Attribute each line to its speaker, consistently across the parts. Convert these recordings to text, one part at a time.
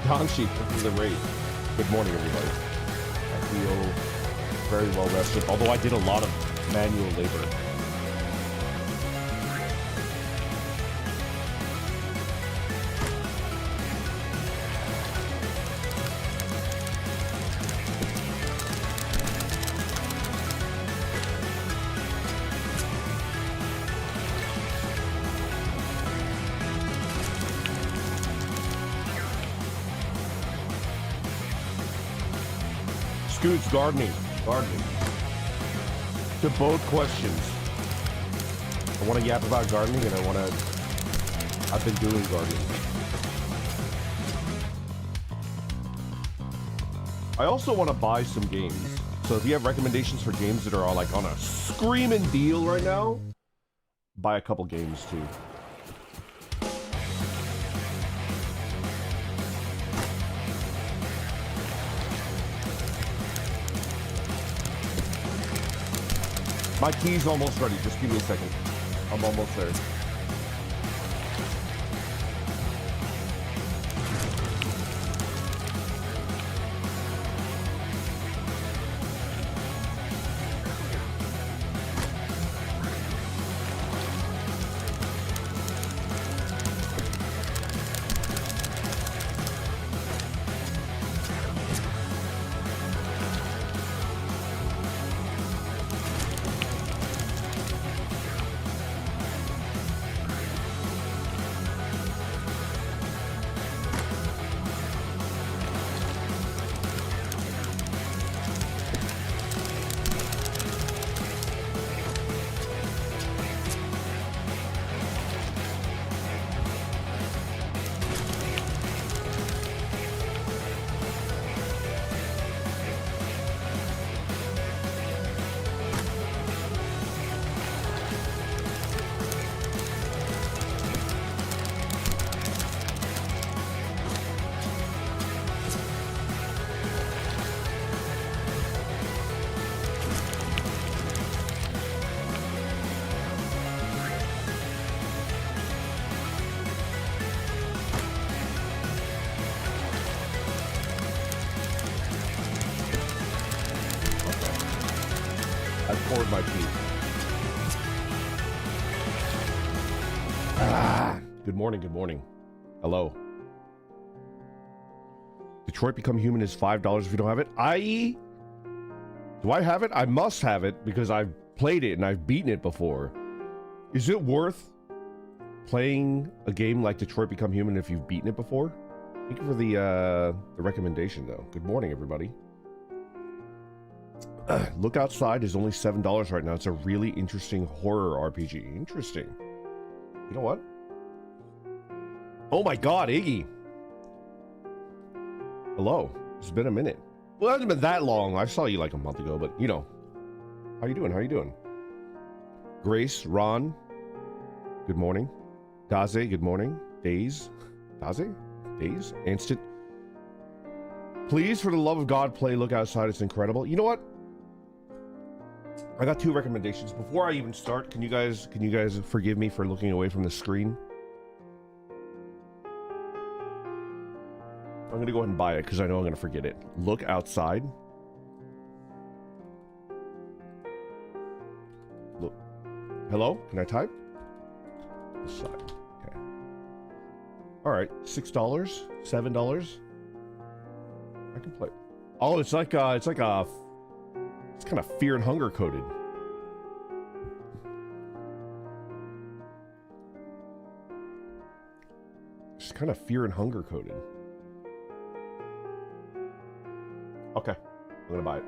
Speaker 1: Don Sheep for the raid. Good morning, everybody. I feel very well rested, although I did a lot of manual labor. Scoots, gardening. To both questions. I want to yap about gardening, and I've been doing gardening. I also want to buy some games. So if you have recommendations for games that are like on a screaming deal right now, buy a couple games too. My key's almost ready. Just give me a second. I'm almost there. Poured my tea. Good morning, good morning. Hello. Detroit Become Human is $5 if you don't have it. Do I have it? I must have it because I've played it and I've beaten it before. Is it worth playing a game like Detroit Become Human if you've beaten it before? Thank you for the recommendation though. Good morning, everybody. Look Outside is only $7 right now. It's a really interesting horror RPG. Interesting. You know what? Oh my god, Iggy. Hello. It's been a minute. Well, it hasn't been that long. I saw you like a month ago, but you know. How you doing? How you doing? Grace, Ron. Good morning. Daze, good morning. Daze. Daze? Daze? Instant. Please, for the love of God, play Look Outside. It's incredible. You know what? I got 2 recommendations. Before I even start, can you guys forgive me for looking away from the screen? I'm gonna go ahead and buy it because I know I'm gonna forget it. Look outside. Look. Hello? Can I type? This side. Okay. Alright, $6, $7. I can play. Oh, it's kind of fear and hunger coded. It's kind of fear and hunger coded. Okay, I'm gonna buy it.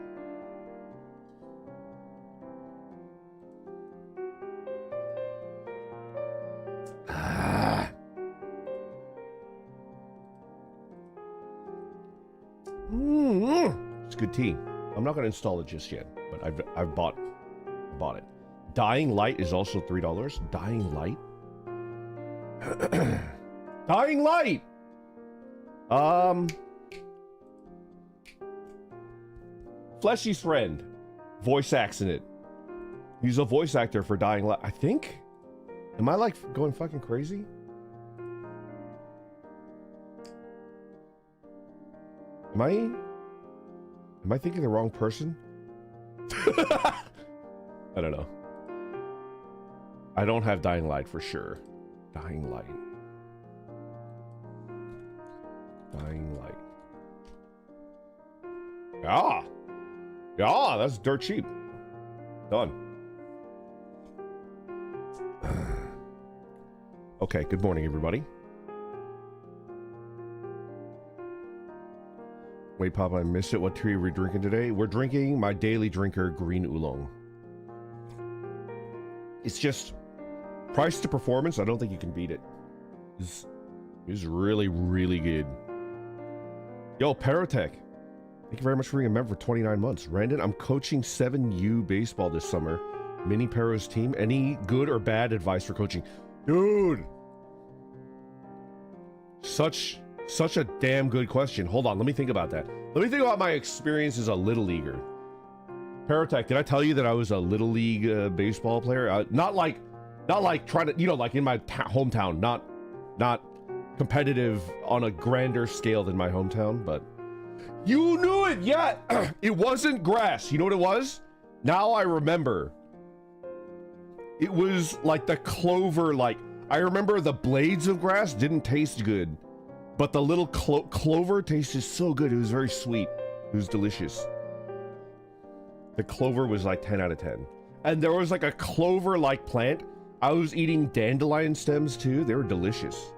Speaker 1: It's good tea. I'm not gonna install it just yet, but I've bought it. Dying Light is also $3. Dying Light. Dying Light. Fleshy's friend, voice accident. He's a voice actor for Dying Light, I think. Am I like going fucking crazy? Am I thinking the wrong person? I don't know. I don't have Dying Light for sure. Dying Light. Dying Light. Ah! Yeah, that's dirt cheap. Done. Okay, good morning, everybody. Wait, Papa, I missed it. What tea are we drinking today? We're drinking my daily drinker, green oolong. It's just price to performance. I don't think you can beat it. It's really, really good. Yo, Parotech. Thank you very much for being a member for 29 months. Randon, I'm coaching 7U baseball this summer. Mini Paro's team. Any good or bad advice for coaching? Dude! Such a damn good question. Hold on, let me think about that. Let me think about my experience as a Little Leaguer. Parotech, did I tell you that I was a Little League baseball player? Not like trying to, like in my hometown. Not competitive on a grander scale than my hometown, but... You knew it, yeah! It wasn't grass. You know what it was? Now I remember. It was like the clover, I remember the blades of grass didn't taste good, but the little clover tasted so good. It was very sweet. It was delicious. The clover was like 10 out of 10. And there was like a clover-like plant. I was eating dandelion stems too. They were delicious.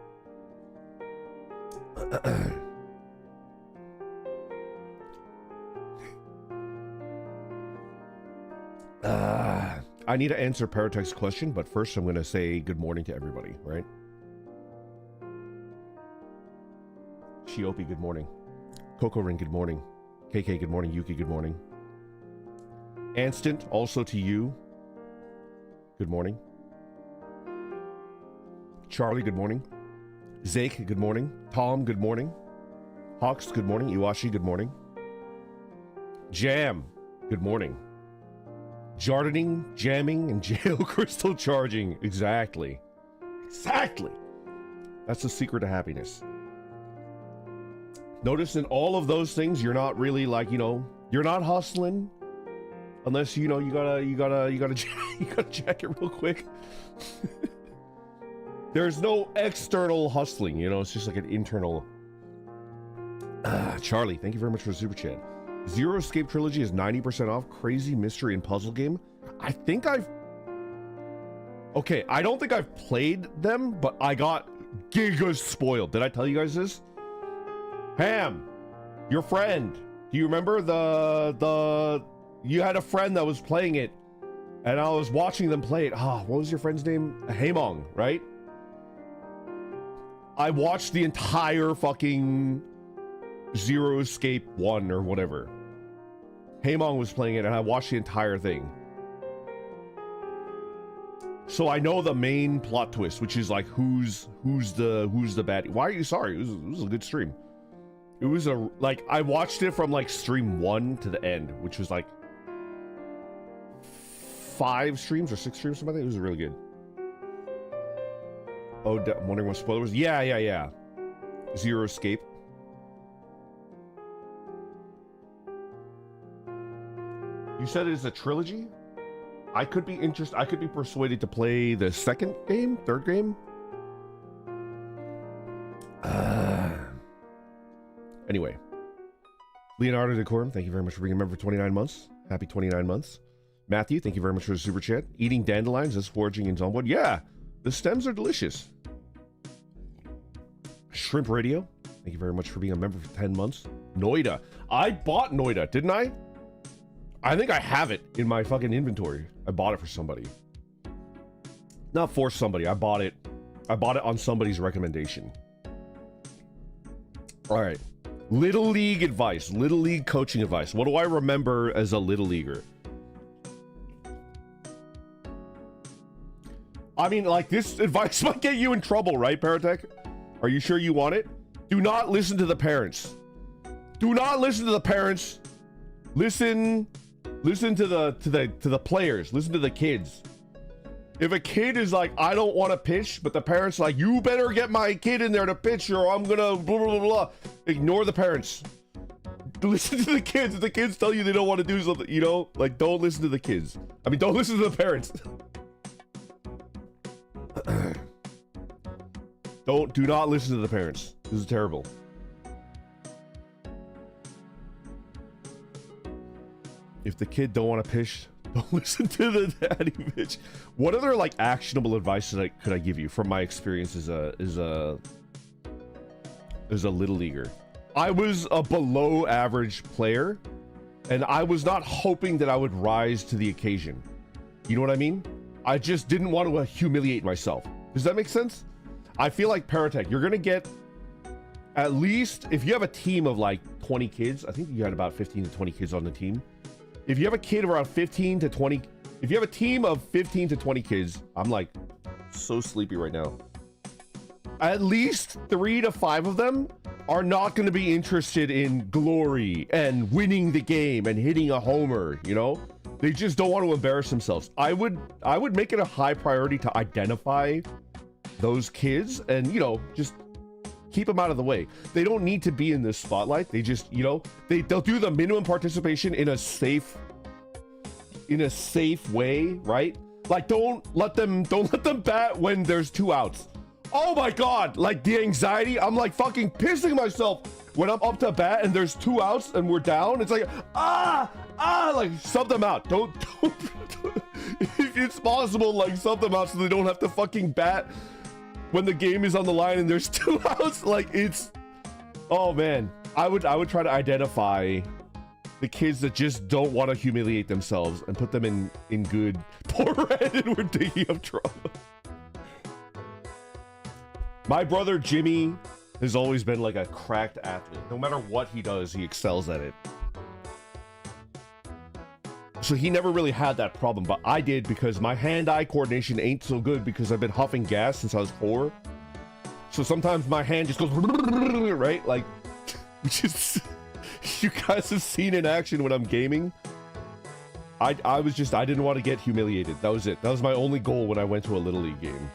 Speaker 1: I need to answer Parotech's question, but first I'm going to say good morning to everybody, right? Shiopi, good morning. Coco Ring, good morning. KK, good morning. Yuki, good morning. Anstant, also to you. Good morning. Charlie, good morning. Zake, good morning. Tom, good morning. Hawks, good morning. Iwashi, good morning. Jam, good morning. Jardining, jamming, and jail crystal charging. Exactly. Exactly. That's the secret to happiness. Notice in all of those things, you're not really you're not hustling. Unless, you gotta jack it real quick. There's no external hustling, it's just like an internal. Charlie, thank you very much for the super chat. Zero Escape Trilogy is 90% off. Crazy mystery and puzzle game. I don't think I've played them, but I got giga spoiled. Did I tell you guys this? Ham, your friend. Do you remember you had a friend that was playing it, and I was watching them play it. What was your friend's name? Haemong, right? I watched the entire fucking Zero Escape 1 or whatever. Haemong was playing it and I watched the entire thing. So I know the main plot twist, which is like who's the bad. Why are you sorry? It was a good stream. It was I watched it from stream 1 to the end, which was 5 streams or 6 streams, something like that. It was really good. Oh, I'm wondering what spoiler was. Yeah. Zero Escape. You said it is a trilogy? I could be persuaded to play the third game. Anyway. Leonardo Decorum, thank you very much for being a member for 29 months. Happy 29 months. Matthew, thank you very much for the super chat. Eating dandelions is foraging in Zombwood. Yeah, the stems are delicious. Shrimp Radio, thank you very much for being a member for 10 months. Noida. I bought Noida, didn't I? I think I have it in my fucking inventory. I bought it for somebody. Not for somebody. I bought it on somebody's recommendation. All right. Little League advice. Little League coaching advice. What do I remember as a Little Leaguer? I mean, like, this advice might get you in trouble, right, Paratech? Are you sure you want it? Do not listen to the parents. Do not listen to the parents. Listen to the players. Listen to the kids. If a kid is like, I don't want to pitch, but the parents are like, you better get my kid in there to pitch or I'm gonna blah, blah, blah, blah. Ignore the parents. Listen to the kids. If the kids tell you they don't want to do something, you know, like, don't listen to the kids. I mean, don't listen to the parents. Do not listen to the parents. This is terrible. If the kid don't want to pitch, don't listen to the daddy bitch. What other like actionable advice could I give you from my experience as a little leaguer? I was a below average player, and I was not hoping that I would rise to the occasion. You know what I mean? I just didn't want to humiliate myself. Does that make sense? I feel like Paratech, you're gonna get at least, if you have a team of like 20 kids, I think you had about 15 to 20 kids on the team. If you have a kid of around 15 to 20, if you have a team of 15 to 20 kids, I'm like so sleepy right now. At least 3 to 5 of them are not going to be interested in glory and winning the game and hitting a homer, you know? They just don't want to embarrass themselves. I would make it a high priority to identify those kids and, you know, just keep them out of the way. They don't need to be in this spotlight. They just, you know, they'll do the minimum participation in a safe way, right? Like, don't let them bat when there's 2 outs. Oh my god, like the anxiety, I'm like fucking pissing myself when I'm up to bat and there's 2 outs and we're down. It's like, like sub them out. Don't if it's possible, like sub them out so they don't have to fucking bat when the game is on the line and there's 2 outs. Like, it's, oh man, I would try to identify the kids that just don't want to humiliate themselves and put them in good. Poor Brandon, we're digging up trouble. My brother Jimmy has always been like a cracked athlete. No matter what he does, he excels at it. So he never really had that problem, but I did because my hand-eye coordination ain't so good because I've been huffing gas since I was 4. So sometimes my hand just goes, right? Like, which is, you guys have seen in action when I'm gaming. I didn't want to get humiliated. That was it. That was my only goal when I went to a Little League game.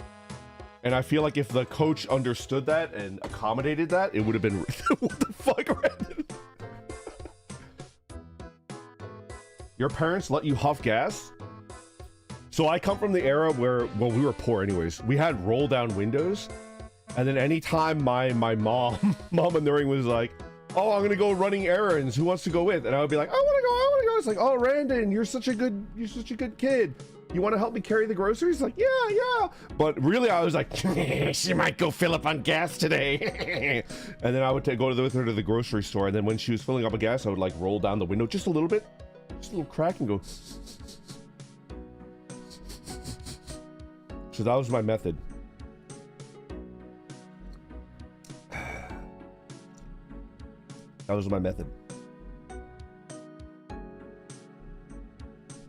Speaker 1: And I feel like if the coach understood that and accommodated that, it would have been, what the fuck, Brandon? Your parents let you huff gas? So I come from the era where, well, we were poor anyways. We had roll down windows. And then anytime my mom annoying was like, oh, I'm gonna go running errands. Who wants to go with? And I would be like, I wanna go. It's like, oh, Randon, you're such a good kid. You want to help me carry the groceries? Like, yeah. But really, I was like, she might go fill up on gas today. And then I would go with her to the grocery store. And then when she was filling up on gas, I would like roll down the window just a little bit, just a little crack, and go. So that was my method. That was my method.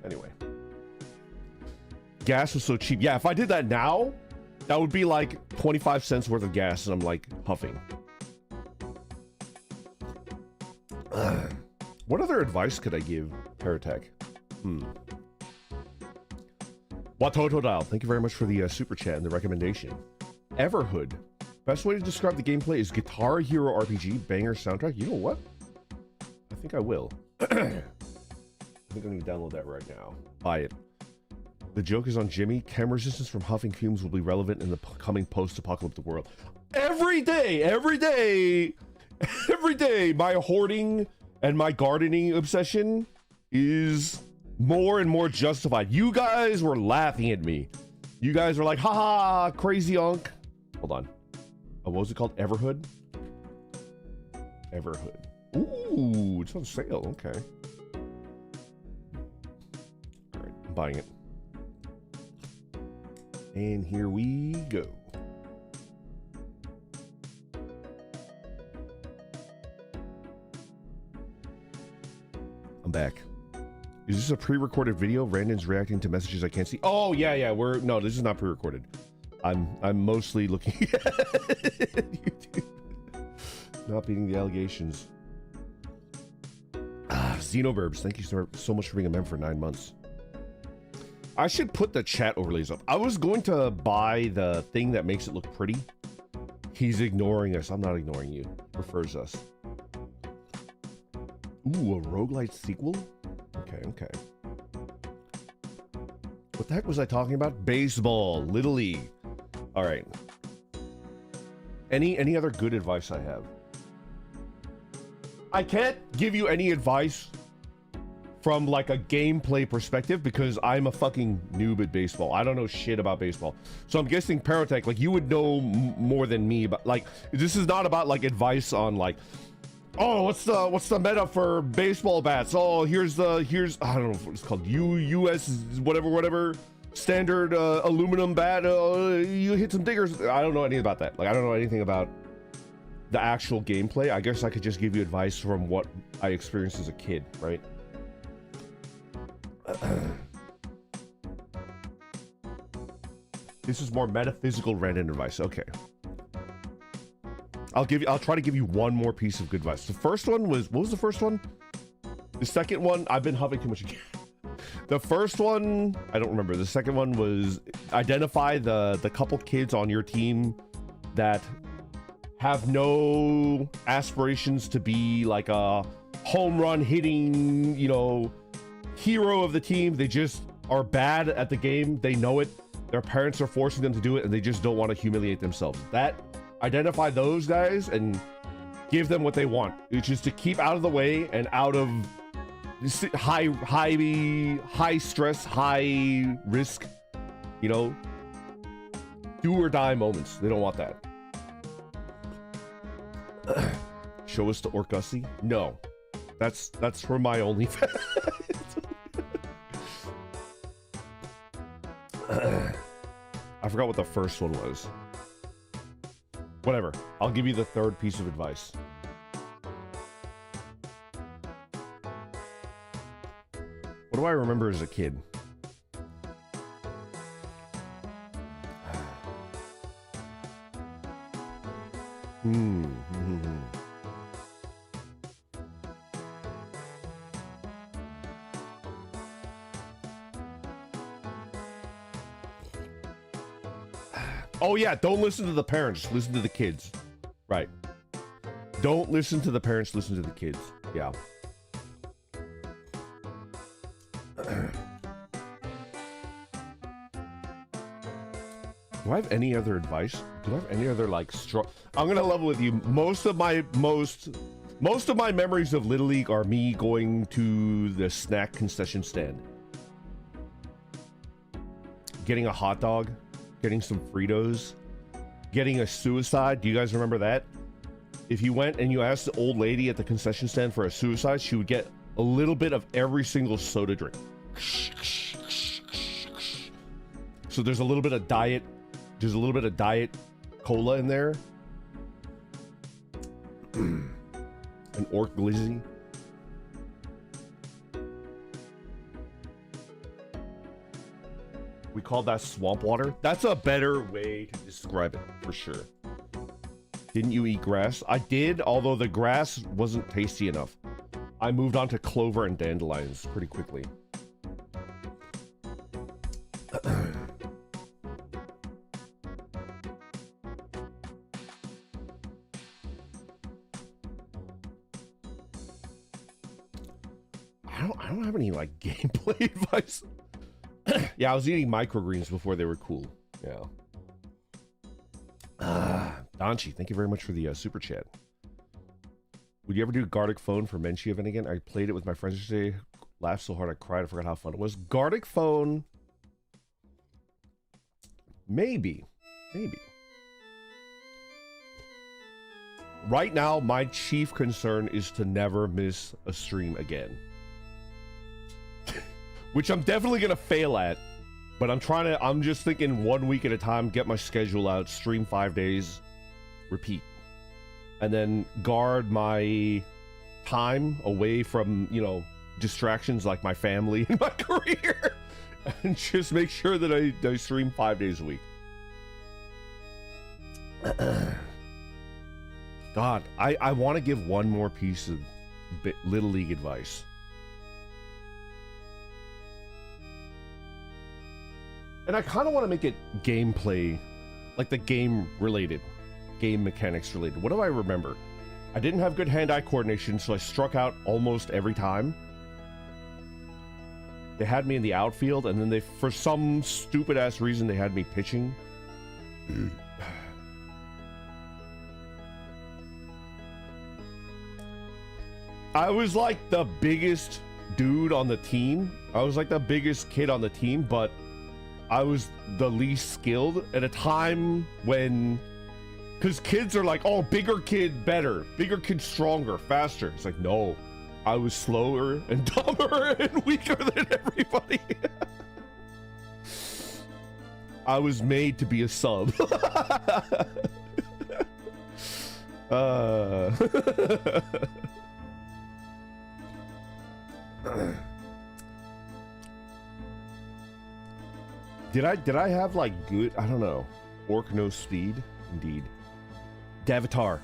Speaker 1: Anyway. Gas was so cheap. Yeah, if I did that now, that would be like 25 cents worth of gas, and I'm like huffing. What other advice could I give Paratech? Watoto Dial, thank you very much for the super chat and the recommendation. Everhood. Best way to describe the gameplay is Guitar Hero RPG, banger soundtrack. You know what? I think I will. I think I'm going to download that right now. Buy it. The joke is on Jimmy. Chem resistance from huffing fumes will be relevant in the coming post-apocalyptic world. Every day, every day, every day, my hoarding and my gardening obsession is more and more justified. You guys were laughing at me. You guys were like, haha, crazy unk. Hold on. Oh, what was it called? Everhood? Everhood. Ooh, it's on sale. Okay. All right, I'm buying it. And here we go. I'm back. Is this a pre-recorded video? Randon's reacting to messages I can't see. Oh yeah, no, this is not pre-recorded. I'm mostly looking at YouTube. Not beating the allegations. Xenoburbs, thank you so much for being a member for 9 months. I should put the chat overlays up. I was going to buy the thing that makes it look pretty. He's ignoring us. I'm not ignoring you. Prefers us. Ooh, a roguelite sequel? Okay. What the heck was I talking about? Baseball, Little League. All right. Any other good advice I have? I can't give you any advice from like a gameplay perspective because I'm a fucking noob at baseball. I don't know shit about baseball. So I'm guessing Parotech, like you would know more than me, but like this is not about like advice on like, oh, what's the meta for baseball bats? Oh, here's I don't know what it's called, US whatever standard aluminum bat. You hit some diggers. I don't know anything about that. Like I don't know anything about the actual gameplay. I guess I could just give you advice from what I experienced as a kid, right? This is more metaphysical random advice. Okay. I'll try to give you one more piece of good advice. The first one was, what was the first one? The second one, I've been huffing too much again. The first one, I don't remember. The second one was identify the couple kids on your team that have no aspirations to be like a home run hitting, you know, hero of the team. They just are bad at the game. They know it. Their parents are forcing them to do it and they just don't want to humiliate themselves. Identify those guys and give them what they want, which is to keep out of the way and out of high stress, high risk, you know, do or die moments. They don't want that. Show us to Orcussi? No, that's for my OnlyFans. I forgot what the first one was. Whatever. I'll give you the third piece of advice. What do I remember as a kid? Oh yeah, don't listen to the parents, listen to the kids. Right. Don't listen to the parents, listen to the kids. Yeah. Do I have any other advice? Do I have any other like I'm gonna level with you. Most of my memories of Little League are me going to the snack concession stand, getting a hot dog, getting some Fritos, getting a suicide. Do you guys remember that? If you went and you asked the old lady at the concession stand for a suicide, she would get a little bit of every single soda drink. So there's a little bit of diet cola in there. An orc glizzy. We call that swamp water. That's a better way to describe it, for sure. Didn't you eat grass? I did, although the grass wasn't tasty enough. I moved on to clover and dandelions pretty quickly. Do don't have any like gameplay advice. Yeah, I was eating microgreens before they were cool. Yeah. Donchi, thank you very much for the super chat. Would you ever do Gardic phone for Menchie event again? I played it with my friends yesterday. Laughed so hard I cried. I forgot how fun it was. Gardic phone. Maybe. Maybe. Right now, my chief concern is to never miss a stream again. Which I'm definitely gonna fail at. But I'm just thinking 1 week at a time, get my schedule out, stream 5 days, repeat. And then guard my time away from, you know, distractions like my family and my career. And just make sure that I stream 5 days a week. God, I want to give one more piece of Little League advice. And I kind of want to make it gameplay, like the game related, game mechanics related. What do I remember? I didn't have good hand-eye coordination, so I struck out almost every time. They had me in the outfield, and then they, for some stupid-ass reason, they had me pitching. I was like the biggest dude on the team. I was like the biggest kid on the team, but I was the least skilled at a time when, because kids are like, oh, bigger kid better, bigger kid stronger, faster. It's like, no, I was slower and dumber and weaker than everybody. I was made to be a sub. Did I have like good, I don't know, orc no speed? Indeed. Davatar,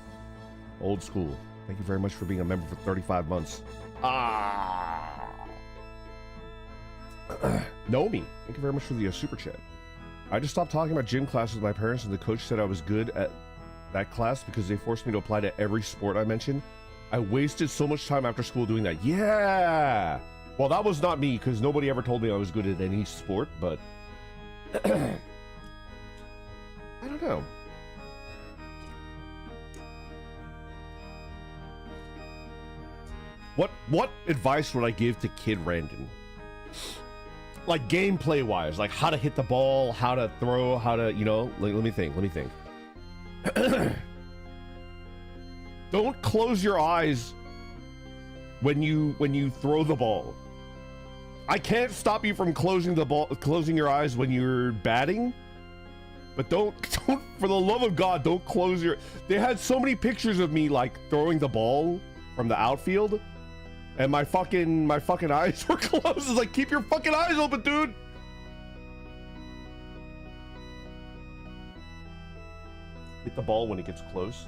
Speaker 1: old school. Thank you very much for being a member for 35 months. Nomi, thank you very much for the super chat. I just stopped talking about gym classes with my parents, and the coach said I was good at that class because they forced me to apply to every sport I mentioned. I wasted so much time after school doing that. Yeah! Well, that was not me, because nobody ever told me I was good at any sport, but I don't know. What advice would I give to Kid Randon? Like gameplay wise, like how to hit the ball, how to throw, how to, you know, like, let me think. Don't close your eyes when you throw the ball. I can't stop you from closing your eyes when you're batting, but don't for the love of God, don't close your. They had so many pictures of me like throwing the ball from the outfield, and my fucking eyes were closed. It's like, keep your fucking eyes open, dude. Hit the ball when it gets close.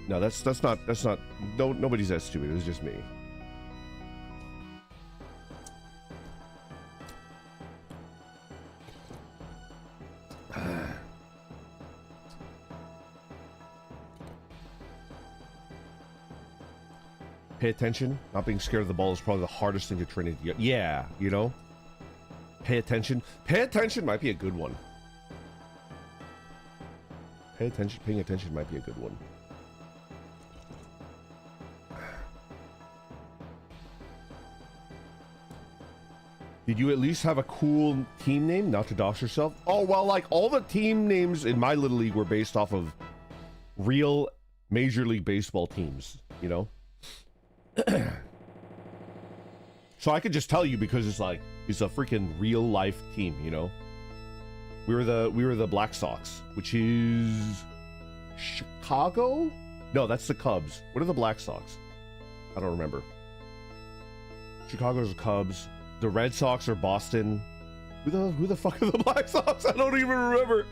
Speaker 1: No, that's not. No, nobody's that stupid. It was just me. Pay attention. Not being scared of the ball is probably the hardest thing to train into. Yeah, you know? Pay attention. Pay attention might be a good one. Paying attention might be a good one. Did you at least have a cool team name? Not to dox yourself? Oh, well, like, all the team names in my little league were based off of real Major League Baseball teams, you know? So I could just tell you because it's like, it's a freaking real life team, you know? We were the Black Sox, which is Chicago? No, that's the Cubs. What are the Black Sox? I don't remember. Chicago's the Cubs. The Red Sox are Boston. Who the fuck are the Black Sox? I don't even remember.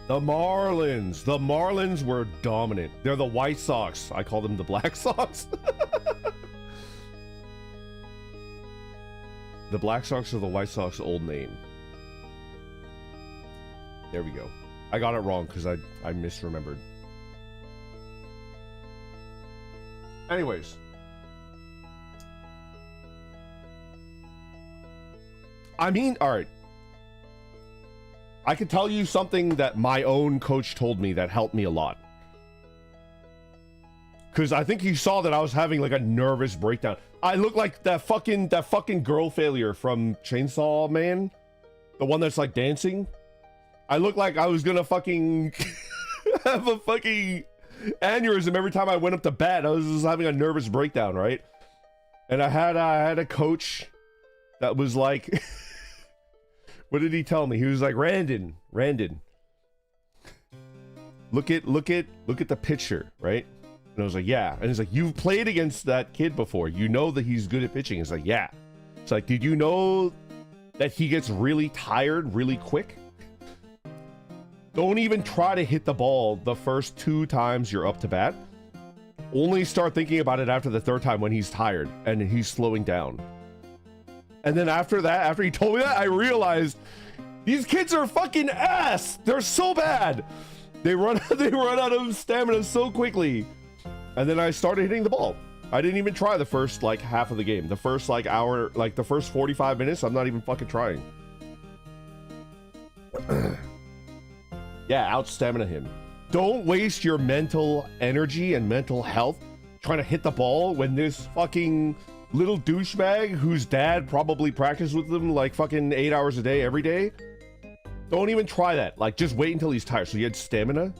Speaker 1: The Marlins. The Marlins were dominant. They're the White Sox. I call them the Black Sox. The Black Sox are the White Sox old name. There we go. I got it wrong because I misremembered. Anyways. I mean, all right. I can tell you something that my own coach told me that helped me a lot. Because I think he saw that I was having like a nervous breakdown. I look like that fucking girl failure from Chainsaw Man. The one that's like dancing. I look like I was gonna fucking have a fucking aneurysm every time I went up to bat. I was just having a nervous breakdown, right? And I had a coach that was like... What did he tell me? He was like, Randon, look at the picture, right? And I was like, yeah. And he's like, you've played against that kid before. You know that he's good at pitching. It's like, yeah. It's like, did you know that he gets really tired really quick? Don't even try to hit the ball the first 2 times you're up to bat. Only start thinking about it after the 3rd time when he's tired and he's slowing down. And then after that, after he told me that, I realized these kids are fucking ass. They're so bad. They run out of stamina so quickly. And then I started hitting the ball. I didn't even try the first like half of the game. The first like hour, like the first 45 minutes, I'm not even fucking trying. Yeah, out stamina him. Don't waste your mental energy and mental health trying to hit the ball when this fucking little douchebag whose dad probably practiced with them like fucking 8 hours a day every day. Don't even try that. Like, just wait until he's tired. So you had stamina?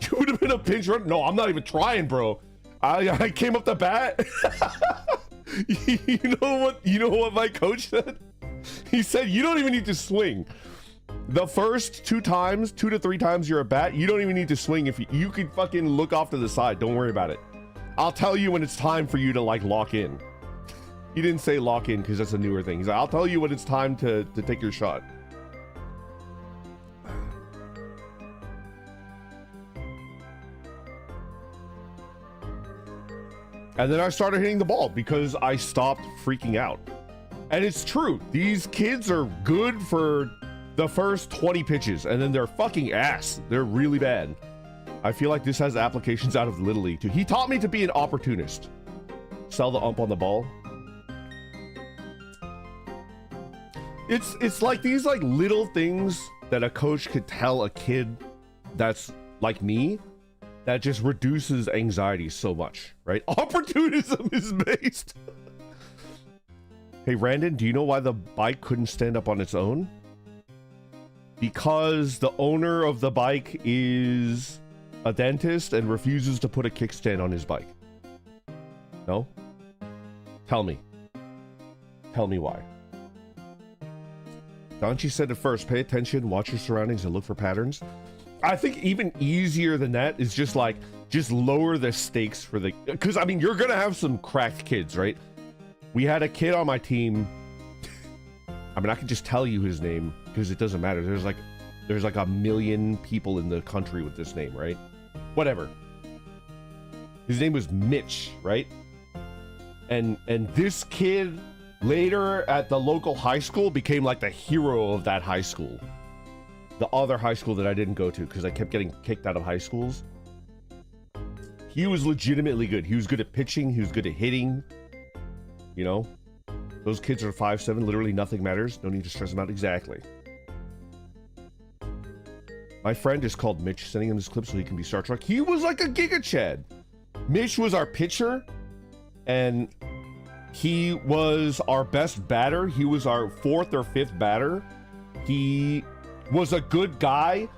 Speaker 1: You would have been a pinch runner. No, I'm not even trying, bro. I came up the bat. You know what my coach said? He said, you don't even need to swing. The first 2 to 3 times you're a bat, you don't even need to swing. If you can fucking look off to the side, don't worry about it. I'll tell you when it's time for you to like lock in. He didn't say lock in because that's a newer thing. He's like, I'll tell you when it's time to take your shot. And then I started hitting the ball because I stopped freaking out. And it's true. These kids are good for the first 20 pitches and then they're fucking ass. They're really bad. I feel like this has applications out of Little League too. He taught me to be an opportunist. Sell the ump on the ball. It's like these like little things that a coach could tell a kid that's like me that just reduces anxiety so much, right? Opportunism is based. Hey, Randon, do you know why the bike couldn't stand up on its own? Because the owner of the bike is a dentist and refuses to put a kickstand on his bike. No? Tell me. Tell me why. Donchi said it first, pay attention, watch your surroundings, and look for patterns. I think even easier than that is just like, just lower the stakes for the, because I mean, you're gonna have some cracked kids, right? We had a kid on my team. I mean, I can just tell you his name because it doesn't matter. There's like a million people in the country with this name, right? Whatever. His name was Mitch, right? And this kid later at the local high school became like the hero of that high school. The other high school that I didn't go to because I kept getting kicked out of high schools. He was legitimately good. He was good at pitching. He was good at hitting. You know? Those kids are 5'7", literally nothing matters. No need to stress them out. Exactly. My friend is called Mitch, sending him this clip so he can be Star Trek. He was like a Giga Chad. Mitch was our pitcher, and he was our best batter. He was our 4th or 5th batter. He was a good guy,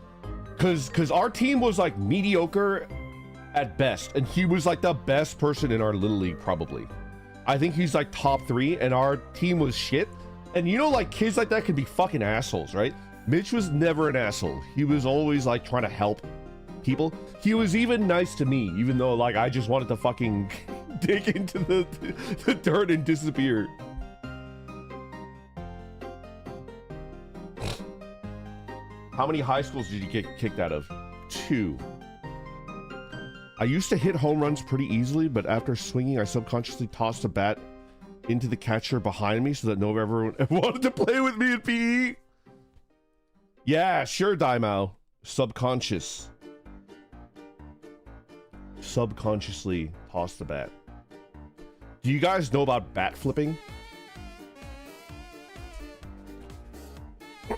Speaker 1: because our team was like mediocre at best, and he was like the best person in our little league probably. I think he's like top 3, and our team was shit. And you know, like kids like that can be fucking assholes, right? Mitch was never an asshole. He was always like trying to help people. He was even nice to me, even though like I just wanted to fucking dig into the dirt and disappear. How many high schools did you get kicked out of? 2. I used to hit home runs pretty easily, but after swinging, I subconsciously tossed a bat into the catcher behind me so that no one ever wanted to play with me in PE. Yeah, sure, Daimao. Subconscious. Subconsciously toss the bat. Do you guys know about bat flipping?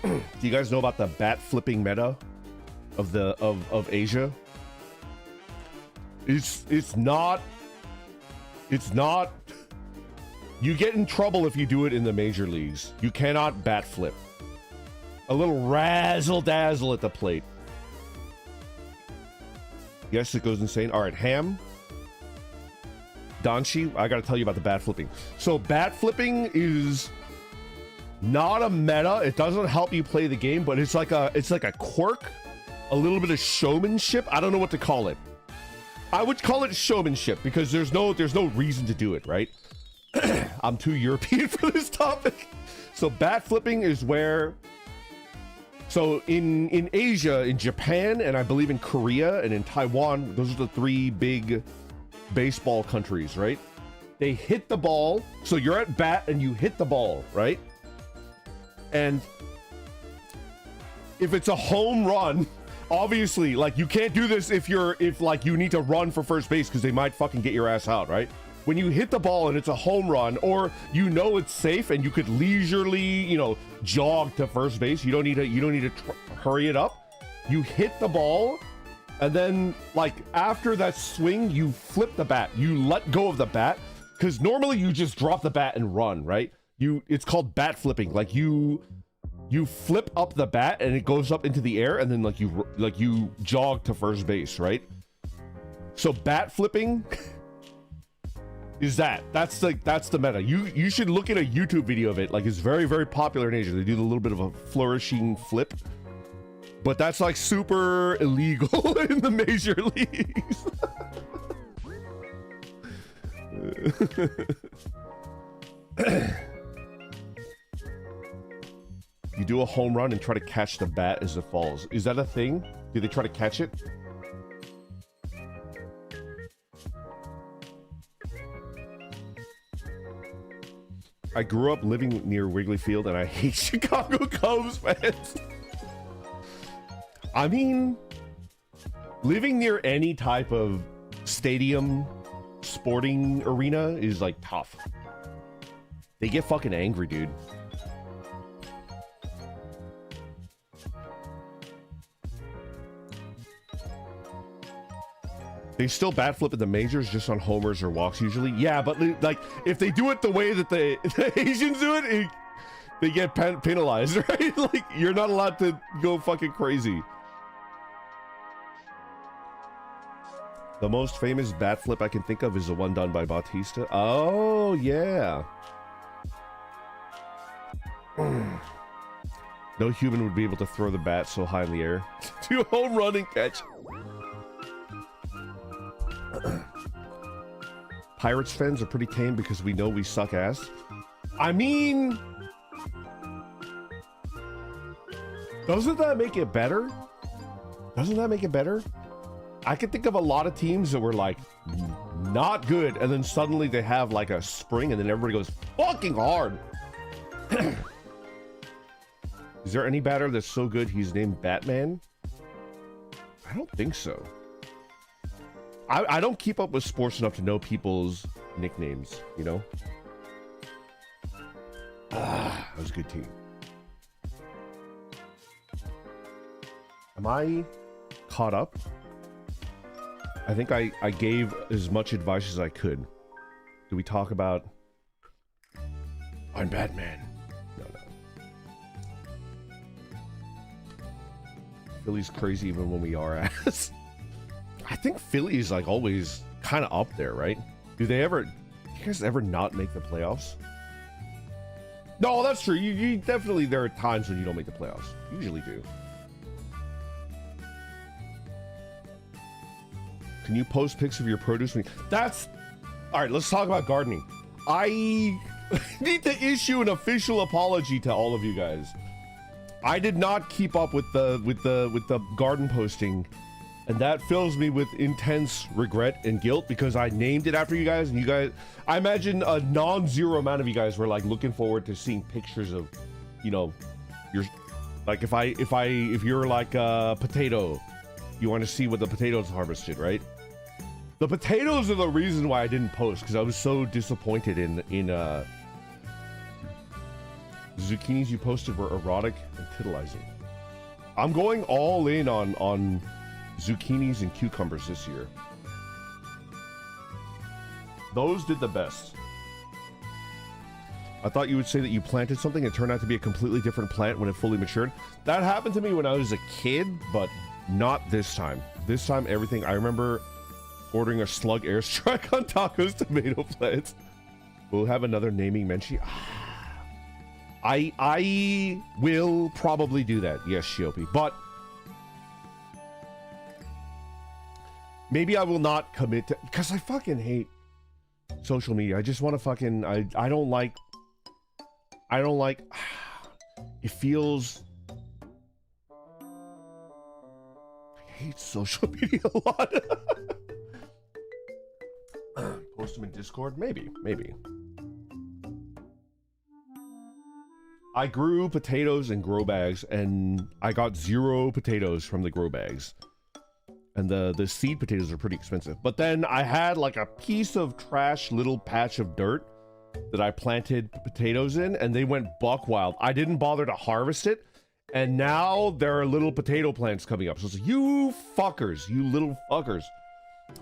Speaker 1: Do you guys know about the bat flipping meta of Asia? It's not. You get in trouble if you do it in the major leagues. You cannot bat flip. A little razzle dazzle at the plate. Yes, it goes insane. All right, Ham. Donchi, I gotta tell you about the bat flipping. So bat flipping is not a meta. It doesn't help you play the game, but it's like a quirk, a little bit of showmanship. I don't know what to call it. I would call it showmanship because there's no reason to do it, right? I'm too European for this topic. So bat flipping is where, so in Asia, in Japan, and I believe in Korea and in Taiwan, those are the three big baseball countries, right? They hit the ball. So you're at bat and you hit the ball, right? And if it's a home run, obviously, like, you can't do this if like you need to run for first base because they might fucking get your ass out, right? When you hit the ball and it's a home run, or you know it's safe and you could leisurely, you know, jog to first base, you don't need to hurry it up. You hit the ball, and then, like, after that swing, you flip the bat. You let go of the bat, because normally you just drop the bat and run, right? It's called bat flipping. Like, you flip up the bat and it goes up into the air, and then you jog to first base, right? So bat flipping is that's the meta. You should look at a YouTube video of it. Like, it's very, very popular in Asia. They do a little bit of a flourishing flip, but that's like super illegal in the major leagues. You do a home run and try to catch the bat as it falls. Is that a thing? Do they try to catch it? I grew up living near Wrigley Field and I hate Chicago Cubs fans. I mean, living near any type of stadium, sporting arena is like tough. They get fucking angry, dude. They still bat flip at the majors, just on homers or walks usually. Yeah, but like, if they do it the way that the Asians do it, they get penalized, right? Like, you're not allowed to go fucking crazy. The most famous bat flip I can think of is the one done by Bautista. Oh, yeah. No human would be able to throw the bat so high in the air. Do a home run and catch. Pirates fans are pretty tame because we know we suck ass. I mean, doesn't that make it better? Doesn't that make it better? I can think of a lot of teams that were like not good, and then suddenly they have like a spring, and then everybody goes fucking hard. Is there any batter that's so good he's named Batman? I don't think so. I don't keep up with sports enough to know people's nicknames, you know? That was a good team. Am I caught up? I think I gave as much advice as I could. Do we talk about... I'm Batman. No. Philly's crazy even when we are ass. I think Philly is like always kind of up there, right? Do you guys ever not make the playoffs? No, that's true. You definitely, there are times when you don't make the playoffs. You usually do. Can you post pics of your produce? That's all right. Let's talk about gardening. I need to issue an official apology to all of you guys. I did not keep up with the garden posting. And that fills me with intense regret and guilt because I named it after you guys, and you guys, I imagine a non-zero amount of you guys were like looking forward to seeing pictures of, you know, your, like if you're like a potato, you want to see what the potatoes harvested, right? The potatoes are the reason why I didn't post, because I was so disappointed in zucchinis you posted were erotic and titillizing. I'm going all in on zucchinis and cucumbers this year. Those did the best. I thought you would say that you planted something and it turned out to be a completely different plant when it fully matured. That happened to me when I was a kid, but not this time. This time, everything. I remember ordering a slug airstrike on Taco's tomato plants. We'll have another naming mention. I will probably do that. Yes, Shiopi. But maybe I will not commit to, because I fucking hate social media. I just want to fucking, I don't like, it feels, I hate social media a lot. Post them in Discord? Maybe. I grew potatoes in grow bags, and I got 0 potatoes from the grow bags. And the seed potatoes are pretty expensive. But then I had like a piece of trash little patch of dirt that I planted potatoes in, and they went buck wild. I didn't bother to harvest it, and now there are little potato plants coming up. So it's like, you fuckers, you little fuckers.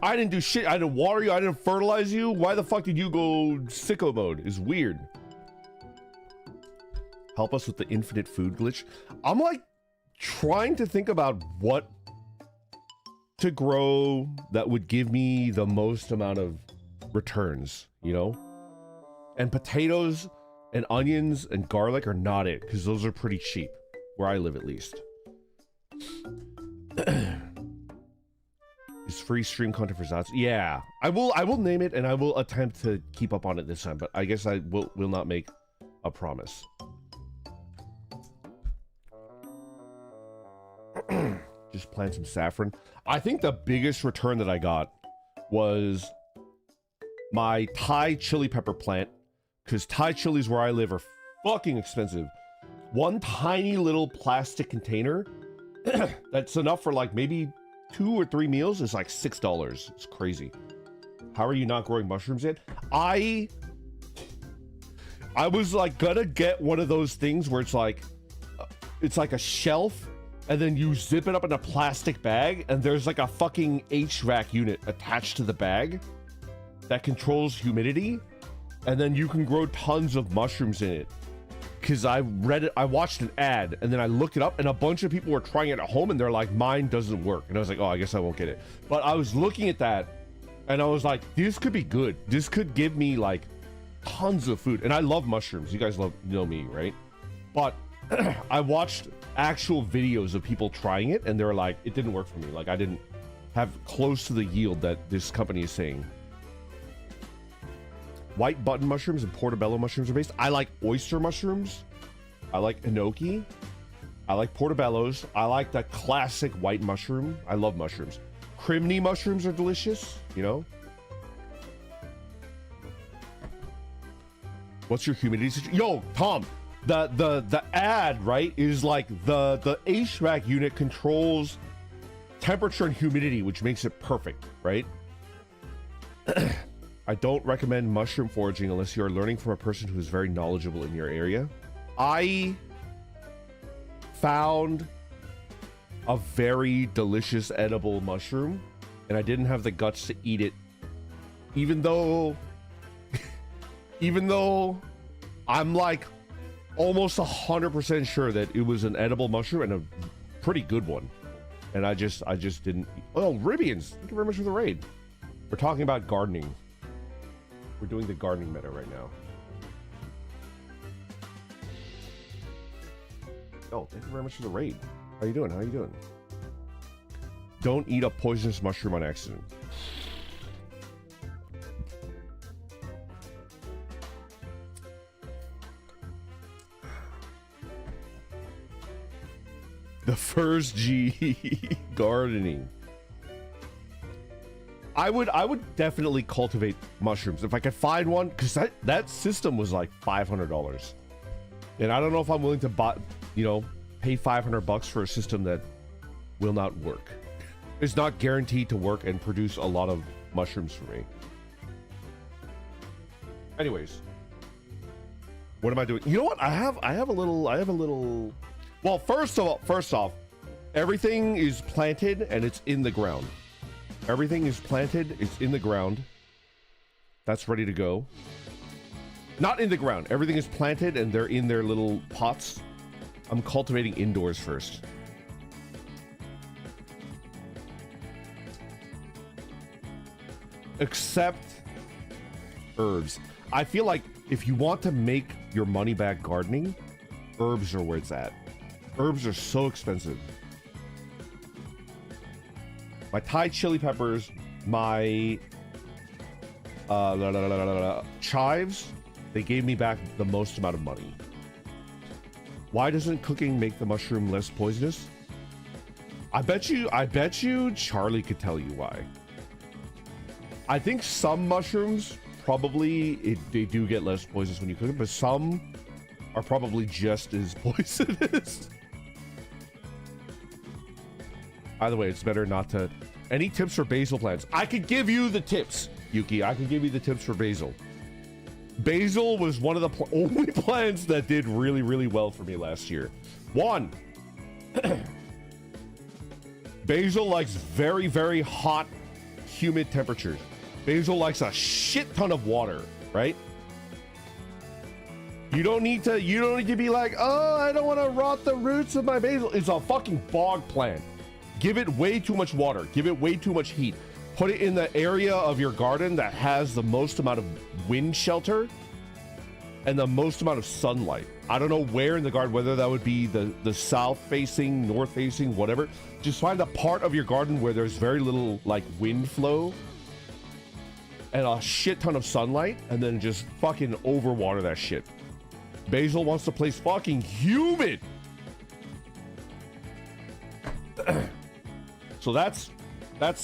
Speaker 1: I didn't do shit. I didn't water you. I didn't fertilize you. Why the fuck did you go sicko mode? It's weird. Help us with the infinite food glitch. I'm like trying to think about what to grow that would give me the most amount of returns, you know? And potatoes and onions and garlic are not it, because those are pretty cheap, where I live at least. Is free stream content for Zats? Yeah, I will name it, and I will attempt to keep up on it this time, but I guess I will not make a promise. Just plant some saffron. I think the biggest return that I got was my Thai chili pepper plant, because Thai chilies where I live are fucking expensive. One tiny little plastic container that's enough for like maybe 2 or 3 meals is like $6. It's crazy. How are you not growing mushrooms yet? I was like gonna get one of those things where it's like a shelf, and then you zip it up in a plastic bag, and there's like a fucking HVAC unit attached to the bag that controls humidity, and then you can grow tons of mushrooms in it. Because I watched an ad, and then I looked it up, and a bunch of people were trying it at home, and they're like, mine doesn't work. And I was like, oh, I guess I won't get it. But I was looking at that, and I was like, this could be good. This could give me like tons of food. And I love mushrooms. You guys know me, right? But I watched actual videos of people trying it, and they're like, it didn't work for me. Like, I didn't have close to the yield that this company is saying. White button mushrooms and portobello mushrooms are based. I like oyster mushrooms. I like enoki. I like portobellos. I like the classic white mushroom. I love mushrooms. Crimini mushrooms are delicious, you know? What's your humidity situation? Yo, Tom, the ad, right, is like the HVAC unit controls temperature and humidity, which makes it perfect, right? I don't recommend mushroom foraging unless you are learning from a person who is very knowledgeable in your area. I found a very delicious edible mushroom, and I didn't have the guts to eat it, even though I'm like almost 100% sure that it was an edible mushroom, and a pretty good one. And I just didn't. Oh, Ribians, thank you very much for the raid. We're talking about gardening. We're doing the gardening meta right now. Oh, thank you very much for the raid. How you doing? Don't eat a poisonous mushroom on accident. The first G gardening. I would definitely cultivate mushrooms if I could find one, because that system was like $500, and I don't know if I'm willing to buy, pay $500 for a system that will not work. It's not guaranteed to work and produce a lot of mushrooms for me. Anyways, what am I doing? You know what? I have a little. Well, first off, everything is planted and it's in the ground. Everything is planted, it's in the ground. That's ready to go. Not in the ground. Everything is planted and they're in their little pots. I'm cultivating indoors first. Except herbs. I feel like if you want to make your money back gardening, herbs are where it's at. Herbs are so expensive. My Thai chili peppers, my chives, they gave me back the most amount of money. Why doesn't cooking make the mushroom less poisonous? I bet you Charlie could tell you why. I think some mushrooms probably they do get less poisonous when you cook it, but some are probably just as poisonous. By the way, it's better not to. Any tips for basil plants? I could give you the tips, Yuki. I could give you the tips for basil. Basil was one of the only plants that did really, really well for me last year. One, basil likes very, very hot, humid temperatures. Basil likes a shit ton of water, right? You don't need to be like, oh, I don't want to rot the roots of my basil. It's a fucking bog plant. Give it way too much water. Give it way too much heat. Put it in the area of your garden that has the most amount of wind shelter and the most amount of sunlight. I don't know where in the garden, whether that would be the south facing, north facing, whatever. Just find a part of your garden where there's very little like wind flow and a shit ton of sunlight, and then just fucking overwater that shit. Basil wants the place fucking humid. So that's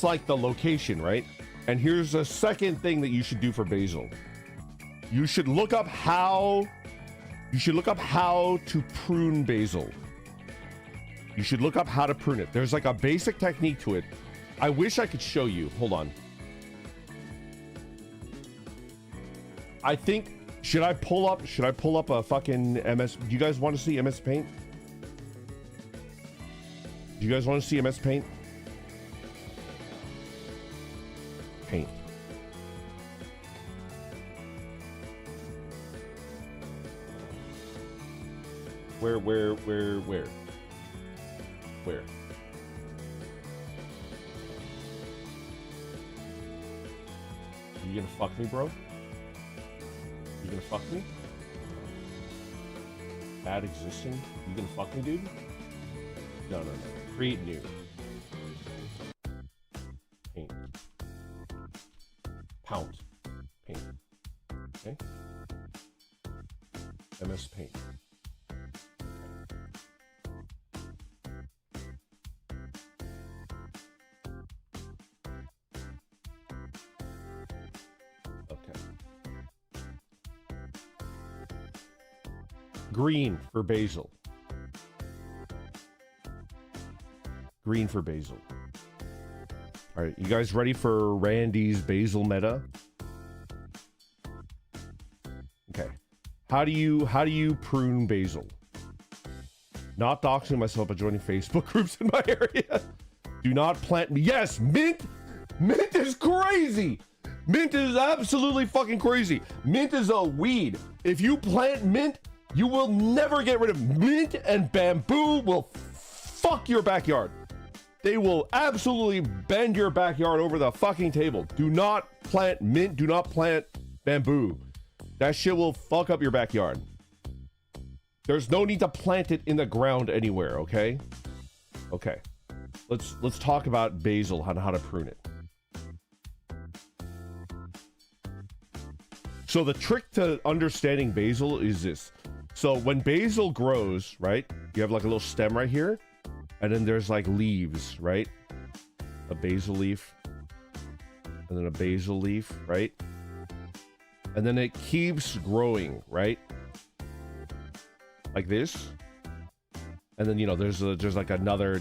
Speaker 1: like the location, right? And here's a second thing that you should do for basil. You should look up how to prune basil. You should look up how to prune it. There's like a basic technique to it. I wish I could show you. Hold on. I think should I pull up a fucking MS? Do you guys want to see MS Paint? Do you guys want to see MS Paint? Paint. Where? You gonna fuck me, bro? You gonna fuck me? Bad existing? You gonna fuck me, dude? No. Create new. Paint. Pound. Paint. Okay. MS Paint. Okay. Green for basil. Green for basil. All right, you guys ready for Randy's basil meta? Okay. How do you prune basil? Not doxing myself, but joining Facebook groups in my area. Do not plant me. Yes, mint. Mint is crazy. Mint is absolutely fucking crazy. Mint is a weed. If you plant mint, you will never get rid of mint, and bamboo will fuck your backyard. They will absolutely bend your backyard over the fucking table. Do not plant mint. Do not plant bamboo. That shit will fuck up your backyard. There's no need to plant it in the ground anywhere, okay? Okay. Let's talk about basil and how to prune it. So the trick to understanding basil is this. So when basil grows, right? You have like a little stem right here. And then there's like leaves, right? A basil leaf. And then a basil leaf, right? And then it keeps growing, right? Like this. And then, you know, there's like another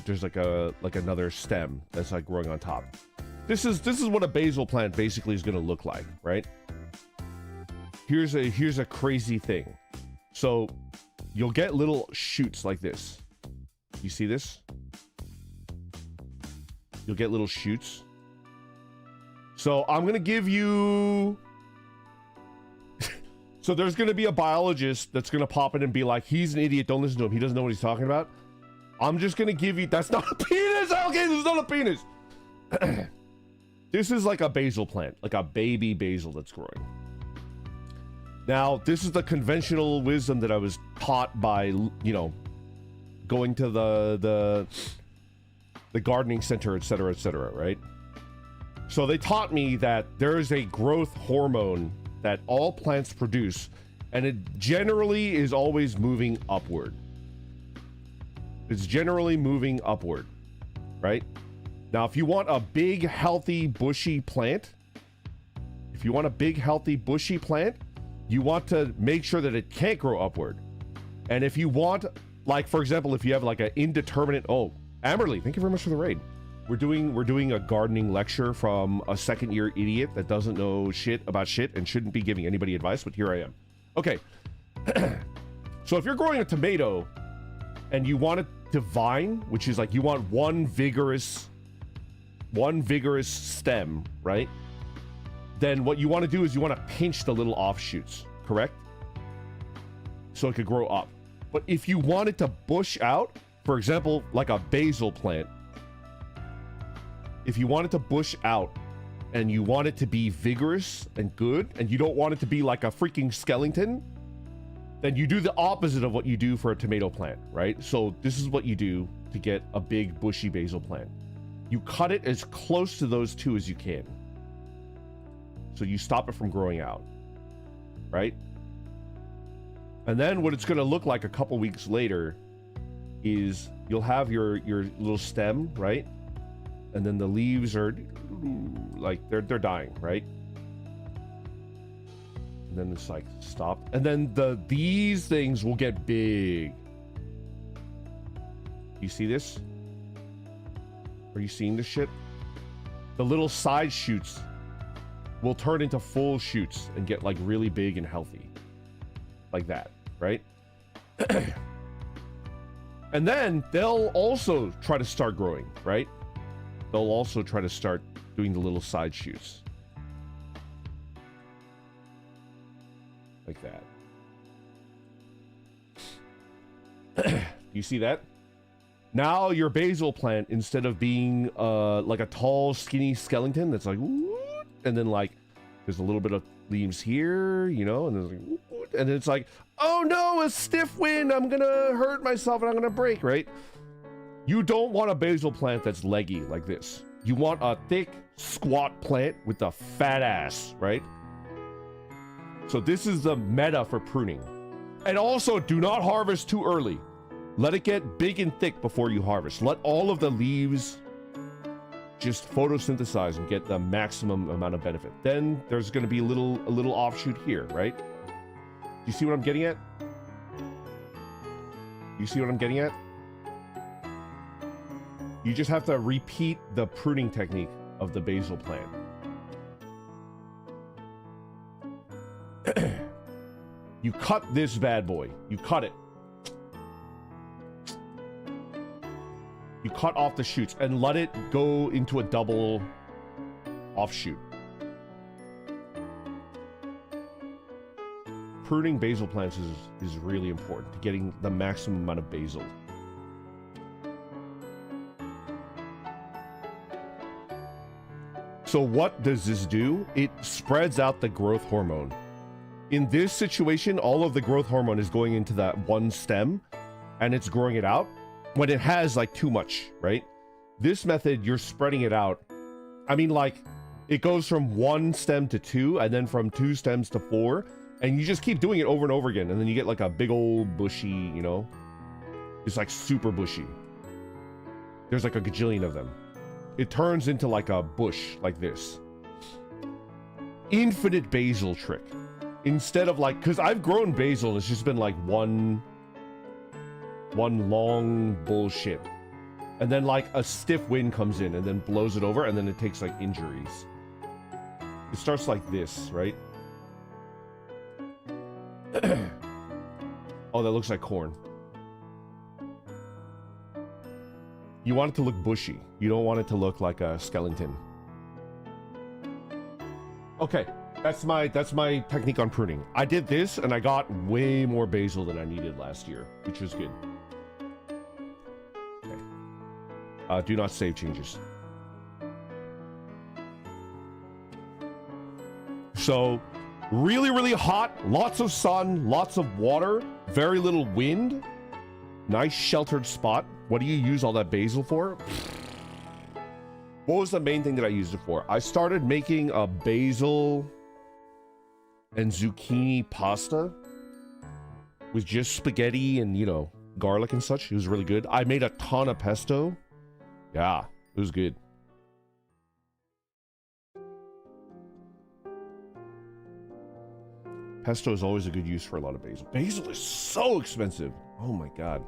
Speaker 1: stem that's like growing on top. This is what a basil plant basically is going to look like, right? Here's a crazy thing. So you'll get little shoots like this. You see this? You'll get little shoots. So I'm going to give you... So there's going to be a biologist that's going to pop in and be like, he's an idiot, don't listen to him, he doesn't know what he's talking about. I'm just going to give you... That's not a penis! Okay, this is not a penis! This is like a basil plant, like a baby basil that's growing. Now, this is the conventional wisdom that I was taught by, you know, going to the gardening center, etc., right? So they taught me that there is a growth hormone that all plants produce, and it generally is always moving upward. It's generally moving upward, right? Now, if you want a big, healthy, bushy plant, you want to make sure that it can't grow upward. And if you want, like, for example, if you have like an indeterminate... Oh, Amberly, thank you very much for the raid. We're doing a gardening lecture from a second-year idiot that doesn't know shit about shit and shouldn't be giving anybody advice, but here I am. Okay. So if you're growing a tomato and you want it to vine, which is like you want one vigorous stem, right? Then what you want to do is you want to pinch the little offshoots, correct? So it could grow up. But if you want it to bush out, for example, like a basil plant, if you want it to bush out and you want it to be vigorous and good, and you don't want it to be like a freaking skeleton, then you do the opposite of what you do for a tomato plant, right? So this is what you do to get a big bushy basil plant. You cut it as close to those two as you can. So you stop it from growing out, right? And then what it's going to look like a couple weeks later is you'll have your little stem, right? And then the leaves are like they're dying, right? And then it's like stopped. And then these things will get big. You see this? Are you seeing this shit? The little side shoots will turn into full shoots and get like really big and healthy. Like that, right? And then they'll also try to start growing, right? They'll also try to start doing the little side shoots. Like that. You see that? Now your basil plant, instead of being like a tall, skinny skeleton that's like, and then like there's a little bit of leaves here, you know, and then like, and then it's like, oh no, a stiff wind, I'm gonna hurt myself and I'm gonna break, right? You don't want a basil plant that's leggy like this. You want a thick, squat plant with a fat ass, right? So this is the meta for pruning. And also, do not harvest too early. Let it get big and thick before you harvest. Let all of the leaves just photosynthesize and get the maximum amount of benefit. Then there's going to be a little offshoot here, right? You see what I'm getting at? You see what I'm getting at? You just have to repeat the pruning technique of the basil plant. You cut this bad boy. You cut it. You cut off the shoots and let it go into a double offshoot. Pruning basil plants is really important to getting the maximum amount of basil. So what does this do? It spreads out the growth hormone. In this situation, all of the growth hormone is going into that one stem and it's growing it out when it has like too much, right? This method, you're spreading it out. I mean, like it goes from one stem to two and then from two stems to four, and you just keep doing it over and over again. And then you get like a big old bushy, you know, it's like super bushy. There's like a gajillion of them. It turns into like a bush like this. Infinite basil trick. Instead of like, because I've grown basil and it's just been like one long bullshit. And then like a stiff wind comes in and then blows it over, and then it takes like injuries. It starts like this, right? Oh, that looks like corn. You want it to look bushy. You don't want it to look like a skeleton. Okay, that's my technique on pruning. I did this and I got way more basil than I needed last year, which was good. Okay. Do not save changes. So, really, really hot, lots of sun, lots of water, very little wind. Nice sheltered spot. What do you use all that basil for? What was the main thing that I used it for? I started making a basil and zucchini pasta with just spaghetti and, you know, garlic and such. It was really good. I made a ton of pesto. Yeah, it was good. Pesto is always a good use for a lot of basil. Basil is so expensive. Oh my god.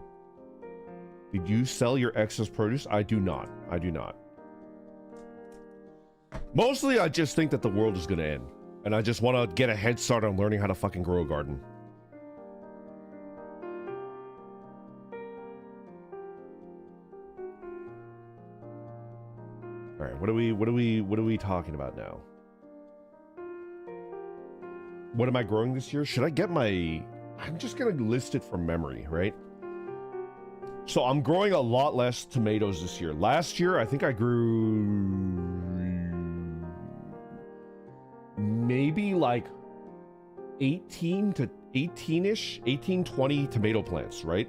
Speaker 1: Did you sell your excess produce? I do not. I do not. Mostly, I just think that the world is going to end. And I just want to get a head start on learning how to fucking grow a garden. All right, what are we talking about now? What am I growing this year? Should I get my... I'm just going to list it from memory, right? So I'm growing a lot less tomatoes this year. Last year, I think I grew maybe like 18 to 18-ish, 18, 20 tomato plants, right?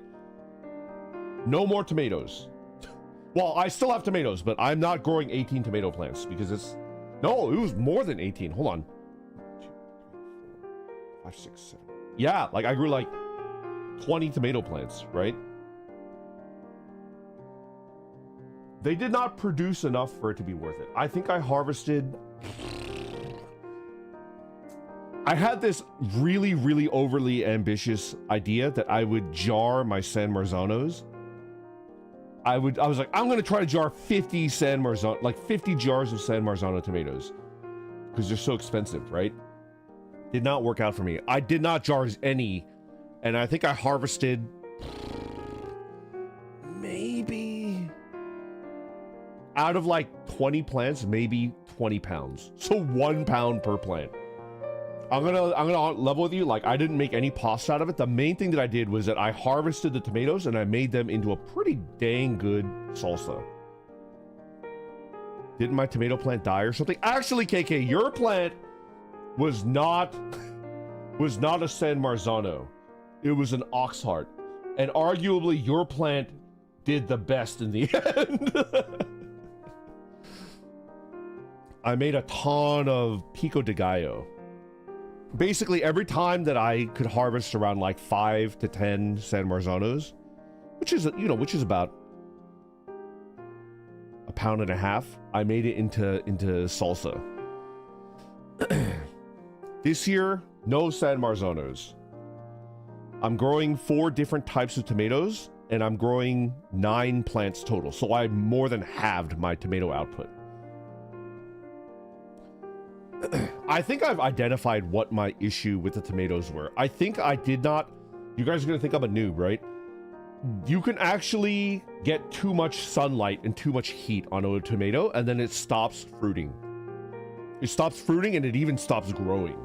Speaker 1: No more tomatoes. Well, I still have tomatoes, but I'm not growing 18 tomato plants because it's... No, it was more than 18. Hold on. 1, 2, 3, 4, 5, 6, 7. Yeah, like I grew like 20 tomato plants, right? They did not produce enough for it to be worth it. I think I harvested... I had this really, really overly ambitious idea that I would jar my San Marzanos. I was like, I'm gonna try to jar 50 San Marzano, like 50 jars of San Marzano tomatoes. Because they're so expensive, right? Did not work out for me. I did not jar any, and I think I harvested maybe out of like 20 plants, maybe 20 pounds. So 1 pound per plant. I'm gonna level with you. Like, I didn't make any pasta out of it. The main thing that I did was that I harvested the tomatoes and I made them into a pretty dang good salsa. Didn't my tomato plant die or something? Actually, KK, your plant was not a San Marzano. It was an oxheart. And arguably your plant did the best in the end. I made a ton of pico de gallo. Basically, every time that I could harvest around like 5 to 10 San Marzanos, which is, you know, which is about a pound and a half, I made it into salsa. This year, no San Marzanos. I'm growing 4 different types of tomatoes, and I'm growing 9 plants total. So I more than halved my tomato output. I think I've identified what my issue with the tomatoes were. I think I did not... You guys are going to think I'm a noob, right? You can actually get too much sunlight and too much heat on a tomato, and then it stops fruiting. It stops fruiting, and it even stops growing.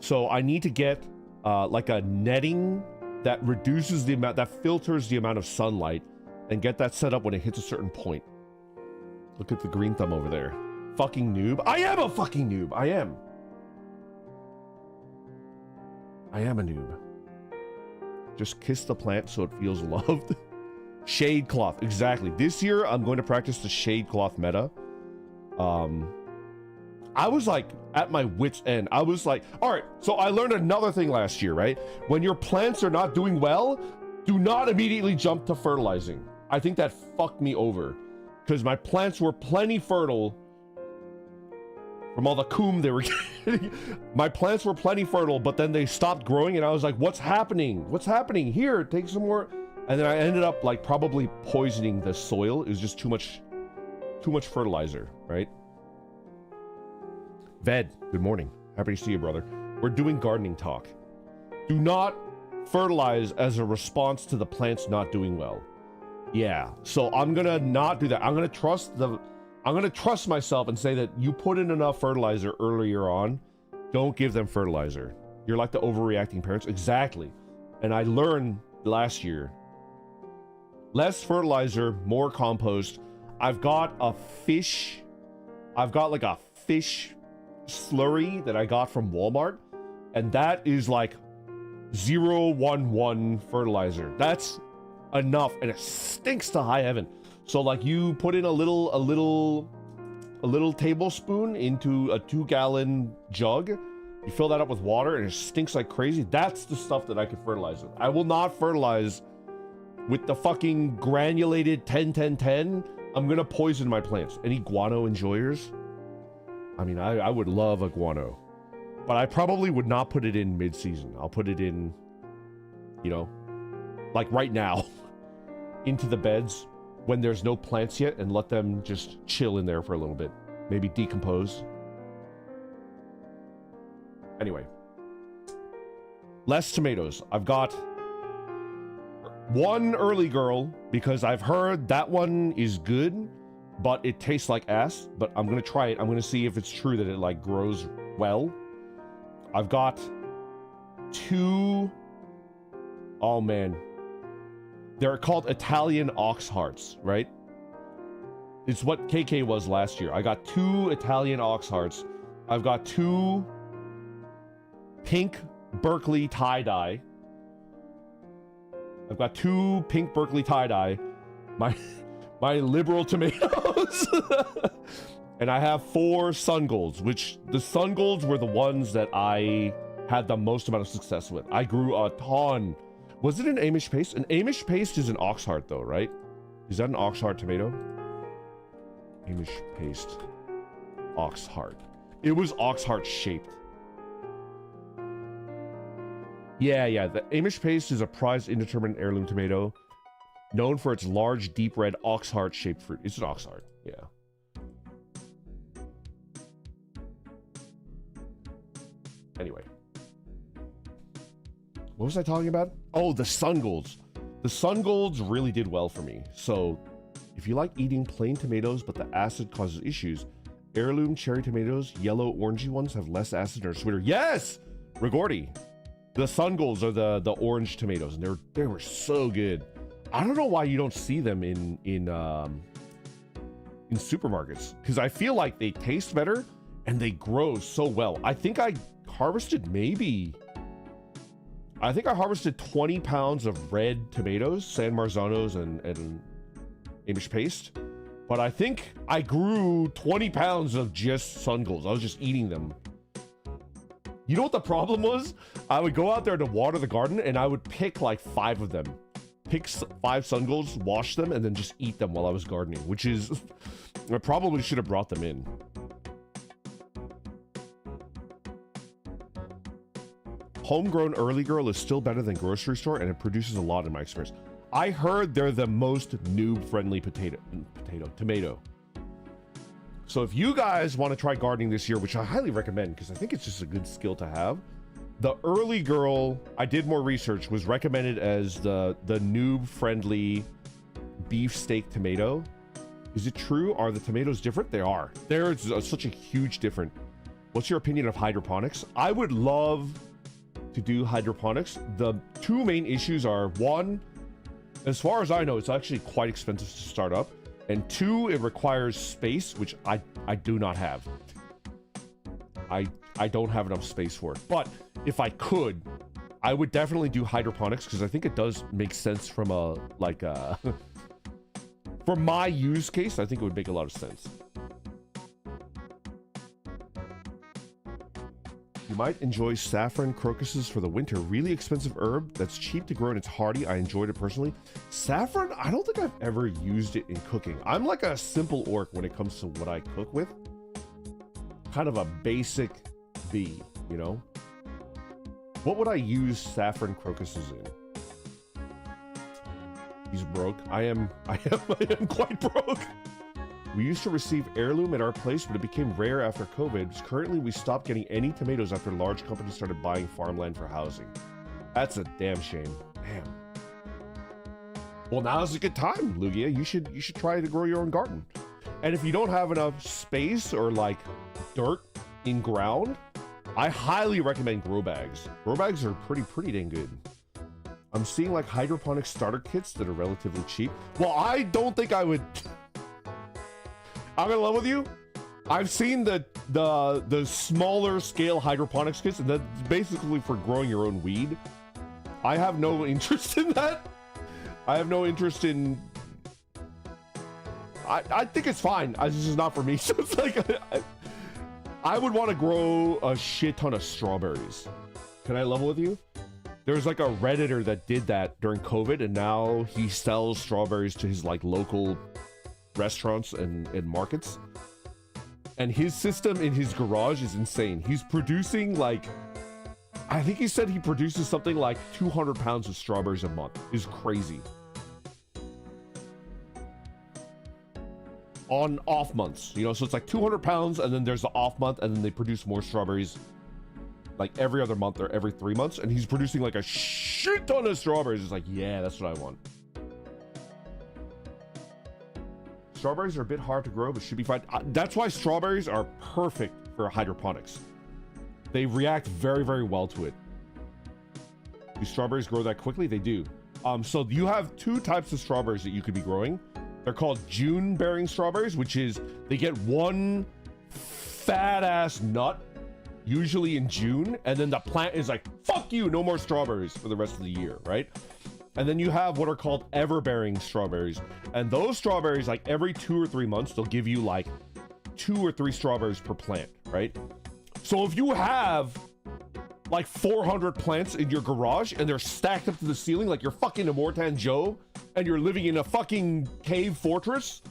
Speaker 1: So I need to get like a netting that reduces the amount, that filters the amount of sunlight, and get that set up when it hits a certain point. Look at the green thumb over there. Fucking noob. I am a fucking noob. I am a noob. Just kiss the plant so it feels loved. Shade cloth. Exactly. This year, I'm going to practice the shade cloth meta. I was like at my wit's end. I was like, all right, so I learned another thing last year, right? When your plants are not doing well, do not immediately jump to fertilizing. I think that fucked me over because my plants were plenty fertile from all the coom they were getting. My plants were plenty fertile, but then they stopped growing, and I was like, what's happening? What's happening? Here, take some more. And then I ended up like probably poisoning the soil. It was just too much fertilizer, right? Ved, good morning. Happy to see you, brother. We're doing gardening talk. Do not fertilize as a response to the plants not doing well. Yeah, so I'm gonna not do that. I'm gonna trust myself and say that you put in enough fertilizer earlier on. Don't give them fertilizer. You're like the overreacting parents. Exactly. And I learned last year, less fertilizer, more compost. I've got like a fish slurry that I got from Walmart, and that is like 011 fertilizer. That's enough, and it stinks to high heaven. So like you put in a little tablespoon into a 2-gallon jug, you fill that up with water, and it stinks like crazy. That's the stuff that I could fertilize with. I will not fertilize with the fucking granulated 10-10-10. I'm gonna poison my plants. Any guano enjoyers? I mean, I would love a guano, but I probably would not put it in mid-season. I'll put it in, you know, like right now, into the beds when there's no plants yet, and let them just chill in there for a little bit. Maybe decompose. Anyway. Less tomatoes. I've got one early girl, because I've heard that one is good, but it tastes like ass. But I'm gonna try it. I'm gonna see if it's true that it like grows well. I've got 2... Oh man. They're called Italian ox hearts, right? It's what KK was last year. I got 2 Italian ox hearts. I've got 2 pink Berkeley tie-dye. I've got 2 pink Berkeley tie-dye. My liberal tomatoes. And I have 4 sun golds, which the sun golds were the ones that I had the most amount of success with. I grew a ton. Was it an Amish paste? An Amish paste is an ox heart though, right? Is that an ox heart tomato? Amish paste. Ox heart. It was ox heart shaped. Yeah. The Amish paste is a prized indeterminate heirloom tomato known for its large, deep red ox heart shaped fruit. It's an ox heart, yeah. Anyway. What was I talking about? Oh, the sun golds. The sun golds really did well for me. So if you like eating plain tomatoes, but the acid causes issues, heirloom cherry tomatoes, yellow orangey ones have less acid and are sweeter. Yes! Rigordi. The sun golds are the orange tomatoes, and they were so good. I don't know why you don't see them in supermarkets, because I feel like they taste better and they grow so well. I think I harvested 20 pounds of red tomatoes, San Marzanos and Amish paste, but I think I grew 20 pounds of just sun golds. I was just eating them. You know what the problem was? I would go out there to water the garden, and I would pick like 5 of them. Pick 5 sun golds, wash them, and then just eat them while I was gardening, which is... I probably should have brought them in. Homegrown early girl is still better than grocery store, and it produces a lot in my experience. I heard they're the most noob-friendly tomato. So if you guys want to try gardening this year, which I highly recommend because I think it's just a good skill to have, the early girl, I did more research, was recommended as the noob-friendly beefsteak tomato. Is it true? Are the tomatoes different? They are. There's such a huge difference. What's your opinion of hydroponics? I would love to do hydroponics. The 2 main issues are, 1, as far as I know, it's actually quite expensive to start up. And 2, it requires space, which I do not have. I don't have enough space for it. But if I could, I would definitely do hydroponics because I think it does make sense from a, like a... for my use case, I think it would make a lot of sense. You might enjoy saffron crocuses for the winter. Really expensive herb that's cheap to grow and it's hardy. I enjoyed it personally. Saffron, I don't think I've ever used it in cooking. I'm like a simple orc when it comes to what I cook with. Kind of a basic bee, you know? What would I use saffron crocuses in? He's broke. I am quite broke. We used to receive heirloom at our place, but it became rare after COVID. Currently, we stopped getting any tomatoes after large companies started buying farmland for housing. That's a damn shame. Damn. Well, now's a good time, Lugia. You should try to grow your own garden. And if you don't have enough space or like dirt in ground, I highly recommend grow bags. Grow bags are pretty dang good. I'm seeing like hydroponics starter kits that are relatively cheap. Well, I don't think I would. I'm gonna level with you. I've seen the smaller scale hydroponics kits, and that's basically for growing your own weed. I have no interest in that. I have no interest in. I think it's fine. This is not for me. So it's like I would want to grow a shit ton of strawberries. Can I level with you? There's like a Redditor that did that during COVID, and now he sells strawberries to his like local restaurants and markets. And his system in his garage is insane. He's producing like, I think he said he produces something like 200 pounds of strawberries a month. It's crazy. On off months, you know, so it's like 200 pounds, and then there's the off month, and then they produce more strawberries like every other month or every 3 months, and he's producing like a shit ton of strawberries. It's like, yeah, that's what I want. Strawberries are a bit hard to grow, but should be fine. That's why strawberries are perfect for hydroponics. They react very, very well to it. Do strawberries grow that quickly? They do. So you have two types of strawberries that you could be growing. They're called June-bearing strawberries, which is they get one fat-ass nut, usually in June, and then the plant is like, fuck you, no more strawberries for the rest of the year, right? And then you have what are called ever-bearing strawberries. And those strawberries, like every 2 or 3 months, they'll give you like 2 or 3 strawberries per plant, right? So if you have like 400 plants in your garage and they're stacked up to the ceiling like you're fucking Immortan Joe and you're living in a fucking cave fortress,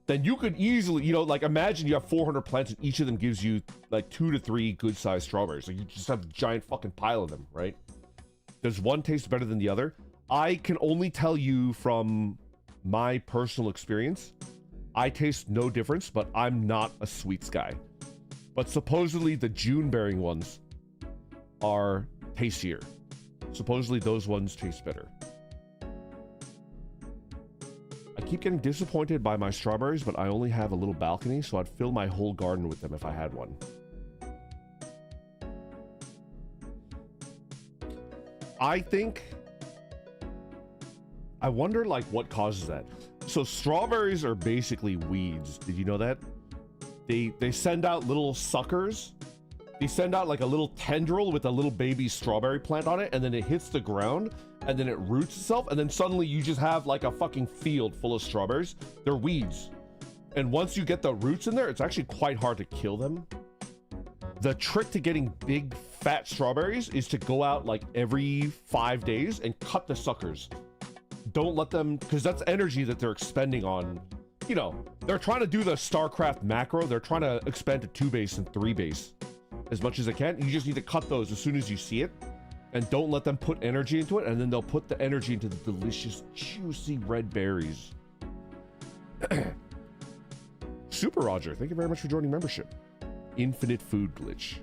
Speaker 1: then you could easily, you know, like imagine you have 400 plants and each of them gives you like 2 to 3 good-sized strawberries. Like you just have a giant fucking pile of them, right? Does one taste better than the other? I can only tell you from my personal experience, I taste no difference, but I'm not a sweets guy. But supposedly the June-bearing ones are tastier. Supposedly those ones taste better. I keep getting disappointed by my strawberries, but I only have a little balcony, so I'd fill my whole garden with them if I had one. I wonder like what causes that. So strawberries are basically weeds. Did you know that? They send out little suckers. They send out like a little tendril with a little baby strawberry plant on it, and then it hits the ground, and then it roots itself, and then suddenly you just have like a fucking field full of strawberries. They're weeds. And once you get the roots in there, it's actually quite hard to kill them. The trick to getting big, fat strawberries is to go out like every 5 days and cut the suckers. Don't let them, because that's energy that they're expending on, you know, they're trying to do the StarCraft macro. They're trying to expand to 2 base and 3 base as much as they can. You just need to cut those as soon as you see it, and don't let them put energy into it, and then they'll put the energy into the delicious, juicy red berries. Super Roger, thank you very much for joining membership. Infinite food glitch.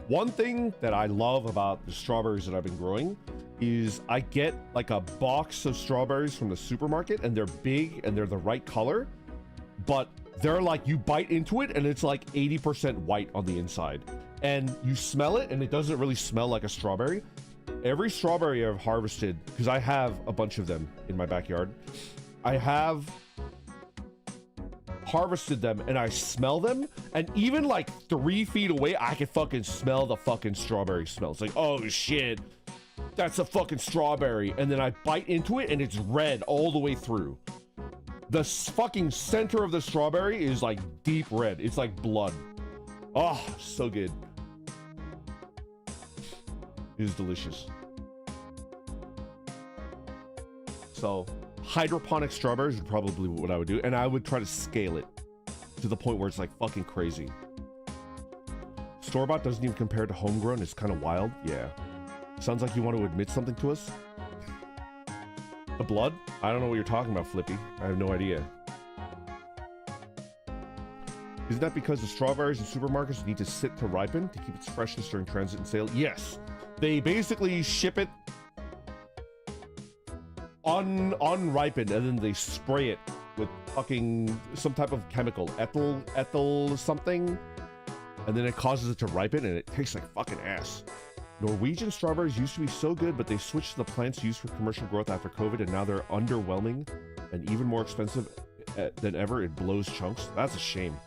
Speaker 1: One thing that I love about the strawberries that I've been growing is I get like a box of strawberries from the supermarket, and they're big and they're the right color, but they're like, you bite into it and it's like 80% white on the inside, and you smell it and it doesn't really smell like a strawberry. Every strawberry I've harvested, because I have a bunch of them in my backyard, I have harvested them and I smell them, and even like 3 feet away I can fucking smell the fucking strawberry smell. It's like, oh shit, that's a fucking strawberry. And then I bite into it and it's red all the way through. The fucking center of the strawberry is like deep red. It's like blood. Oh, so good. It is delicious. So hydroponic strawberries is probably what I would do, and I would try to scale it to the point where it's like fucking crazy. Store-bought doesn't even compare to homegrown. It's kind of wild. Yeah. Sounds like you want to admit something to us. The blood? I don't know what you're talking about, Flippy. I have no idea. Isn't that because the strawberries in supermarkets need to sit to ripen to keep its freshness during transit and sale? Yes. They basically ship it unripened and then they spray it with fucking some type of chemical. Ethyl something. And then it causes it to ripen and it tastes like fucking ass. Norwegian strawberries used to be so good, but they switched to the plants used for commercial growth after COVID, and now they're underwhelming and even more expensive than ever. It blows chunks. That's a shame.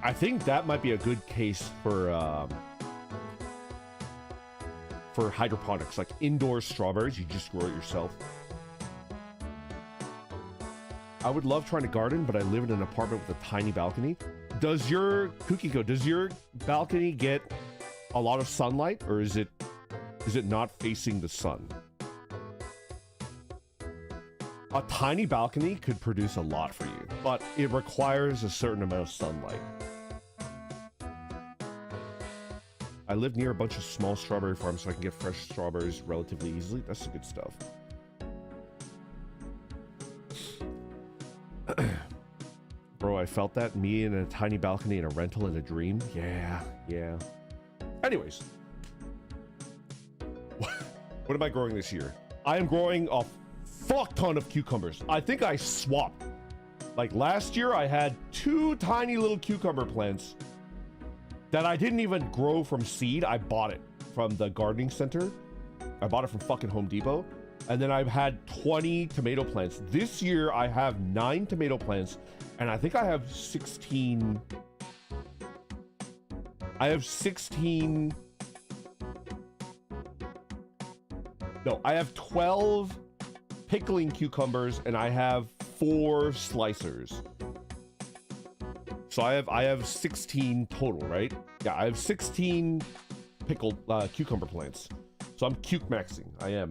Speaker 1: I think that might be a good case for hydroponics, like indoor strawberries. You just grow it yourself. I would love trying to garden, but I live in an apartment with a tiny balcony. Does your Kukiko, does your balcony get a lot of sunlight, or is it not facing the sun? A tiny balcony could produce a lot for you, but it requires a certain amount of sunlight. I live near a bunch of small strawberry farms, so I can get fresh strawberries relatively easily. That's the good stuff. Bro, I felt that. Me in a tiny balcony in a rental in a dream. Yeah. Anyways. What am I growing this year? I am growing a fuck ton of cucumbers. I think I swapped. Like last year, I had 2 tiny little cucumber plants that I didn't even grow from seed. I bought it from the gardening center. I bought it from fucking Home Depot. And then I've had 20 tomato plants. This year, I have 9 tomato plants. And I think I have 16... No, I have 12 pickling cucumbers, and I have 4 slicers. So I have 16 total, right? Yeah, I have 16 pickled cucumber plants. So I'm cuke maxing. I am.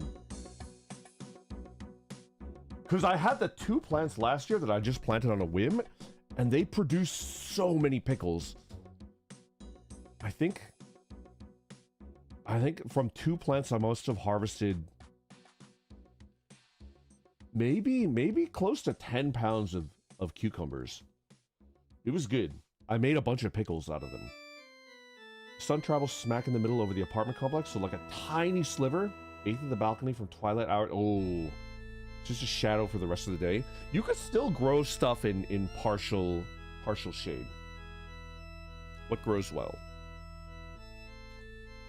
Speaker 1: Because I had the 2 plants last year that I just planted on a whim, and they produced so many pickles. I think from 2 plants I must have harvested maybe close to 10 pounds of cucumbers. It was good. I made a bunch of pickles out of them. Sun travels smack in the middle over the apartment complex, so like a tiny sliver, 1/8 of the balcony from twilight hour. Oh, just a shadow for the rest of the day. You could still grow stuff in partial shade. What grows well?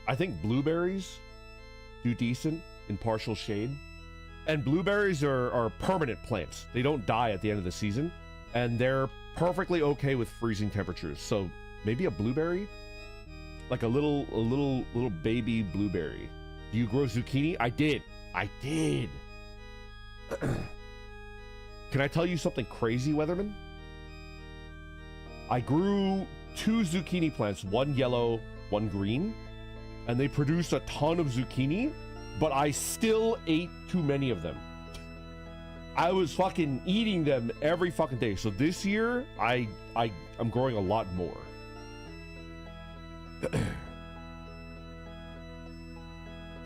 Speaker 1: I think blueberries do decent in partial shade. And blueberries are permanent plants. They don't die at the end of the season. And they're perfectly okay with freezing temperatures. So maybe a blueberry? Like a little baby blueberry. Do you grow zucchini? I did. Can I tell you something crazy, Weatherman? I grew 2 zucchini plants, 1 yellow, 1 green, and they produced a ton of zucchini, but I still ate too many of them. I was fucking eating them every fucking day. So this year, I'm growing a lot more.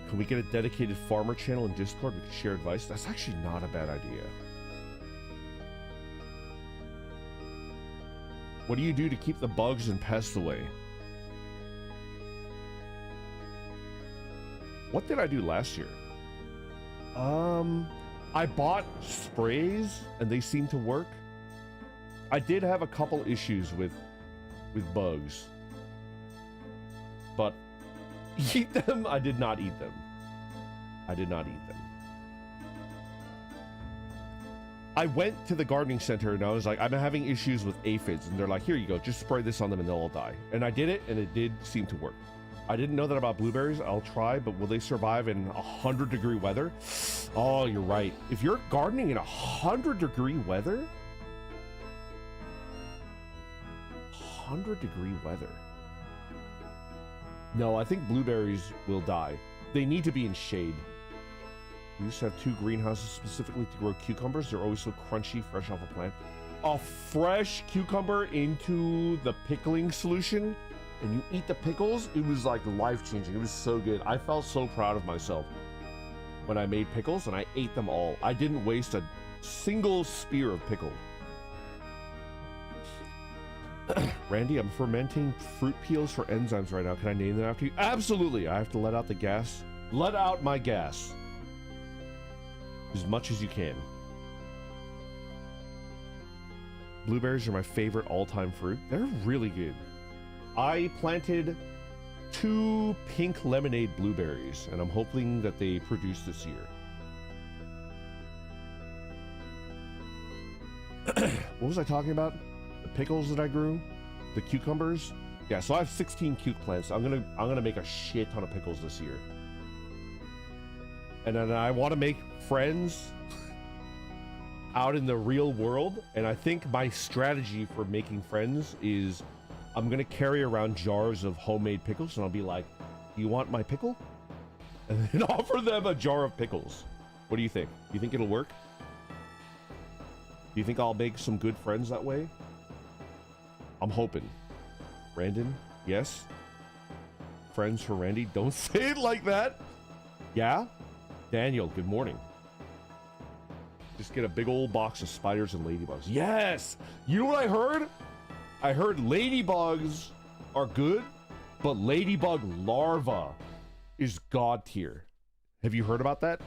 Speaker 1: Can we get a dedicated farmer channel in Discord? We can share advice. That's actually not a bad idea. What do you do to keep the bugs and pests away? What did I do last year? I bought sprays and they seemed to work. I did have a couple issues with bugs. But eat them? I did not eat them. I went to the gardening center and I was like, I'm having issues with aphids. And they're like, here you go, just spray this on them and they'll all die. And I did it and it did seem to work. I didn't know that about blueberries. I'll try, but will they survive in 100-degree weather? Oh, you're right. If you're gardening in 100-degree weather? 100-degree weather. No, I think blueberries will die. They need to be in shade. We used to have 2 greenhouses specifically to grow cucumbers. They're always so crunchy, fresh off a plant. A fresh cucumber into the pickling solution, and you eat the pickles, it was like life-changing. It was so good. I felt so proud of myself. when I made pickles, and I ate them all. I didn't waste a single spear of pickle. Randy, I'm fermenting fruit peels for enzymes right now. Can I name them after you? Absolutely. I have to let out the gas. Let out my gas. As much as you can. Blueberries are my favorite all-time fruit. They're really good. I planted 2 pink lemonade blueberries, and I'm hoping that they produce this year. What was I talking about? The pickles that I grew? The cucumbers? Yeah, so I have 16 cuke plants. I'm gonna make a shit ton of pickles this year. And then I want to make friends out in the real world, and I think my strategy for making friends is I'm gonna carry around jars of homemade pickles, and I'll be like, "Do you want my pickle?" And then offer them a jar of pickles. What do you think? Do you think it'll work? Do you think I'll make some good friends that way? I'm hoping. Randon, yes? Friends for Randy? Don't say it like that! Yeah? Daniel, good morning. Just get a big old box of spiders and ladybugs. Yes! You know what I heard? I heard ladybugs are good, but ladybug larva is god tier. Have you heard about that?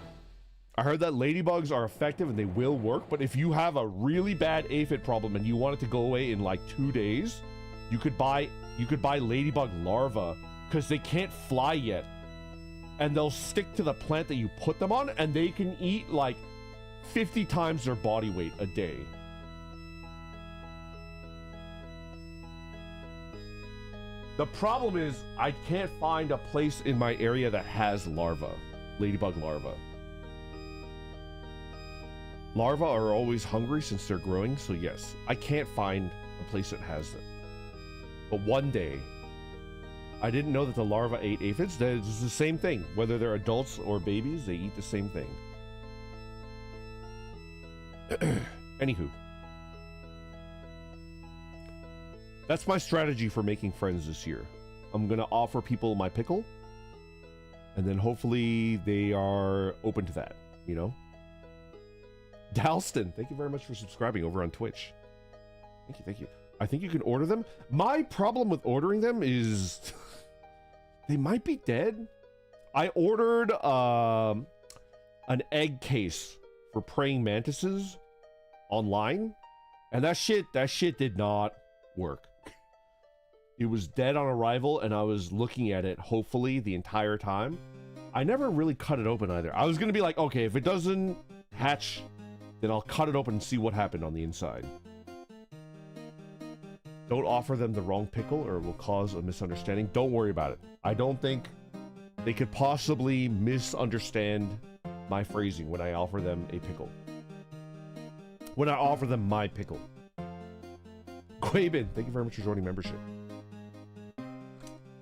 Speaker 1: I heard that ladybugs are effective and they will work, but if you have a really bad aphid problem and you want it to go away in like 2 days, you could buy ladybug larva because they can't fly yet. And they'll stick to the plant that you put them on, and they can eat like 50 times their body weight a day. The problem is I can't find a place in my area that has larva, ladybug larva. Larvae are always hungry since they're growing, so yes, I can't find a place that has them. But one day, I didn't know that the larvae ate aphids. It's the same thing. Whether they're adults or babies, they eat the same thing. Anywho. That's my strategy for making friends this year. I'm going to offer people my pickle, and then hopefully they are open to that, you know? Dalston, thank you very much for subscribing over on Twitch. Thank you, thank you. I think you can order them. My problem with ordering them is they might be dead. I ordered an egg case for praying mantises online, and that shit did not work. It was dead on arrival, and I was looking at it hopefully the entire time. I never really cut it open either. I was gonna be like, okay, if it doesn't hatch, then I'll cut it open and see what happened on the inside. Don't offer them the wrong pickle or it will cause a misunderstanding. Don't worry about it. I don't think they could possibly misunderstand my phrasing when I offer them a pickle. When I offer them my pickle. Quabin, thank you very much for joining membership.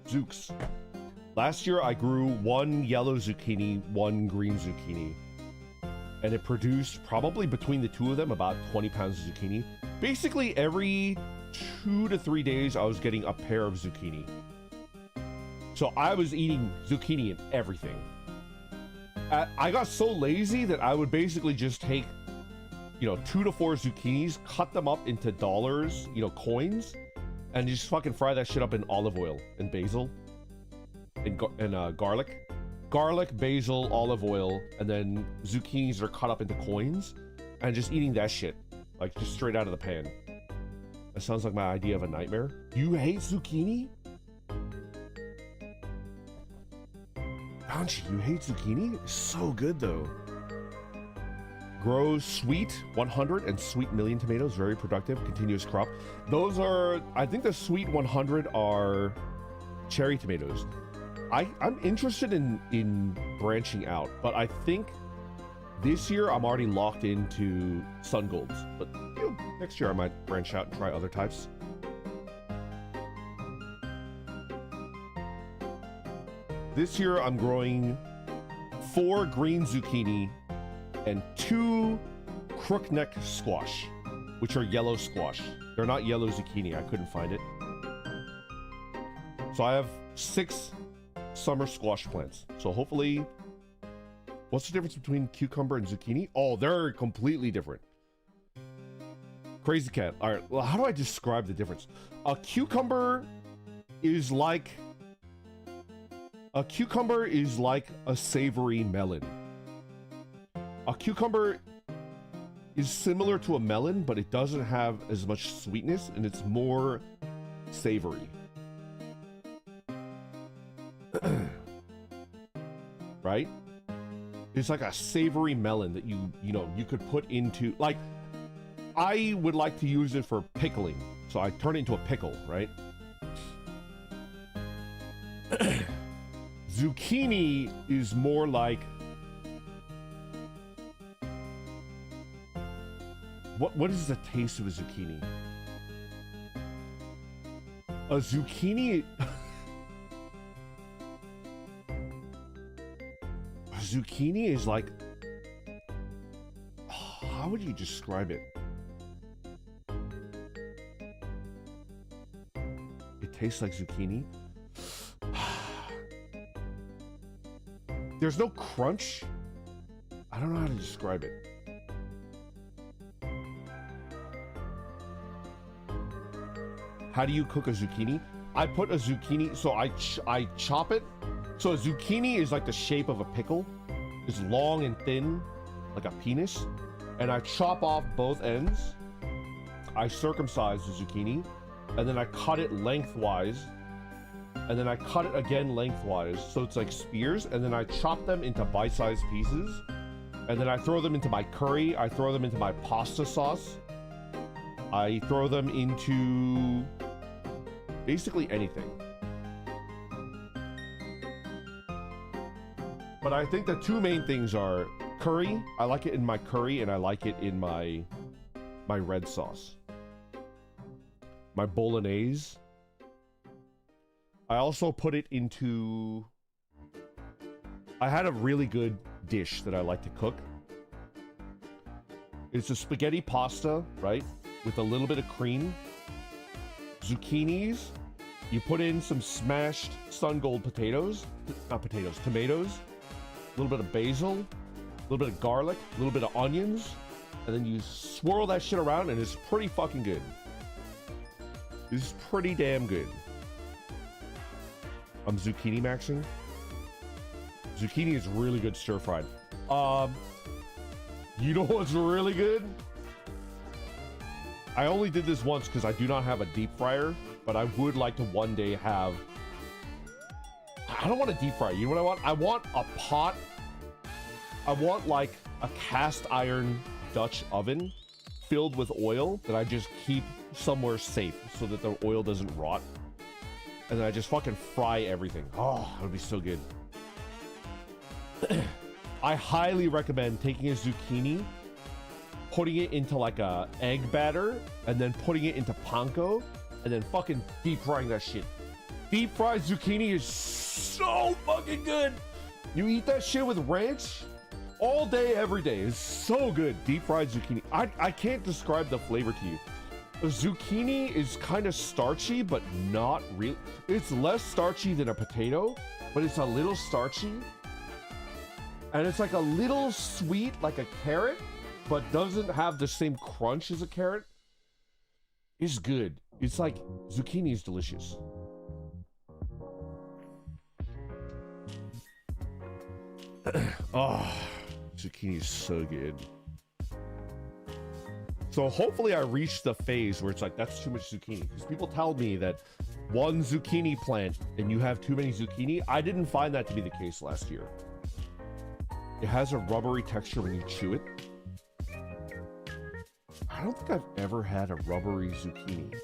Speaker 1: Zooks. Last year I grew 1 yellow zucchini, 1 green zucchini. And it produced, probably between the two of them, about 20 pounds of zucchini. Basically, every 2 to 3 days, I was getting a pair of zucchini. So I was eating zucchini in everything. I got so lazy that I would basically just take, 2 to 4 zucchinis, cut them up into dollars, coins, and just fucking fry that shit up in olive oil and basil and garlic. Garlic, basil, olive oil, and then zucchinis are cut up into coins, and just eating that shit, like just straight out of the pan. That sounds like my idea of a nightmare. You hate zucchini? Don't you hate zucchini? It's so good though. Grows sweet 100 and sweet million tomatoes, very productive, continuous crop. Those are, I think the sweet 100 are cherry tomatoes. I'm interested in branching out, but I think this year I'm already locked into sun golds. But next year I might branch out and try other types. This year I'm growing 4 green zucchini and 2 crookneck squash, which are yellow squash. They're not yellow zucchini. I couldn't find it. So I have 6 summer squash plants. So hopefully What's the difference between cucumber and zucchini? Oh, they're completely different. Crazy cat. All right, well, how do I describe the difference? A cucumber is like a savory melon. A cucumber is similar to a melon, but it doesn't have as much sweetness and it's more savory. Right? It's like a savory melon that you could put into, like, I would like to use it for pickling. So I turn it into a pickle, right? Zucchini is more like, what is the taste of a zucchini? A zucchini a zucchini is like, how would you describe it? It tastes like zucchini. There's no crunch. I don't know how to describe it. How do you cook a zucchini? I put a zucchini, so I chop it. So a zucchini is like the shape of a pickle. It's long and thin, like a penis. And I chop off both ends. I circumcise the zucchini. And then I cut it lengthwise. And then I cut it again lengthwise. So it's like spears. And then I chop them into bite-sized pieces. And then I throw them into my curry. I throw them into my pasta sauce. I throw them into basically anything. But I think the two main things are curry. I like it in my curry and I like it in my red sauce. My bolognese. I also put it into... I had a really good dish that I like to cook. It's a spaghetti pasta, right? With a little bit of cream. Zucchinis. You put in some smashed sun gold potatoes. Not potatoes, tomatoes. A little bit of basil. A little bit of garlic. A little bit of onions. And then you swirl that shit around and it's pretty fucking good. This is pretty damn good. I'm zucchini maxing. Zucchini is really good stir-fried. You know what's really good? I only did this once because I do not have a deep fryer, but I would like to one day have... I don't want a deep fryer. You know what I want? I want a pot. I want like a cast iron Dutch oven filled with oil that I just keep somewhere safe so that the oil doesn't rot. And then I just fucking fry everything. Oh, that would be so good. I highly recommend taking a zucchini, putting it into like a egg batter, and then putting it into panko, and then fucking deep frying that shit. Deep fried zucchini is so fucking good. You eat that shit with ranch all day, every day. It's so good. Deep fried zucchini. I can't describe the flavor to you. The zucchini is kind of starchy, but not really. It's less starchy than a potato, but it's a little starchy. And it's like a little sweet, like a carrot, but doesn't have the same crunch as a carrot. It's good. It's like, zucchini is delicious. Oh, zucchini is so good. So hopefully I reach the phase where it's like, that's too much zucchini. Because people tell me that one zucchini plant and you have too many zucchini. I didn't find that to be the case last year. It has a rubbery texture when you chew it. I don't think I've ever had a rubbery zucchini.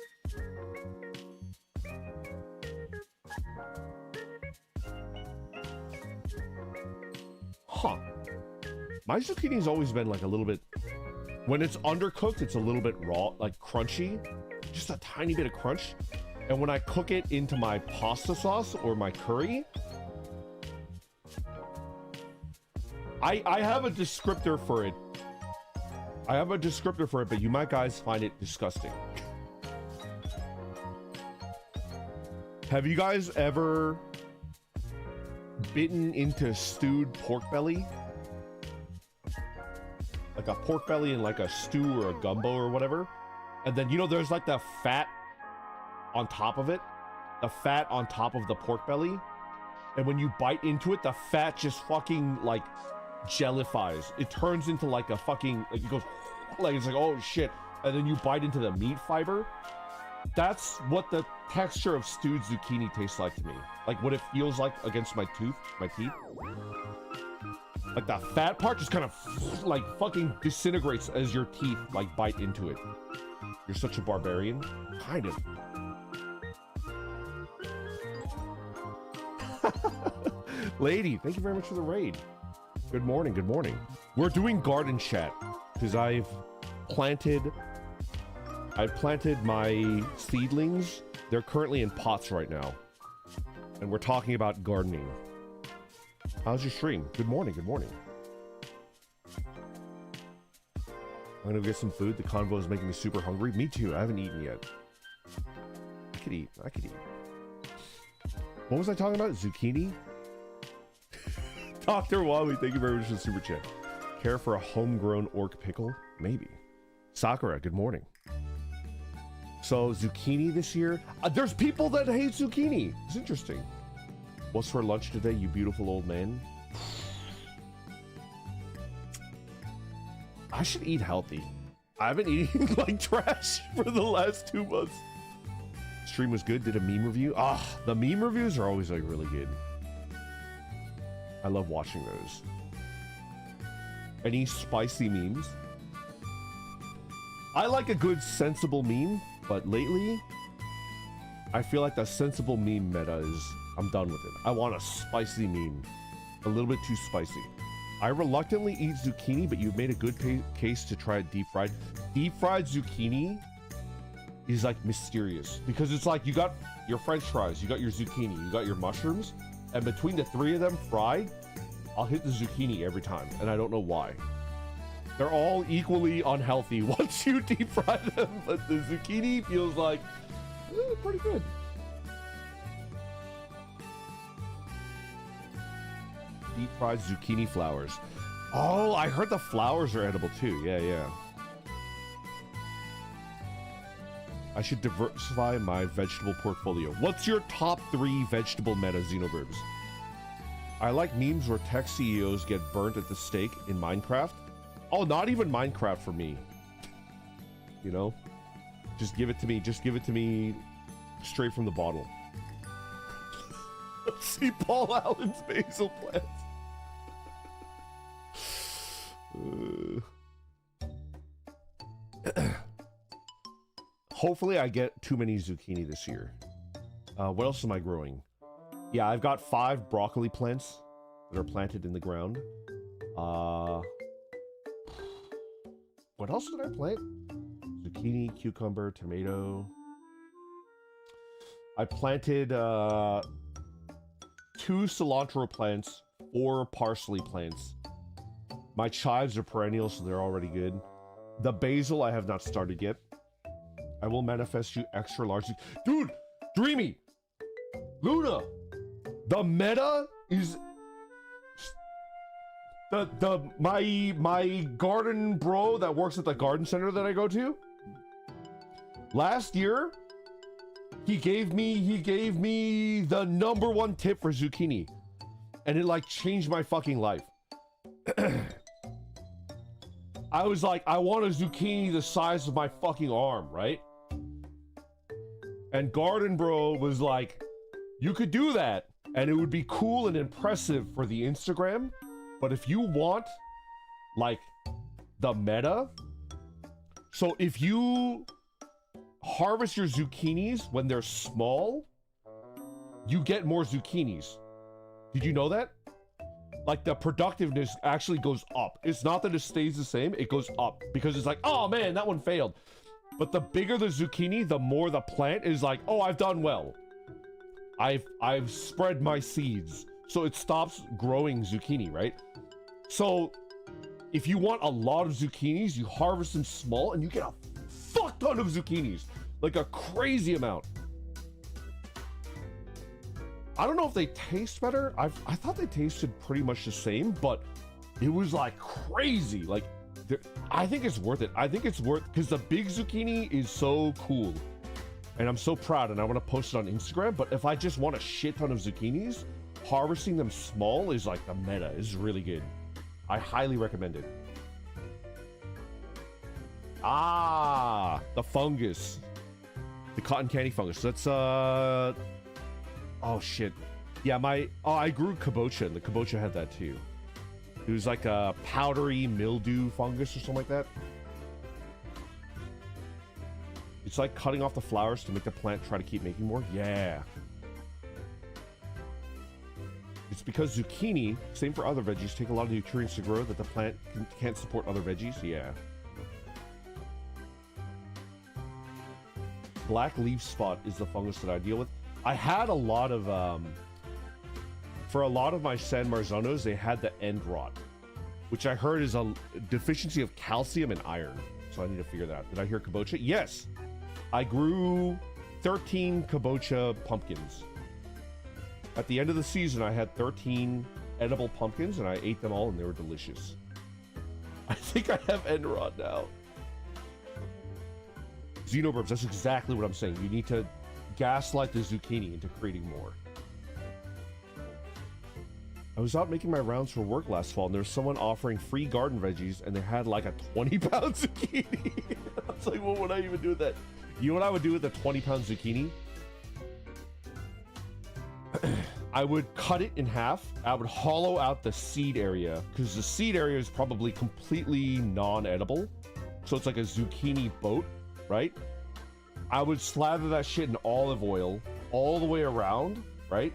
Speaker 1: Huh. My zucchini's always been like a little bit... When it's undercooked, it's a little bit raw, like crunchy. Just a tiny bit of crunch. And when I cook it into my pasta sauce or my curry... I have a descriptor for it. I have a descriptor for it, but you might guys find it disgusting. Have you guys ever bitten into stewed pork belly a pork belly in like a stew or a gumbo or whatever. And then, you know, there's like the fat on top of it. The fat on top of the pork belly. And when you bite into it, the fat just fucking like jellifies. It turns into like a fucking, like it goes, like it's like, oh shit. And then you bite into the meat fiber. That's what the texture of stewed zucchini tastes like to me. Like what it feels like against my teeth. Like the fat part just kind of like fucking disintegrates as your teeth like bite into it. You're such a barbarian. Kind of. Lady, thank you very much for the raid. Good morning, good morning. We're doing garden chat because I've planted my seedlings. They're currently in pots right now. And we're talking about gardening. How's your stream? Good morning, good morning. I'm gonna get some food. The convo is making me super hungry. Me too, I haven't eaten yet. I could eat. What was I talking about? Zucchini? Dr. Wally, thank you very much for the super chat. Care for a homegrown orc pickle? Maybe. Sakura, good morning. So, zucchini this year? There's people that hate zucchini. It's interesting. What's for lunch today, you beautiful old man? I should eat healthy. I've been eating like trash for the last 2 months. Stream was good. Did a meme review. The meme reviews are always like really good. I love watching those. Any spicy memes? I like a good sensible meme, but lately I feel like the sensible meme meta is, I'm done with it. I want a spicy meme. A little bit too spicy. I reluctantly eat zucchini, but you've made a good case to try it deep fried. Deep fried zucchini is like mysterious because it's like you got your french fries, you got your zucchini, you got your mushrooms, and between the 3 of them fried, I'll hit the zucchini every time, and I don't know why. They're all equally unhealthy once you deep fry them, but the zucchini feels like pretty good. Deep fried zucchini flowers. Oh, I heard the flowers are edible too. Yeah. I should diversify my vegetable portfolio. What's your top 3 vegetable meta, Xenobirbs? I like memes where tech CEOs get burnt at the stake in Minecraft. Oh, not even Minecraft for me. You know? Just give it to me. Just give it to me straight from the bottle. Let's see Paul Allen's basil plants. Hopefully I get too many zucchini this year. What else am I growing? Yeah, I've got 5 broccoli plants that are planted in the ground. What else did I plant? Zucchini, cucumber, tomato. I planted 2 cilantro plants, 4 parsley plants. My chives are perennial, so they're already good. The basil I have not started yet. I will manifest you extra large. Dude, Dreamy, Luna, the meta is my garden bro that works at the garden center that I go to. Last year, he gave me the #1 tip for zucchini, and it like changed my fucking life. I was like, I want a zucchini the size of my fucking arm, right? And Garden Bro was like, you could do that, and it would be cool and impressive for the Instagram, but if you want, like, the meta, so if you harvest your zucchinis when they're small, you get more zucchinis. Did you know that? Like, the productiveness actually goes up. It's not that it stays the same, it goes up, because it's like, oh man, that one failed. But the bigger the zucchini, the more the plant is like, oh, I've done well. I've spread my seeds. So it stops growing zucchini, right? So if you want a lot of zucchinis, you harvest them small and you get a fuck ton of zucchinis. Like a crazy amount. I don't know if they taste better. I thought they tasted pretty much the same, but it was like crazy. Like I think it's worth it. I think it's worth, because the big zucchini is so cool. And I'm so proud, and I want to post it on Instagram. But if I just want a shit ton of zucchinis, harvesting them small is like the meta. Is really good. I highly recommend it. Ah, the fungus. The cotton candy fungus. That's, oh shit. Yeah, I grew kabocha, and the kabocha had that too. It was like a powdery mildew fungus or something like that. It's like cutting off the flowers to make the plant try to keep making more. Yeah. It's because zucchini, same for other veggies, take a lot of nutrients to grow that the plant can't support other veggies. Yeah. Black leaf spot is the fungus that I deal with. I had a lot of, for a lot of my San Marzanos, they had the end rot, which I heard is a deficiency of calcium and iron. So I need to figure that out. Did I hear kabocha? Yes. I grew 13 kabocha pumpkins. At the end of the season, I had 13 edible pumpkins, and I ate them all, and they were delicious. I think I have end rot now. Xenoburbs, that's exactly what I'm saying. You need to gaslight the zucchini into creating more. I was out making my rounds for work last fall, and there was someone offering free garden veggies, and they had like a 20-pound zucchini. I was like, what would I even do with that? You know what I would do with a 20-pound zucchini? I would cut it in half. I would hollow out the seed area, because the seed area is probably completely non-edible. So it's like a zucchini boat, right? I would slather that shit in olive oil all the way around, right?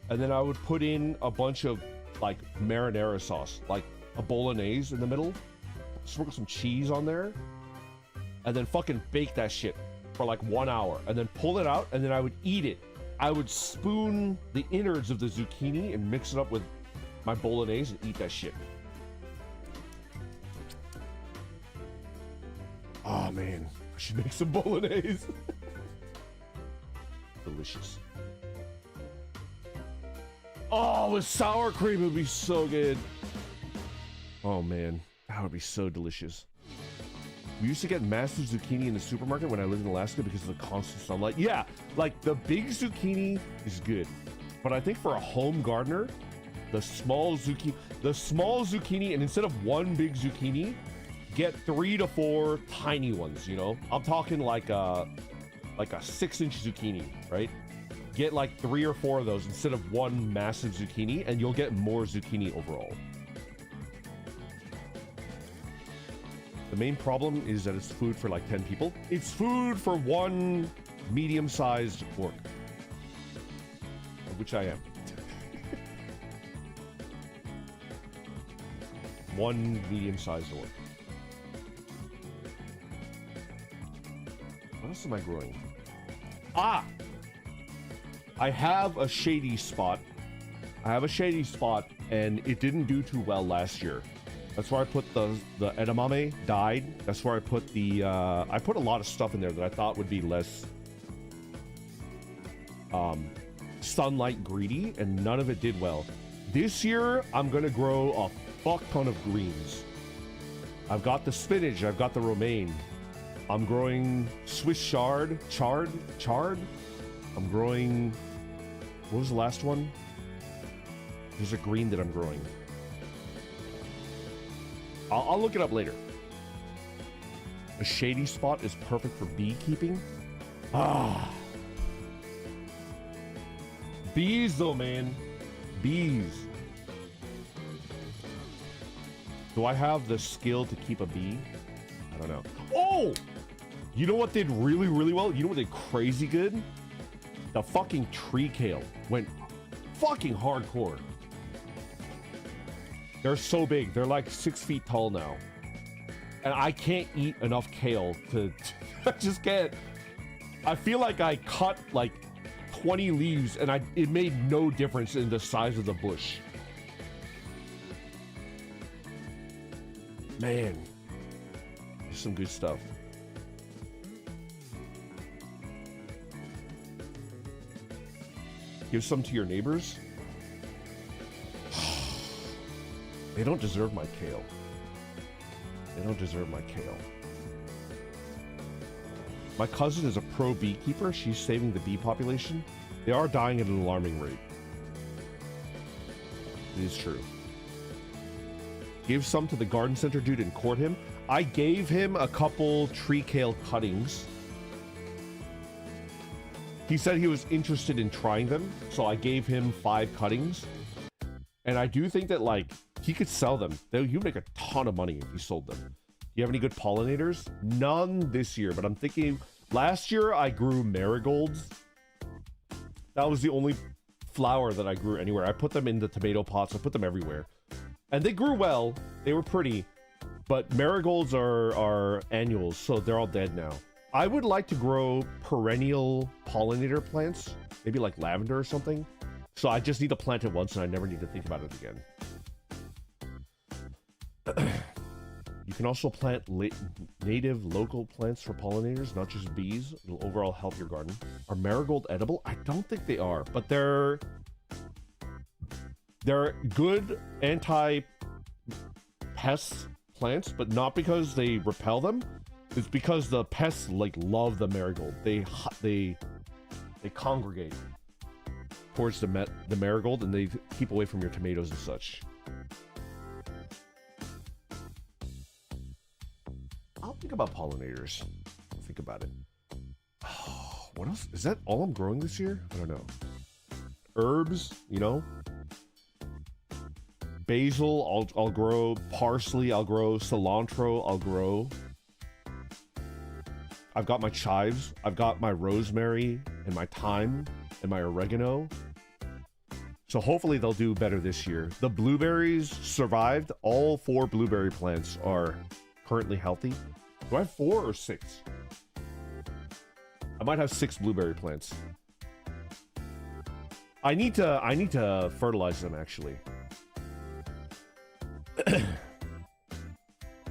Speaker 1: And then I would put in a bunch of like marinara sauce, like a bolognese in the middle, sprinkle some cheese on there, and then fucking bake that shit for like 1 hour, and then pull it out, and then I would eat it. I would spoon the innards of the zucchini and mix it up with my bolognese and eat that shit. Oh man, I should make some bolognese. Delicious. Oh, with sour cream, it would be so good. Oh man, that would be so delicious. We used to get massive zucchini in the supermarket when I lived in Alaska because of the constant sunlight. Yeah, like the big zucchini is good, but I think for a home gardener, the small zucchini, and instead of one big zucchini, get 3 to 4 tiny ones. You know, I'm talking like a 6-inch zucchini, right? Get like 3 or 4 of those instead of one massive zucchini, and you'll get more zucchini overall. The main problem is that it's food for like 10 people. It's food for one medium-sized orc, of which I am. One medium-sized orc. What else am I growing? Ah! I have a shady spot. And it didn't do too well last year. That's where I put the edamame died. That's where I put the I put a lot of stuff in there that I thought would be less sunlight greedy, and none of it did well. This year I'm gonna grow a fuck ton of greens. I've got the spinach, I've got the romaine. I'm growing Swiss chard. I'm growing, what was the last one? There's a green that I'm growing. I'll look it up later. A shady spot is perfect for beekeeping. Ah. Bees though, man. Bees. Do I have the skill to keep a bee? I don't know. Oh! You know what did really, really well? You know what did crazy good? The fucking tree kale went fucking hardcore. They're so big. They're like 6 feet tall now. And I can't eat enough kale to... I just can't. I feel like I cut like 20 leaves and it made no difference in the size of the bush. Man. There's some good stuff. Give some to your neighbors. They don't deserve my kale. They don't deserve my kale. My cousin is a pro beekeeper. She's saving the bee population. They are dying at an alarming rate. It is true. Give some to the garden center dude and court him. I gave him a couple tree kale cuttings. He said he was interested in trying them, so I gave him 5 cuttings. And I do think that, like, he could sell them. You'd make a ton of money if you sold them. Do you have any good pollinators? None this year, but I'm thinking... Last year, I grew marigolds. That was the only flower that I grew anywhere. I put them in the tomato pots. I put them everywhere. And they grew well. They were pretty. But marigolds are annuals, so they're all dead now. I would like to grow perennial pollinator plants. Maybe like lavender or something. So I just need to plant it once and I never need to think about it again. You can also plant native local plants for pollinators, not just bees. It'll overall help your garden. Are marigold edible? I don't think they are, but they're good anti-pest plants, but not because they repel them. It's because the pests like love the marigold. They congregate towards the marigold and they keep away from your tomatoes and such. I'll think about pollinators. Think about it. Oh, what else? Is that all I'm growing this year? I don't know. Herbs, you know? Basil, I'll grow. Parsley, I'll grow. Cilantro, I'll grow. I've got my chives. I've got my rosemary and my thyme and my oregano. So hopefully they'll do better this year. The blueberries survived. All 4 blueberry plants are currently healthy. Do I have 4 or 6? I might have 6 blueberry plants. I need to fertilize them actually.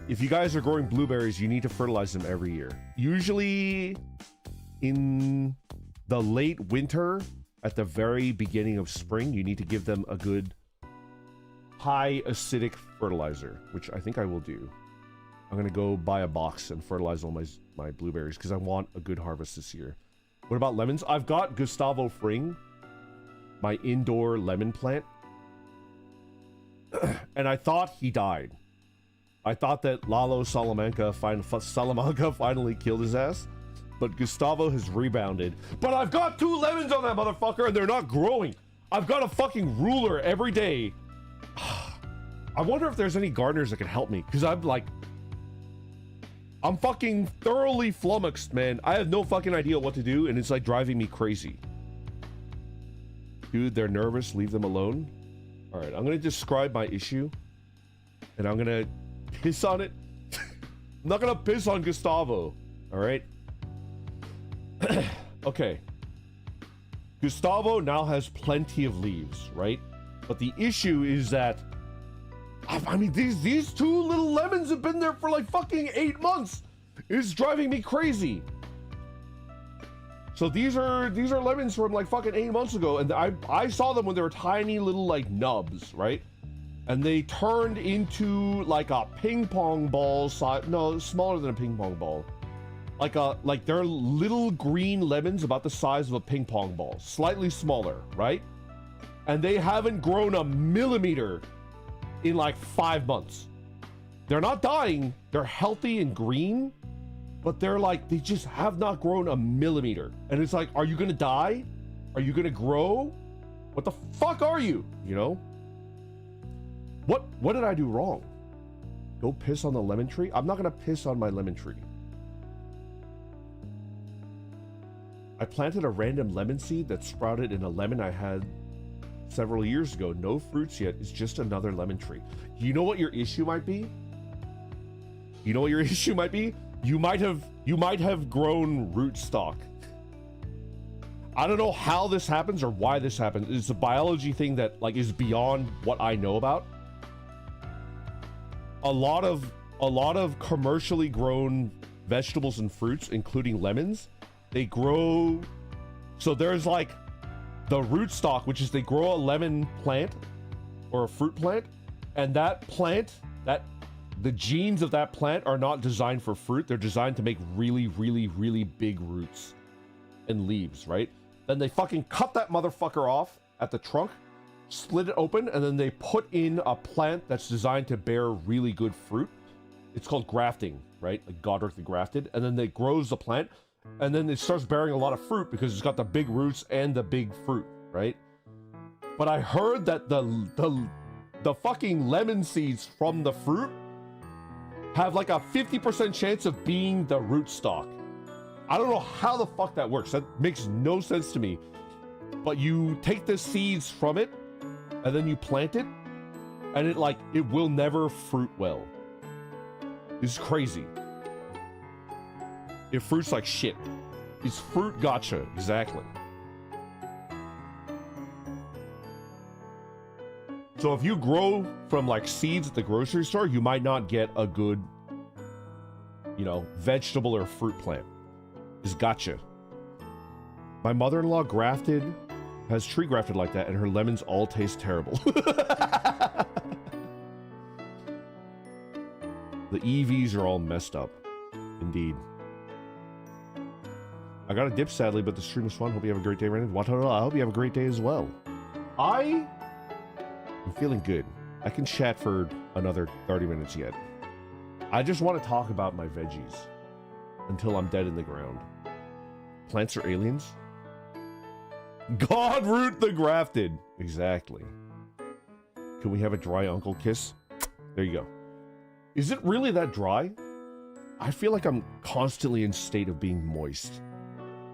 Speaker 1: If you guys are growing blueberries, you need to fertilize them every year. Usually in the late winter, at the very beginning of spring, you need to give them a good high acidic fertilizer, which I think I will do. I'm gonna go buy a box and fertilize all my blueberries because I want a good harvest this year. What about lemons? I've got Gustavo Fring, my indoor lemon plant. And I thought he died. I thought that Lalo Salamanca finally killed his ass. But Gustavo has rebounded. But I've got 2 lemons on that motherfucker and they're not growing. I've got a fucking ruler every day. I wonder if there's any gardeners that can help me. Because I'm fucking thoroughly flummoxed, man. I have no fucking idea what to do and it's like driving me crazy. Dude, they're nervous. Leave them alone. All right, I'm going to describe my issue. And I'm going to piss on it. I'm not going to piss on Gustavo. All right. Okay. Gustavo now has plenty of leaves, right? But the issue is that I mean these 2 little lemons have been there for like fucking 8 months. It's driving me crazy. So these are lemons from like fucking 8 months ago, and I saw them when they were tiny little like nubs, right? And they turned into like a ping pong ball size. No, smaller than a ping pong ball. Like they're little green lemons about the size of a ping pong ball, slightly smaller, right? And they haven't grown a millimeter in like 5 months. They're not dying. They're healthy and green, but they're like, they just have not grown a millimeter. And it's like, are you gonna die? Are you gonna grow? What the fuck are you? You know? What did I do wrong? Go piss on the lemon tree? I'm not gonna piss on my lemon tree. I planted a random lemon seed that sprouted in a lemon I had several years ago. No fruits yet. It's just another lemon tree. You know what your issue might be? You know what your issue might be? You might have grown rootstock. I don't know how this happens or why this happens. It's a biology thing that like is beyond what I know about. A lot of commercially grown vegetables and fruits, including lemons, they grow. So there's like the rootstock, which is they grow a lemon plant or a fruit plant, and that plant, that the genes of that plant are not designed for fruit. They're designed to make really, really, really big roots and leaves, right? Then they fucking cut that motherfucker off at the trunk, split it open, and then they put in a plant that's designed to bear really good fruit. It's called grafting, right? Like Gardic grafted. And then they grows the plant, and then it starts bearing a lot of fruit because it's got the big roots and the big fruit, right? But I heard that the fucking lemon seeds from the fruit have like a 50% chance of being the rootstock. I don't know how the fuck that works. That makes no sense to me. But you take the seeds from it, and then you plant it, and it will never fruit well. This is crazy. It fruits like shit. It's fruit gotcha, exactly. So if you grow from like seeds at the grocery store, you might not get a good, you know, vegetable or fruit plant. It's gotcha. My mother-in-law has tree grafted like that, and her lemons all taste terrible. The EVs are all messed up. Indeed. I got a dip, sadly, but the stream was fun. Hope you have a great day, Brandon. I hope you have a great day as well. I'm feeling good. I can chat for another 30 minutes yet. I just want to talk about my veggies until I'm dead in the ground. Plants are aliens? God root the grafted. Exactly. Can we have a dry uncle kiss? There you go. Is it really that dry? I feel like I'm constantly in state of being moist,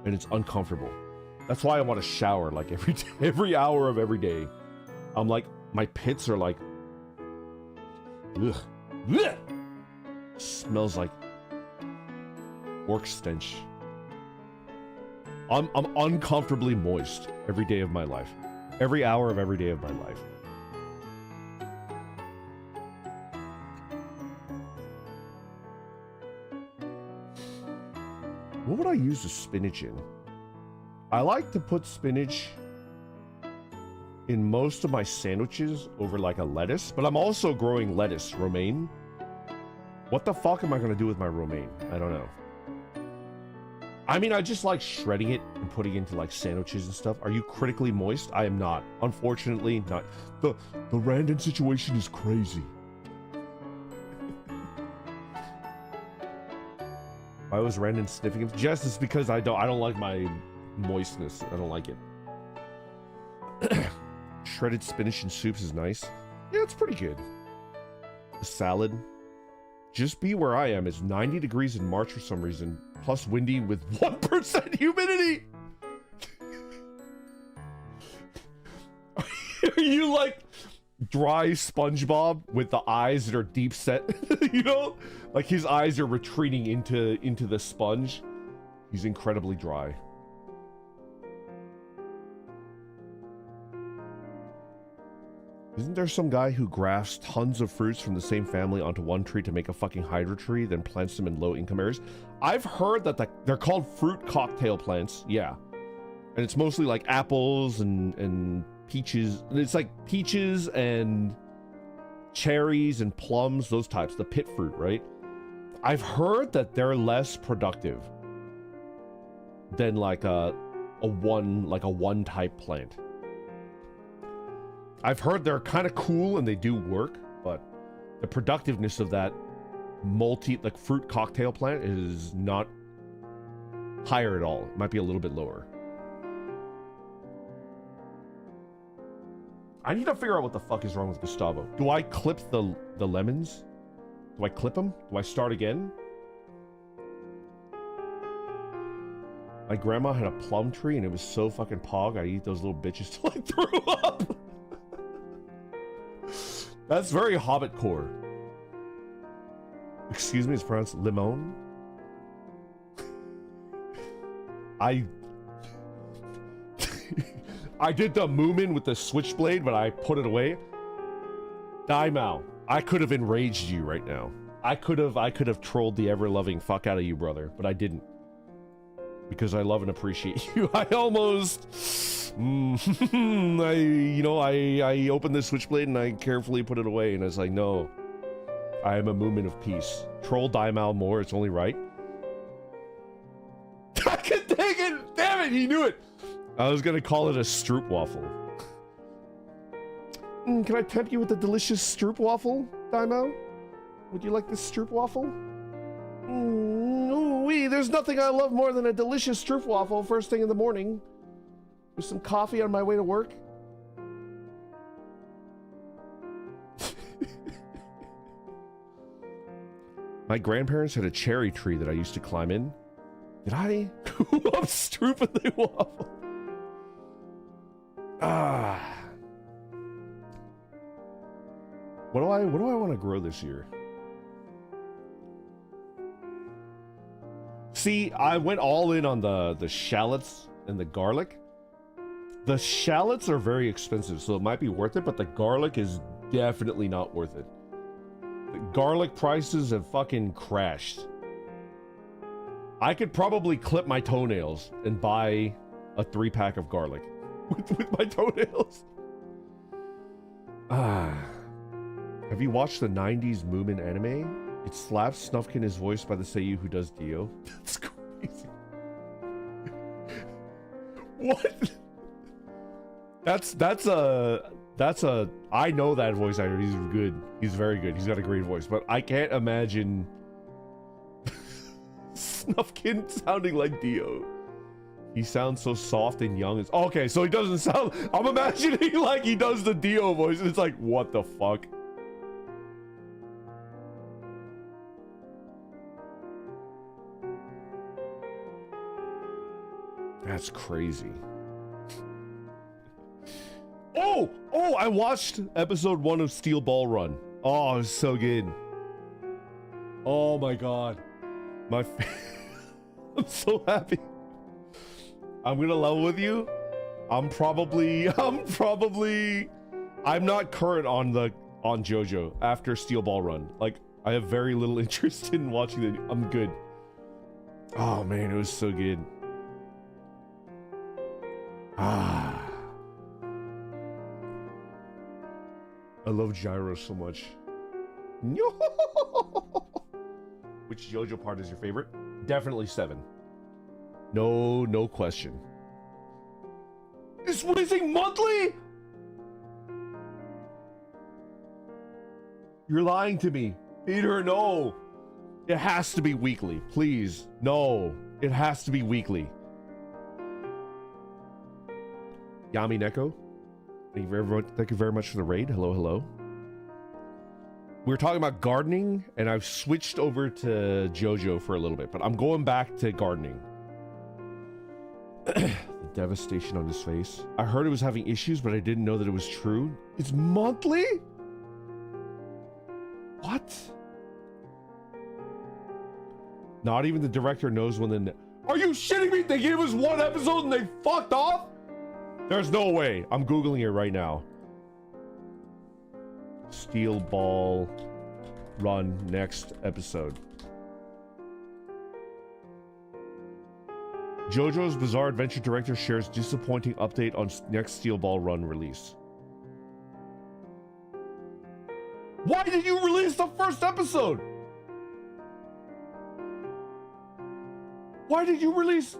Speaker 1: and it's uncomfortable. That's why I want to shower like every hour of every day. I'm like, my pits are like, ugh, ugh. Smells like work stench. I'm uncomfortably moist every day of my life. Every hour of every day of my life. What would I use the spinach in? I like to put spinach in most of my sandwiches over like a lettuce, but I'm also growing lettuce, romaine. What the fuck am I gonna do with my romaine? I don't know. I mean, I just like shredding it and putting it into like sandwiches and stuff. Are you critically moist? I am not. Unfortunately, not. The random situation is crazy. Why was Randon sniffing him? Just it's because I don't like my moistness. I don't like it. Shredded spinach and soups is nice. Yeah, it's pretty good. The salad. Just be where I am. It's 90 degrees in March for some reason. Plus windy with 1% humidity. Are you like dry SpongeBob with the eyes that are deep set? You know? Like his eyes are retreating into the sponge. He's incredibly dry. Isn't there some guy who grafts tons of fruits from the same family onto one tree to make a fucking hydro tree, then plants them in low-income areas? I've heard that they're called fruit cocktail plants, yeah. And it's mostly like apples and peaches. It's like peaches and cherries and plums, those types, the pit fruit, right? I've heard that they're less productive than like a one type plant. I've heard they're kind of cool and they do work, but the productiveness of that like fruit cocktail plant is not higher at all. It might be a little bit lower. I need to figure out what the fuck is wrong with Gustavo. Do I clip the lemons? Do I clip them? Do I start again? My grandma had a plum tree and it was so fucking pog, I'd eat those little bitches till I threw up. That's very Hobbit core. Excuse me, it's pronounced limon. I did the Moomin with the switchblade, but I put it away. Daimao, I could have enraged you right now. I could have trolled the ever-loving fuck out of you, brother, but I didn't. Because I love and appreciate you. I almost... I opened the switchblade and I carefully put it away, and I was like, no. I am a movement of peace. Troll Daimao more, it's only right. I can take it! Damn it, he knew it! I was gonna call it a stroop waffle. Can I tempt you with a delicious stroop waffle, Daimao? Would you like this stroop waffle? Ooh-wee, there's nothing I love more than a delicious stroop waffle first thing in the morning. With some coffee on my way to work. My grandparents had a cherry tree that I used to climb in. Did I? I'm strooping the waffle. Ah. What do I want to grow this year? See, I went all in on the shallots and the garlic. The shallots are very expensive, so it might be worth it, but the garlic is definitely not worth it. The garlic prices have fucking crashed. I could probably clip my toenails and buy a 3-pack of garlic with my toenails. Have you watched the 90s Moomin anime? It slaps Snufkin is voiced by the seiyuu who does Dio. That's crazy. What? That's a I know that voice actor. He's good. He's very good. He's got a great voice, but I can't imagine Snufkin sounding like Dio. He sounds so soft and young. Oh, okay, so he doesn't sound. I'm imagining like he does the Dio voice, and it's like, what the fuck? That's crazy. Oh, I watched episode 1 of Steel Ball Run. Oh, it was so good. Oh my god. I'm so happy. I'm gonna level with you. I'm not current on JoJo after Steel Ball Run. Like, I have very little interest in watching it. I'm good. Oh man, it was so good. I love gyros so much. Which JoJo part is your favorite? Definitely 7. No question. It's releasing monthly? You're lying to me. Peter, no. It has to be weekly. Please. No. It has to be weekly. Yami Neko. Thank you very much for the raid. Hello. We were talking about gardening, and I've switched over to JoJo for a little bit, but I'm going back to gardening. The devastation on his face. I heard it was having issues, but I didn't know that it was true. It's monthly? What? Not even the director knows when the... Are you shitting me? They gave us 1 episode and they fucked off? There's no way. I'm Googling it right now. Steel Ball Run next episode. JoJo's Bizarre Adventure director shares disappointing update on next Steel Ball Run release. Why did you release the first episode? Why did you release...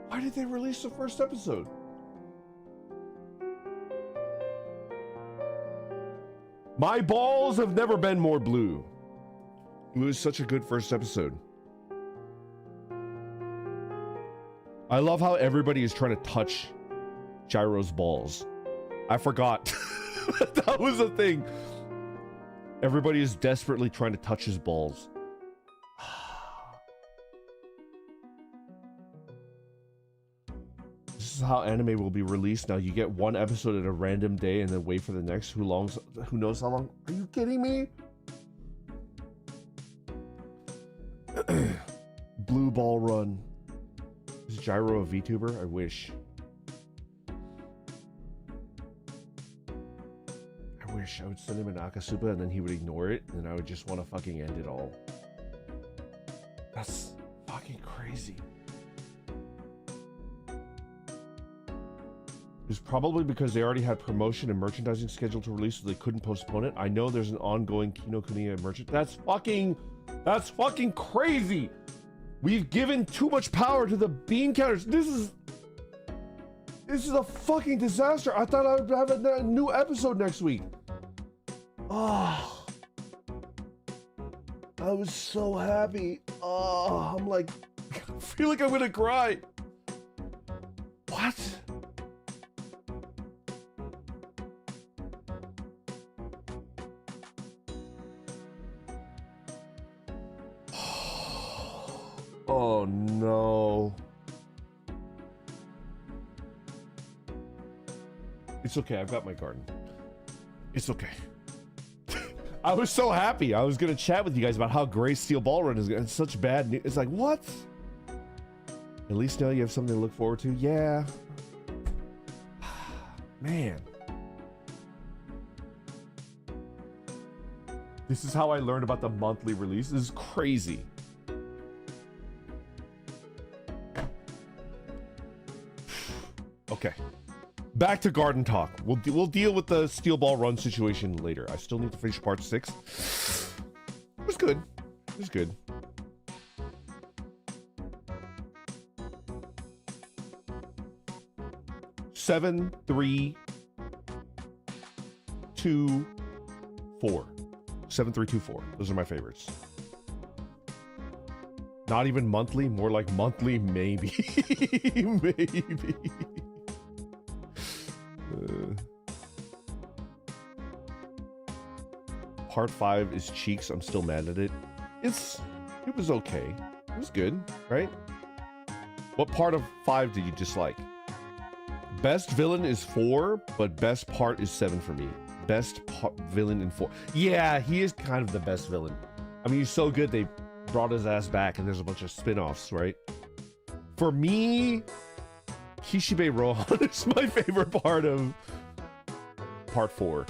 Speaker 1: Why did they release the first episode? My balls have never been more blue. It was such a good first episode. I love how everybody is trying to touch Gyro's balls. I forgot. That was a thing. Everybody is desperately trying to touch his balls. This is how anime will be released now. You get 1 episode at a random day and then wait for the next. Who knows how long? Are you kidding me? Blue Ball Run. Is Gyro a VTuber? I wish. wish I would send him an Akasupa and then he would ignore it, and I would just want to fucking end it all. That's fucking crazy. It's probably because they already had promotion and merchandising scheduled to release, so they couldn't postpone it. I know there's an ongoing Kinokuniya merchant. That's fucking crazy. We've given too much power to the bean counters. This is a fucking disaster. I thought I would have a new episode next week. Oh, I was so happy. Oh, I'm like, I feel like I'm gonna cry. What? Oh no. It's okay, I've got my garden. It's okay. I was so happy. I was gonna chat with you guys about how great Steel Ball Run is. It's such bad news. It's like, what? At least now you have something to look forward to. Yeah. Man. This is how I learned about the monthly release. This is crazy. Okay. Back to garden talk. We'll deal with the Steel Ball Run situation later. I still need to finish part 6. It was good. It was good. Seven, 3, 2, 4. 7, 3, 2, 4. Those are my favorites. Not even monthly, more like monthly, maybe. Maybe. Part 5 is Cheeks. I'm still mad at it. It was okay. It was good, right? What part of 5 did you dislike? Best villain is 4, but best part is 7 for me. Best villain in 4. Yeah, he is kind of the best villain. I mean, he's so good they brought his ass back, and there's a bunch of spin-offs, right? For me, Kishibe Rohan is my favorite part of part 4.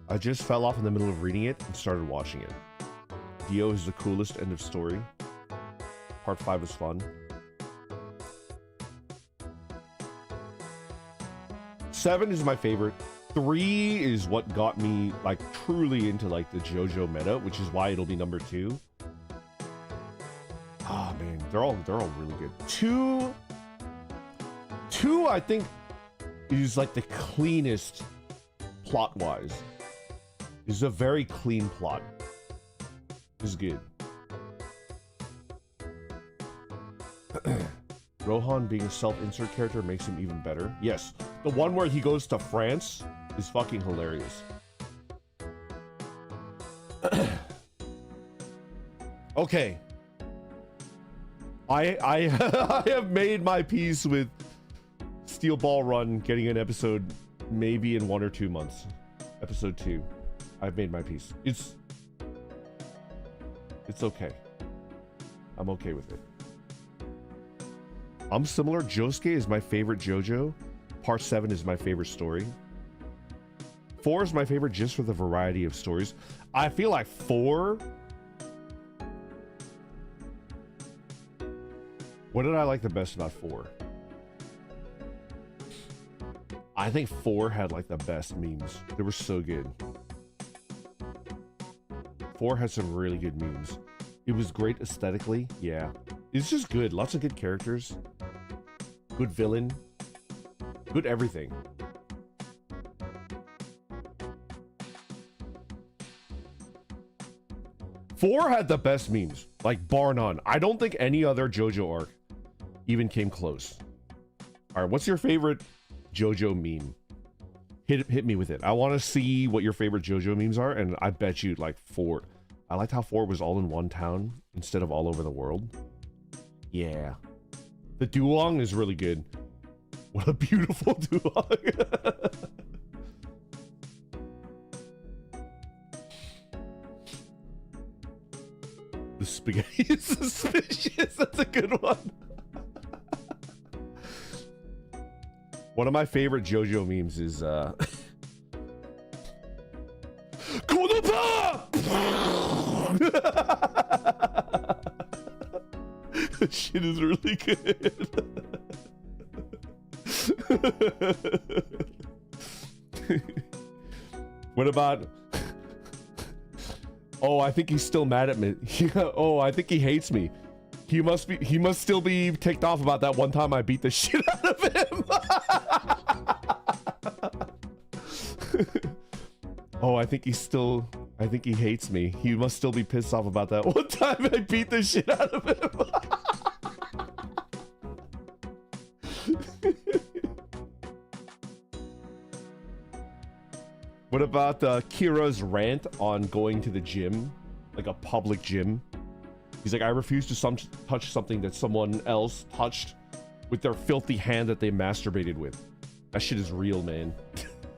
Speaker 1: I just fell off in the middle of reading it and started watching it. Dio is the coolest, end of story. Part 5 was fun. 7 is my favorite. 3 is what got me like truly into like the JoJo meta, which is why it'll be number 2. Ah man, they're all really good. 2 I think is like the cleanest plot wise. It's a very clean plot. It's good. Rohan being a self-insert character makes him even better. Yes, the one where he goes to France is fucking hilarious. Okay. I have made my peace with Steel Ball Run getting an episode maybe in 1 or 2 months. Episode 2. I've made my peace. It's okay. I'm okay with it. I'm similar. Josuke is my favorite JoJo. Part 7 is my favorite story. 4 is my favorite just for the variety of stories. I feel like 4... What did I like the best about 4? I think 4 had like the best memes. They were so good. 4 had some really good memes. It was great aesthetically. Yeah. It's just good. Lots of good characters. Good villain. Good everything. Four had the best memes, like bar none. I don't think any other JoJo arc even came close. All right, what's your favorite JoJo meme? Hit me with it. I want to see what your favorite JoJo memes are, and I bet you like 4. I liked how 4 was all in one town instead of all over the world. Yeah. The duong is really good. What a beautiful duong. The spaghetti is suspicious. That's a good one. One of my favorite JoJo memes is Konopa! That shit is really good. What about oh, I think he's still mad at me. Oh, I think he hates me. He must still be ticked off about that one time I beat the shit out of him. Oh, I think he hates me. He must still be pissed off about that one time I beat the shit out of him. What about Kira's rant on going to the gym, like a public gym? He's like, I refuse to touch something that someone else touched with their filthy hand that they masturbated with. That shit is real, man.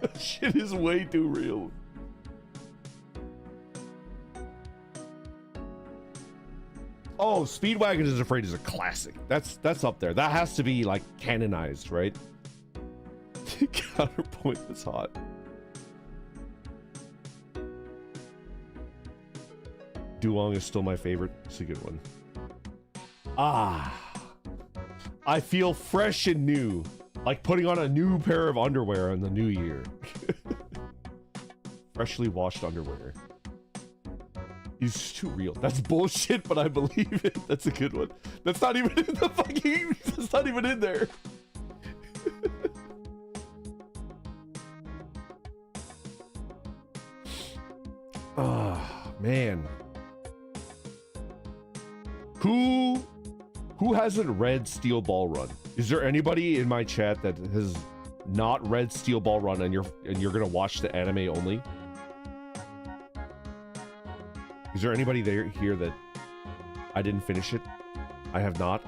Speaker 1: That shit is way too real. Oh, Speedwagon is Afraid is a classic. That's up there. That has to be like canonized, right? Counterpoint is hot. Duong is still my favorite. It's a good one. Ah, I feel fresh and new, like putting on a new pair of underwear in the new year. Freshly washed underwear. He's too real. That's bullshit, but I believe it. That's a good one. That's not even in the fucking. That's not even in there. Ah, man. Who hasn't read Steel Ball Run? Is there anybody in my chat that has not read Steel Ball Run and you're gonna watch the anime only? Is there anybody here that I didn't finish it? I have not.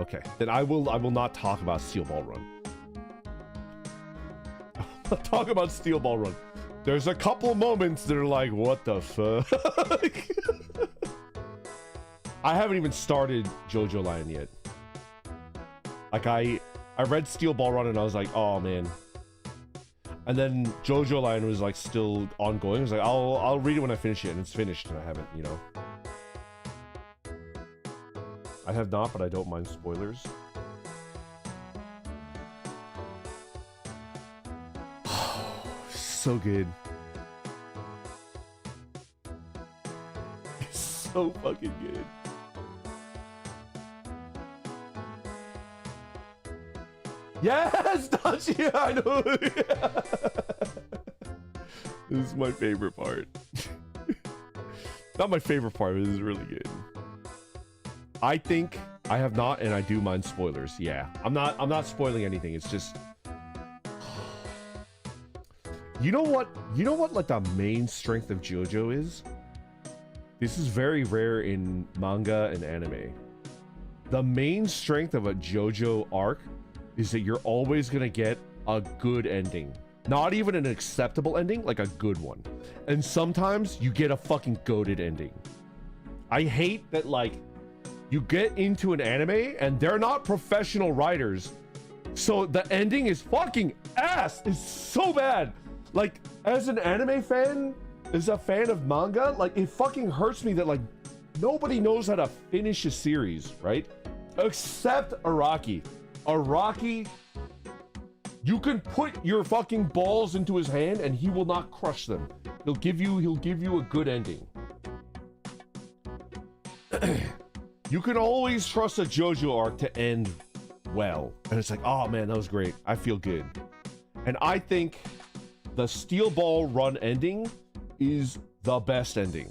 Speaker 1: Okay, then I will not talk about Steel Ball Run. I'll talk about Steel Ball Run. There's a couple moments that are like, what the fuck? I haven't even started JoJo Lion yet. Like I read Steel Ball Run and I was like, oh man. And then JoJo Lion was like still ongoing. I was like, I'll read it when I finish it, and it's finished, and I haven't, you know. I have not, but I don't mind spoilers. So good. It's so fucking good. Yes, Dachi, I know. This is my favorite part. Not my favorite part, but this is really good. I think I have not, and I do mind spoilers. Yeah, I'm not spoiling anything. It's just, you know what like the main strength of JoJo is? This is very rare in manga and anime. The main strength of a JoJo arc is that you're always gonna get a good ending. Not even an acceptable ending, like a good one. And sometimes you get a fucking goated ending. I hate that, like, you get into an anime and they're not professional writers, so the ending is fucking ass. It's so bad. Like, as an anime fan, as a fan of manga, like, it fucking hurts me that, like, nobody knows how to finish a series, right? Except Araki. Araki, you can put your fucking balls into his hand and he will not crush them. He'll give you a good ending. You can always trust a JoJo arc to end well. And it's like, oh man, that was great. I feel good. And I think the Steel Ball Run ending is the best ending.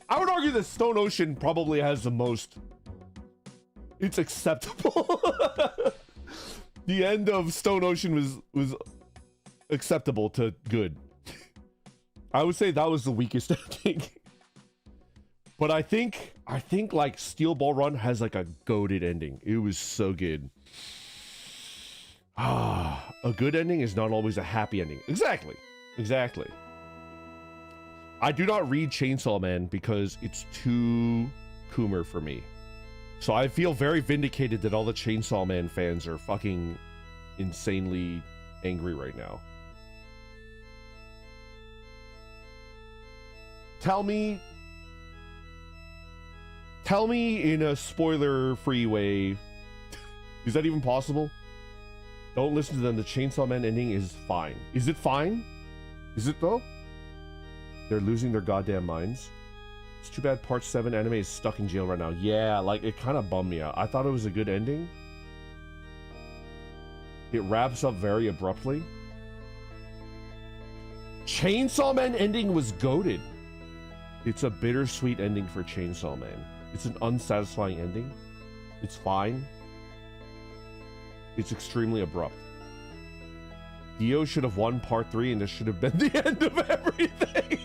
Speaker 1: I would argue that Stone Ocean probably has the most. It's acceptable. The end of Stone Ocean was acceptable to good. I would say that was the weakest ending. But I think like Steel Ball Run has like a goated ending. It was so good. Ah, a good ending is not always a happy ending. Exactly. I do not read Chainsaw Man because it's too Coomer for me. So I feel very vindicated that all the Chainsaw Man fans are fucking insanely angry right now. Tell me in a spoiler-free way, is that even possible? Don't listen to them. The Chainsaw Man ending is fine. Is it fine? Is it though? They're losing their goddamn minds. It's too bad Part 7 anime is stuck in jail right now. Yeah, like, it kind of bummed me out. I thought it was a good ending. It wraps up very abruptly. Chainsaw Man ending was goated. It's a bittersweet ending for Chainsaw Man. It's an unsatisfying ending. It's fine. It's extremely abrupt. Dio should have won Part 3 and this should have been the end of everything.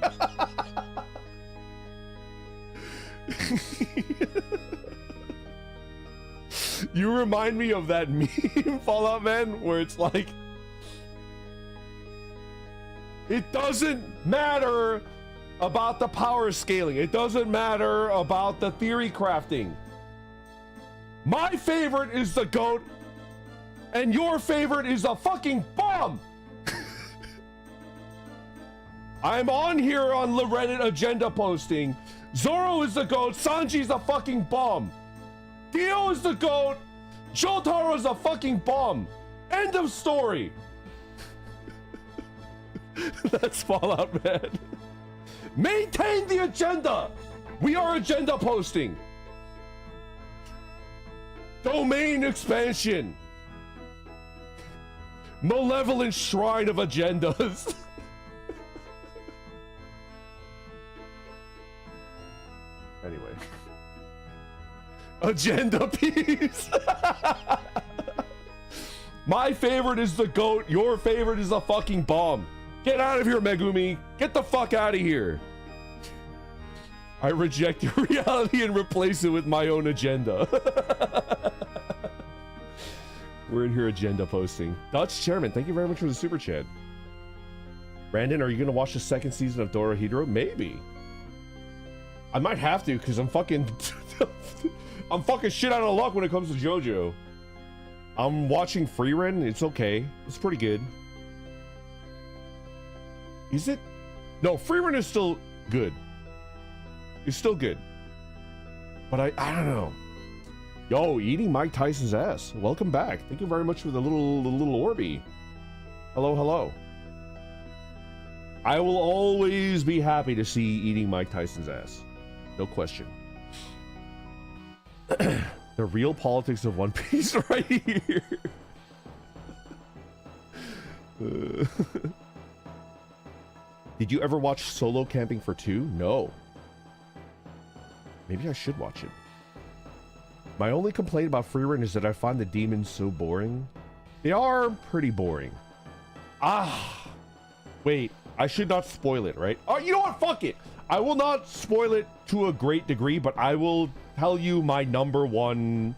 Speaker 1: You remind me of that meme, Fallout Man, where it's like, it doesn't matter about the power scaling. It doesn't matter about the theory crafting. My favorite is the goat, and your favorite is a fucking bomb. I'm on here on the Reddit agenda posting. Zoro is the goat, Sanji's a fucking bomb. Dio is the goat, Jotaro is a fucking bomb. End of story. That's Fallout Man. Maintain the agenda. We are agenda posting. Domain expansion. Malevolent shrine of agendas. Anyway. Agenda piece. My favorite is the goat. Your favorite is a fucking bomb. Get out of here, Megumi. Get the fuck out of here. I reject your reality and replace it with my own agenda. We're in here agenda posting. Dutch Chairman, thank you very much for the super chat. Brandon, are you gonna watch the second season of Dorohedoro? Maybe. I might have to, because I'm fucking shit out of luck when it comes to JoJo. I'm watching Freerun. It's okay. It's pretty good. Is it? No, Freerun is still good. It's still good. But I don't know. Yo, eating Mike Tyson's ass. Welcome back. Thank you very much for the little Orby. Hello, hello. I will always be happy to see eating Mike Tyson's ass. No question. The real politics of One Piece right here. Did you ever watch Solo Camping for Two? No. Maybe I should watch it. My only complaint about Freerun is that I find the demons so boring. They are pretty boring. Ah. Wait, I should not spoil it, right? Oh, you know what? Fuck it. I will not spoil it to a great degree, but I will tell you my number one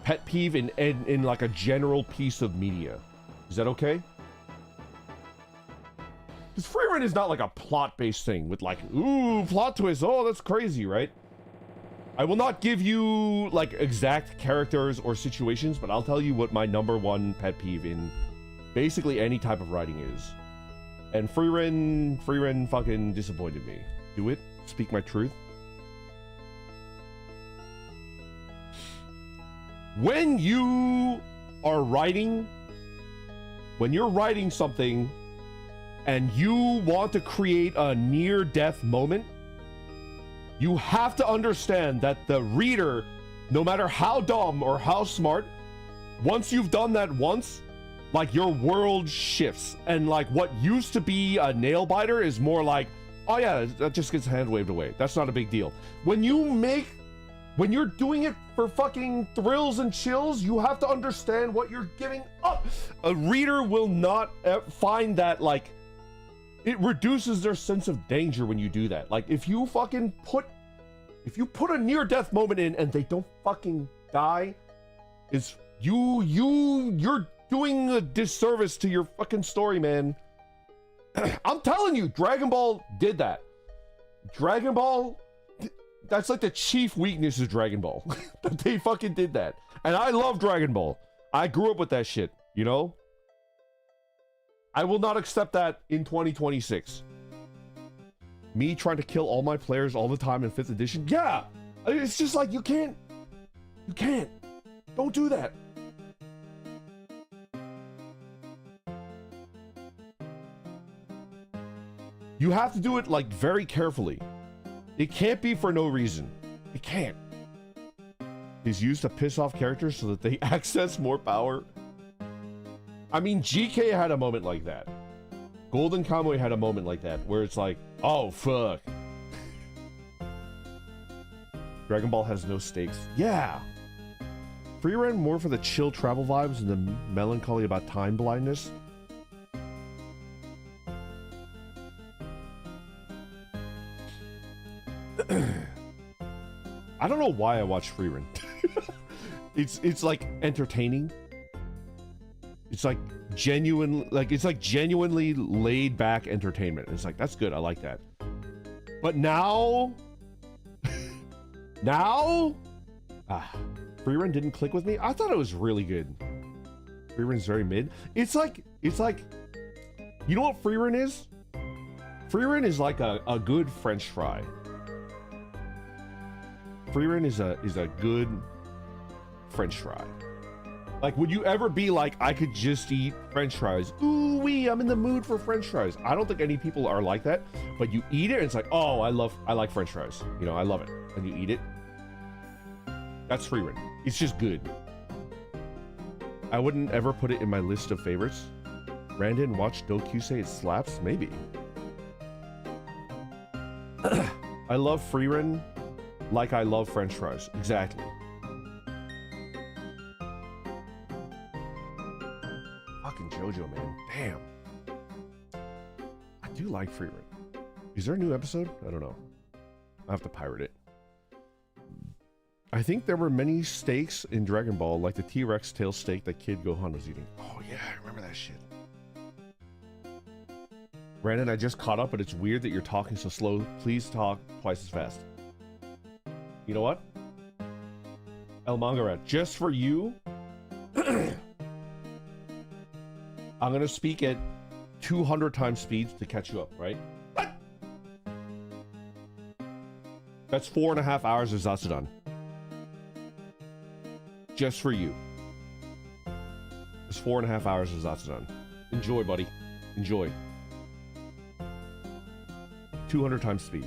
Speaker 1: pet peeve in like a general piece of media. Is that okay? Because Freerun is not like a plot-based thing with like, ooh, plot twist. Oh, that's crazy, right? I will not give you like exact characters or situations, but I'll tell you what my number one pet peeve in basically any type of writing is. And Freerun fucking disappointed me. Do it. Speak my truth. When you are writing, when you're writing something and you want to create a near-death moment, you have to understand that the reader, no matter how dumb or how smart, once you've done that once, like your world shifts, and like what used to be a nail biter is more like, oh yeah, that just gets hand waved away. That's not a big deal. When you're doing it for fucking thrills and chills, you have to understand what you're giving up. A reader will not find that, like, it reduces their sense of danger when you do that. Like, if you put a near-death moment in and they don't fucking die, you're doing a disservice to your fucking story, man. I'm telling you, Dragon Ball did that. Dragon Ball, that's like the chief weakness of Dragon Ball. That they fucking did that. And I love Dragon Ball. I grew up with that shit, you know? I will not accept that in 2026. Me trying to kill all my players all the time in 5th edition? Yeah! It's just like, you can't. You can't. Don't do that. You have to do it, like, very carefully. It can't be for no reason. It can't. He's used to piss off characters so that they access more power. I mean, GK had a moment like that. Golden Kamuy had a moment like that, where it's like, oh, fuck. Dragon Ball has no stakes. Yeah! Free ran more for the chill travel vibes and the melancholy about time blindness. I don't know why I watch free run. It's like entertaining. It's like genuinely laid back entertainment. It's like, that's good. I like that. But now, free run didn't click with me. I thought it was really good. Free run's very mid. It's like, you know what free run is? Free run is like a good French fry. Free run is a good French fry. Like, would you ever be like, I could just eat French fries? Ooh wee, I'm in the mood for French fries. I don't think any people are like that, but you eat it and it's like, oh, I like French fries. You know, I love it. And you eat it. That's free run. It's just good. I wouldn't ever put it in my list of favorites. Brandon, watch Doku say it slaps? Maybe. I love free run like I love French fries. Exactly. Fucking JoJo, man. Damn. I do like free run. Is there a new episode? I don't know. I have to pirate it. I think there were many steaks in Dragon Ball, like the T-Rex tail steak that Kid Gohan was eating. Oh yeah, I remember that shit. Brandon, I just caught up, but it's weird that you're talking so slow. Please talk twice as fast. You know what? El Mangarat, just for you, I'm gonna speak at 200 times speed to catch you up, right? What? That's 4.5 hours of Zatsudan. Just for you. It's 4.5 hours of Zatsudan. Enjoy, buddy. Enjoy. 200 times speed.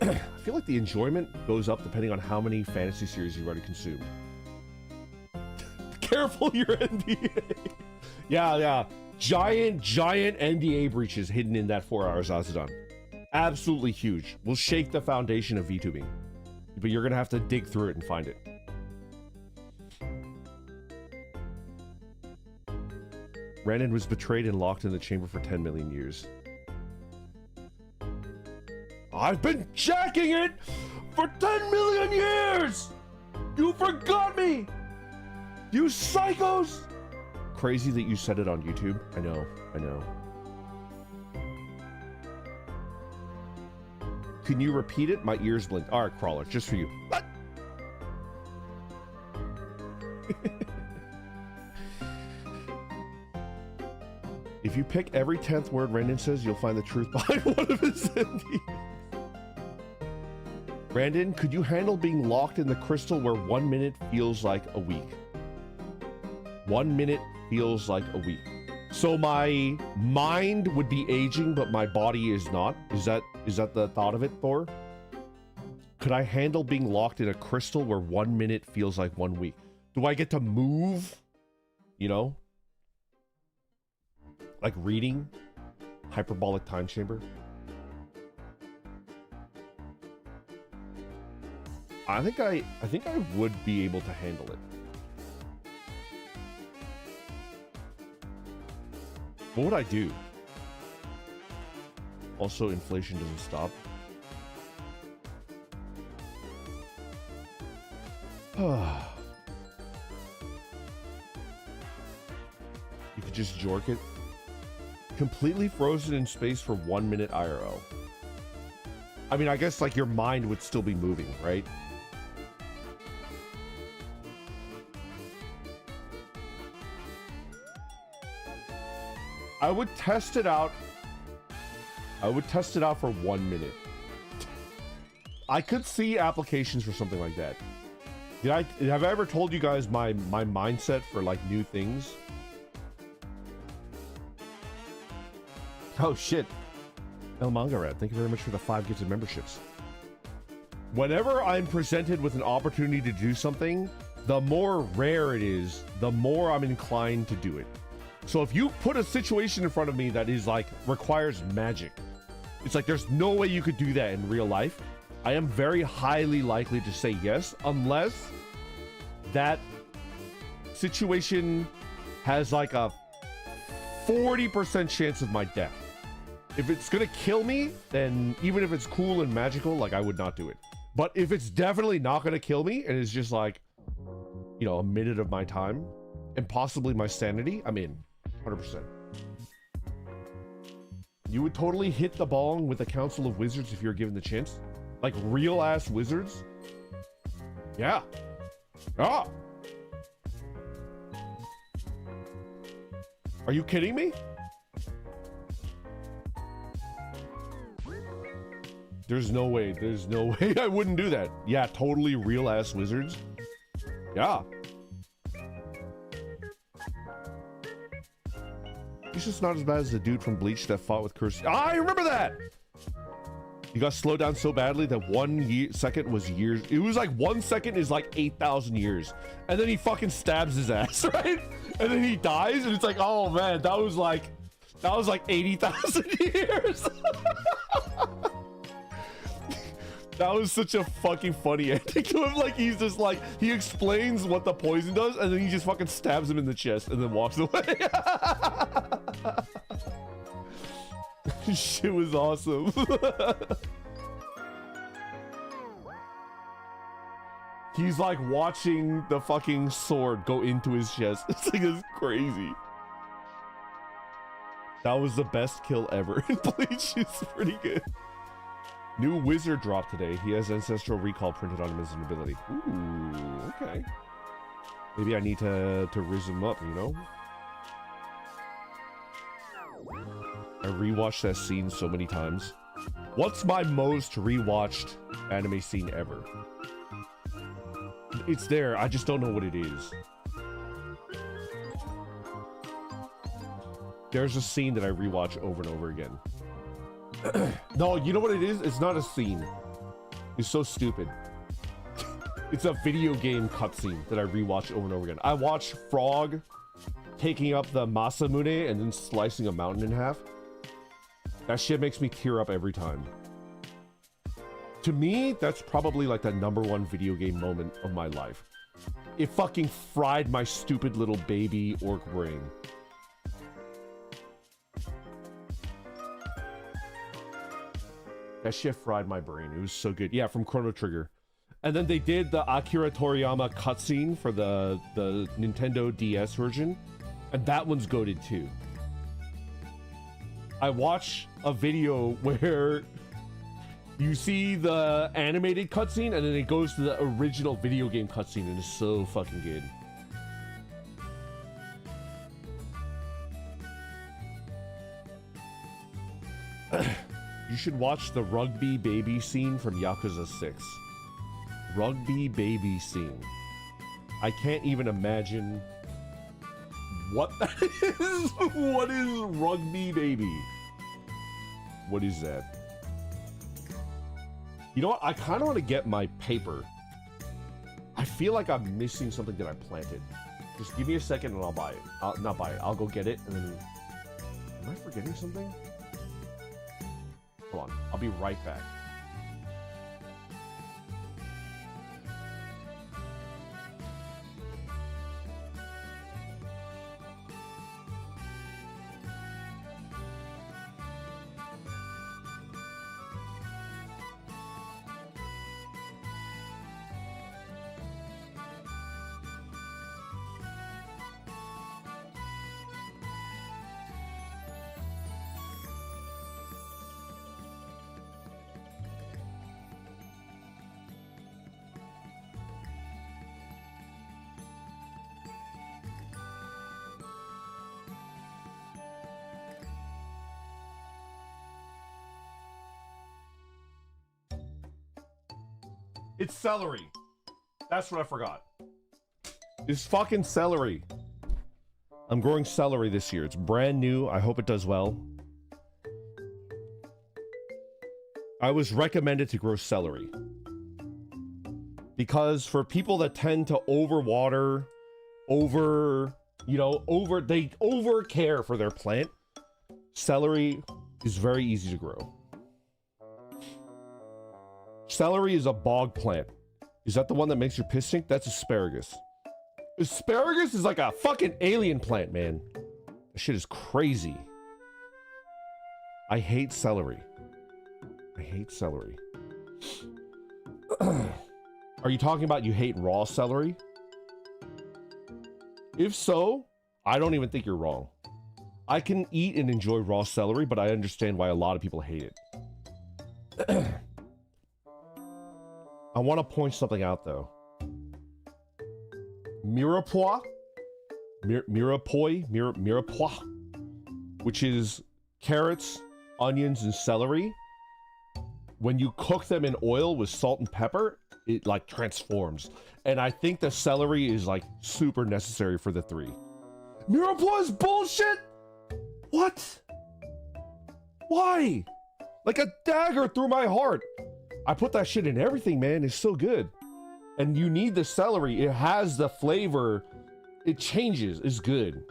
Speaker 1: I feel like the enjoyment goes up depending on how many fantasy series you've already consumed. Careful your NDA. Yeah. Giant NDA breaches hidden in that 4 hours Zatsudan. Absolutely huge. Will shake the foundation of VTubing. But you're gonna have to dig through it and find it. Brandon was betrayed and locked in the chamber for 10 million years. I've been jacking it for 10 million years! You forgot me! You psychos! Crazy that you said it on YouTube. I know. Can you repeat it? My ears blinked. Alright, Crawler, just for you. What? If you pick every 10th word Brandon says, you'll find the truth behind one of his endings. Brandon, could you handle being locked in the crystal where 1 minute feels like a week? 1 minute feels like a week. So my mind would be aging, but my body is not. Is that the thought of it, Thor? Could I handle being locked in a crystal where 1 minute feels like 1 week? Do I get to move? You know? Like reading? Hyperbolic time chamber? I think I would be able to handle it. What would I do? Also, inflation doesn't stop. You could just jork it. Completely frozen in space for 1 minute IRL. I mean, I guess like your mind would still be moving, right? I would test it out. I would test it out for 1 minute. I could see applications for something like that. Have I ever told you guys my mindset for like new things? Oh shit. El Manga Rat, thank you very much for the 5 gifted memberships. Whenever I'm presented with an opportunity to do something, the more rare it is, the more I'm inclined to do it. So if you put a situation in front of me that is like requires magic, it's like there's no way you could do that in real life, I am very highly likely to say yes, unless that situation has like a 40% chance of my death. If it's gonna kill me, then even if it's cool and magical, like I would not do it. But if it's definitely not gonna kill me and it's just like, you know, a minute of my time and possibly my sanity, I'm in 100%. You would totally hit the bong with a council of wizards if you're given the chance. Like real ass wizards? Yeah. Ah! Are you kidding me? There's no way I wouldn't do that. Yeah, totally real ass wizards. Yeah. He's just not as bad as the dude from Bleach that fought with Curse. I remember that! He got slowed down so badly that 1 second was years. It was like 1 second is like 8,000 years. And then he fucking stabs his ass, right? And then he dies, and it's like, oh man, that was like 80,000 years. That was such a fucking funny ending to him. Like, he's just like, he explains what the poison does, and then he just fucking stabs him in the chest and then walks away. Shit was awesome. He's like watching the fucking sword go into his chest. It's like, it's crazy. That was the best kill ever in Bleach. It's pretty good. New wizard dropped today. He has ancestral recall printed on him as an ability. Ooh, okay. Maybe I need to riz him up, you know? I rewatched that scene so many times. What's my most rewatched anime scene ever? It's there, I just don't know what it is. There's a scene that I rewatch over and over again. No, you know what it is? It's not a scene. It's so stupid. It's a video game cutscene that I rewatch over and over again. I watch Frog taking up the Masamune and then slicing a mountain in half. That shit makes me tear up every time. To me, that's probably like the #1 video game moment of my life. It fucking fried my stupid little baby orc brain. That shit fried my brain. It was so good. Yeah, from Chrono Trigger. And then they did the Akira Toriyama cutscene for the Nintendo DS version. And that one's goated too. I watched a video where you see the animated cutscene and then it goes to the original video game cutscene and it's so fucking good. You should watch the rugby baby scene from Yakuza 6. Rugby baby scene. I can't even imagine what that is. What is rugby baby? What is that? You know what? I kind of want to get my paper. I feel like I'm missing something that I planted. Just give me a second and I'll buy it. I'll not buy it. I'll go get it and then... Am I forgetting something? Hold on. I'll be right back. It's celery. That's what I forgot. It's fucking celery. I'm growing celery this year. It's brand new. I hope it does well. I was recommended to grow celery because for people that tend to overwater, they over care for their plant, celery is very easy to grow. Celery is a bog plant. Is that the one that makes your piss stink? That's asparagus. Asparagus is like a fucking alien plant, man. That shit is crazy. I hate celery. I hate celery. Are you talking about you hate raw celery? If so, I don't even think you're wrong. I can eat and enjoy raw celery, but I understand why a lot of people hate it. I want to point something out, though. Mirepoix, which is carrots, onions, and celery. When you cook them in oil with salt and pepper, it like transforms. And I think the celery is like super necessary for the three. Mirepoix is bullshit! What? Why? Like a dagger through my heart. I put that shit in everything, man. It's so good. And you need the celery. It has the flavor. It changes. It's good.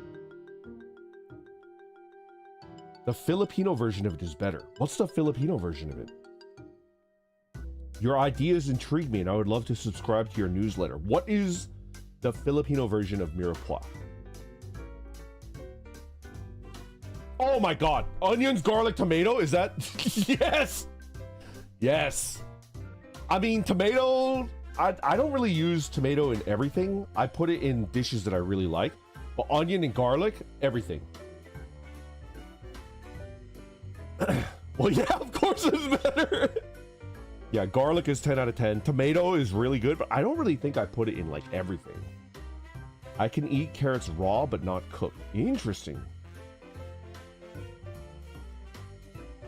Speaker 1: The Filipino version of it is better. What's the Filipino version of it? Your ideas intrigue me, and I would love to subscribe to your newsletter. What is the Filipino version of Mirepoix? Oh my god. Onions, garlic, tomato? Is that... Yes! Yes. I mean, tomato... I don't really use tomato in everything. I put it in dishes that I really like. But onion and garlic, everything. Well, yeah, of course it's better. Yeah, garlic is 10 out of 10. Tomato is really good, but I don't really think I put it in, like, everything. I can eat carrots raw, but not cooked. Interesting.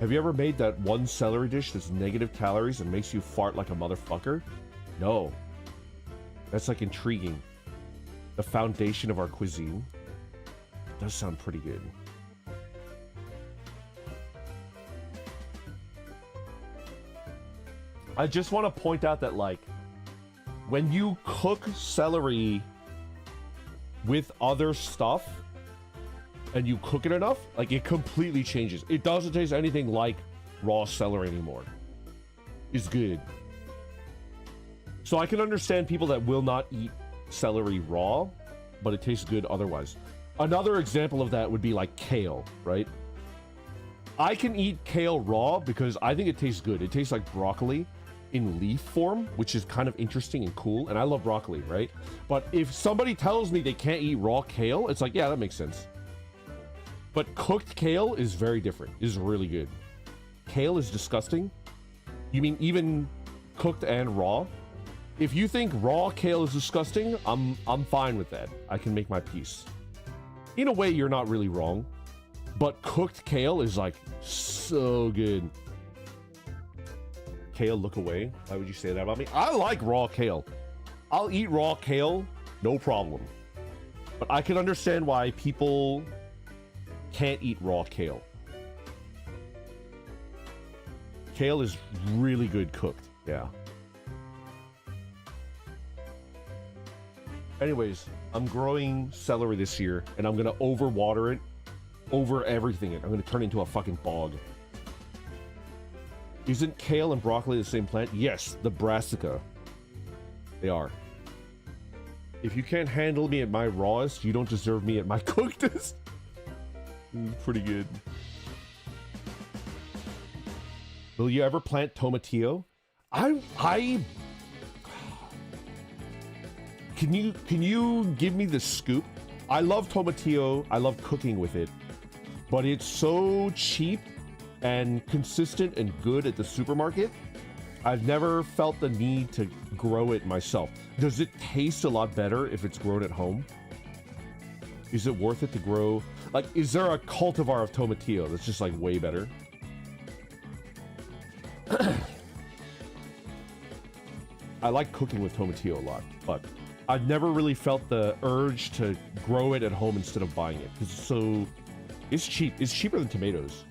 Speaker 1: Have you ever made that one celery dish that's negative calories and makes you fart like a motherfucker? No. That's, like, intriguing. The foundation of our cuisine. It does sound pretty good. I just want to point out that, like, when you cook celery with other stuff and you cook it enough, like, it completely changes. It doesn't taste anything like raw celery anymore. It's good. So I can understand people that will not eat celery raw, but it tastes good otherwise. Another example of that would be like kale, right? I can eat kale raw because I think it tastes good. It tastes like broccoli in leaf form, which is kind of interesting and cool. And I love broccoli, right? But if somebody tells me they can't eat raw kale, it's like, yeah, that makes sense. But cooked kale is very different. It is really good. Kale is disgusting. You mean even cooked and raw? If you think raw kale is disgusting, I'm fine with that. I can make my peace. In a way, you're not really wrong. But cooked kale is like so good. Kale, look away. Why would you say that about me? I like raw kale. I'll eat raw kale, no problem. But I can understand why people can't eat raw kale. Kale is really good cooked, yeah. Anyways, I'm growing celery this year, and I'm gonna overwater it, over everything. I'm gonna turn it into a fucking bog. Isn't kale and broccoli the same plant? Yes, the brassica. They are. If you can't handle me at my rawest, you don't deserve me at my cookedest. Pretty good. Will you ever plant tomatillo? Can you give me the scoop? I love tomatillo. I love cooking with it, but it's so cheap and consistent and good at the supermarket. I've never felt the need to grow it myself. Does it taste a lot better if it's grown at home? Is it worth it to grow? Like, is there a cultivar of tomatillo that's just like way better? I like cooking with tomatillo a lot, but I've never really felt the urge to grow it at home instead of buying it. So it's cheap. It's cheaper than tomatoes.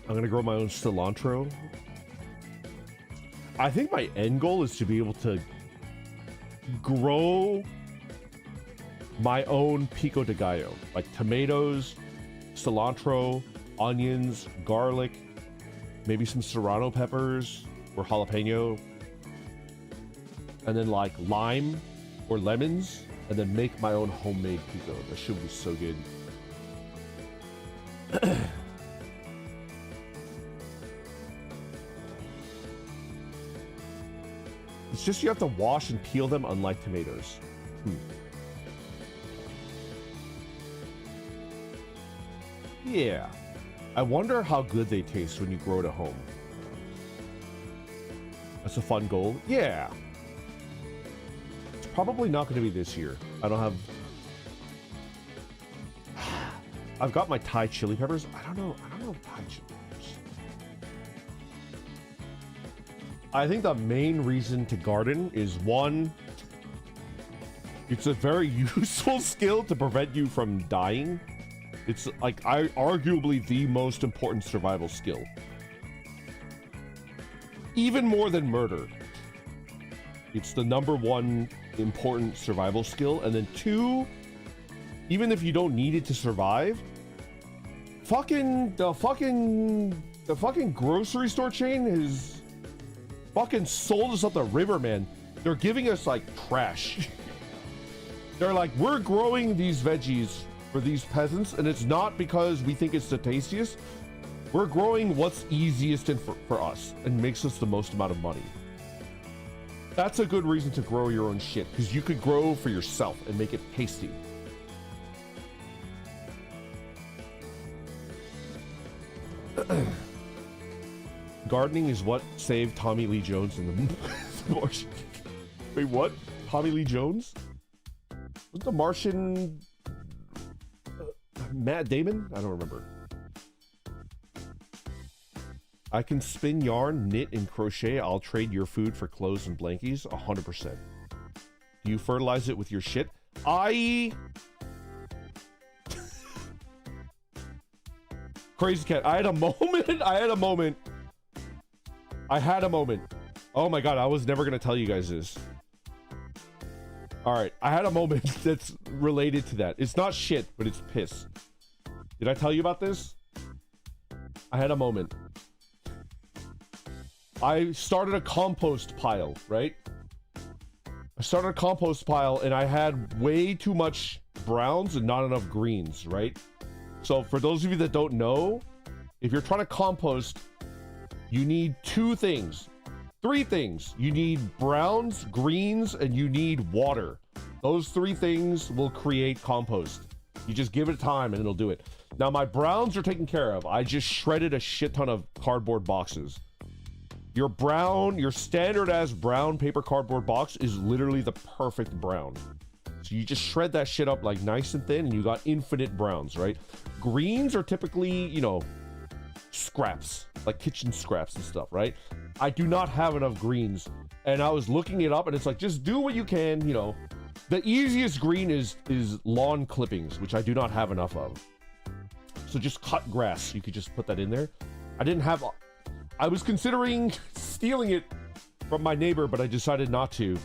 Speaker 1: I'm gonna grow my own cilantro. I think my end goal is to be able to grow my own pico de gallo, like tomatoes, cilantro, onions, garlic, maybe some serrano peppers or jalapeno, and then like lime or lemons, and then make my own homemade pico. That should be so good. It's just you have to wash and peel them, unlike tomatoes. Yeah. I wonder how good they taste when you grow it at home. That's a fun goal. Yeah. It's probably not going to be this year. I don't have... I've got my Thai chili peppers. I don't know Thai chili peppers. I think the main reason to garden is, one, it's a very useful skill to prevent you from dying. It's like arguably the most important survival skill. Even more than murder. It's the #1 important survival skill. And then 2, even if you don't need it to survive, the fucking grocery store chain is fucking sold us up the river, man. They're giving us like trash. They're like, we're growing these veggies for these peasants, and it's not because we think it's the tastiest. We're growing what's easiest and for us and makes us the most amount of money. That's a good reason to grow your own shit, because you could grow for yourself and make it tasty. Gardening is what saved Tommy Lee Jones in the Martian. Wait, what? Tommy Lee Jones? Was the Martian Matt Damon? I don't remember. I can spin yarn, knit, and crochet. I'll trade your food for clothes and blankies. 100%. Do you fertilize it with your shit? Crazy Cat. I had a moment. Oh my god, I was never gonna tell you guys this. Alright, I had a moment that's related to that. It's not shit, but it's piss. Did I tell you about this? I had a moment. I started a compost pile, right? I started a compost pile and I had way too much browns and not enough greens, right? So for those of you that don't know, if you're trying to compost, you need 2 things. 3 things. You need browns, greens, and you need water. Those 3 things will create compost. You just give it time and it'll do it. Now my browns are taken care of. I just shredded a shit ton of cardboard boxes. Your standard as brown paper cardboard box is literally the perfect brown. So you just shred that shit up like nice and thin and you got infinite browns, right? Greens are typically, you know, scraps, like kitchen scraps and stuff, right? I do not have enough greens, and I was looking it up and it's like, just do what you can, you know. The easiest green is lawn clippings, which I do not have enough of. So just cut grass. You could just put that in there. I was considering stealing it from my neighbor, but I decided not to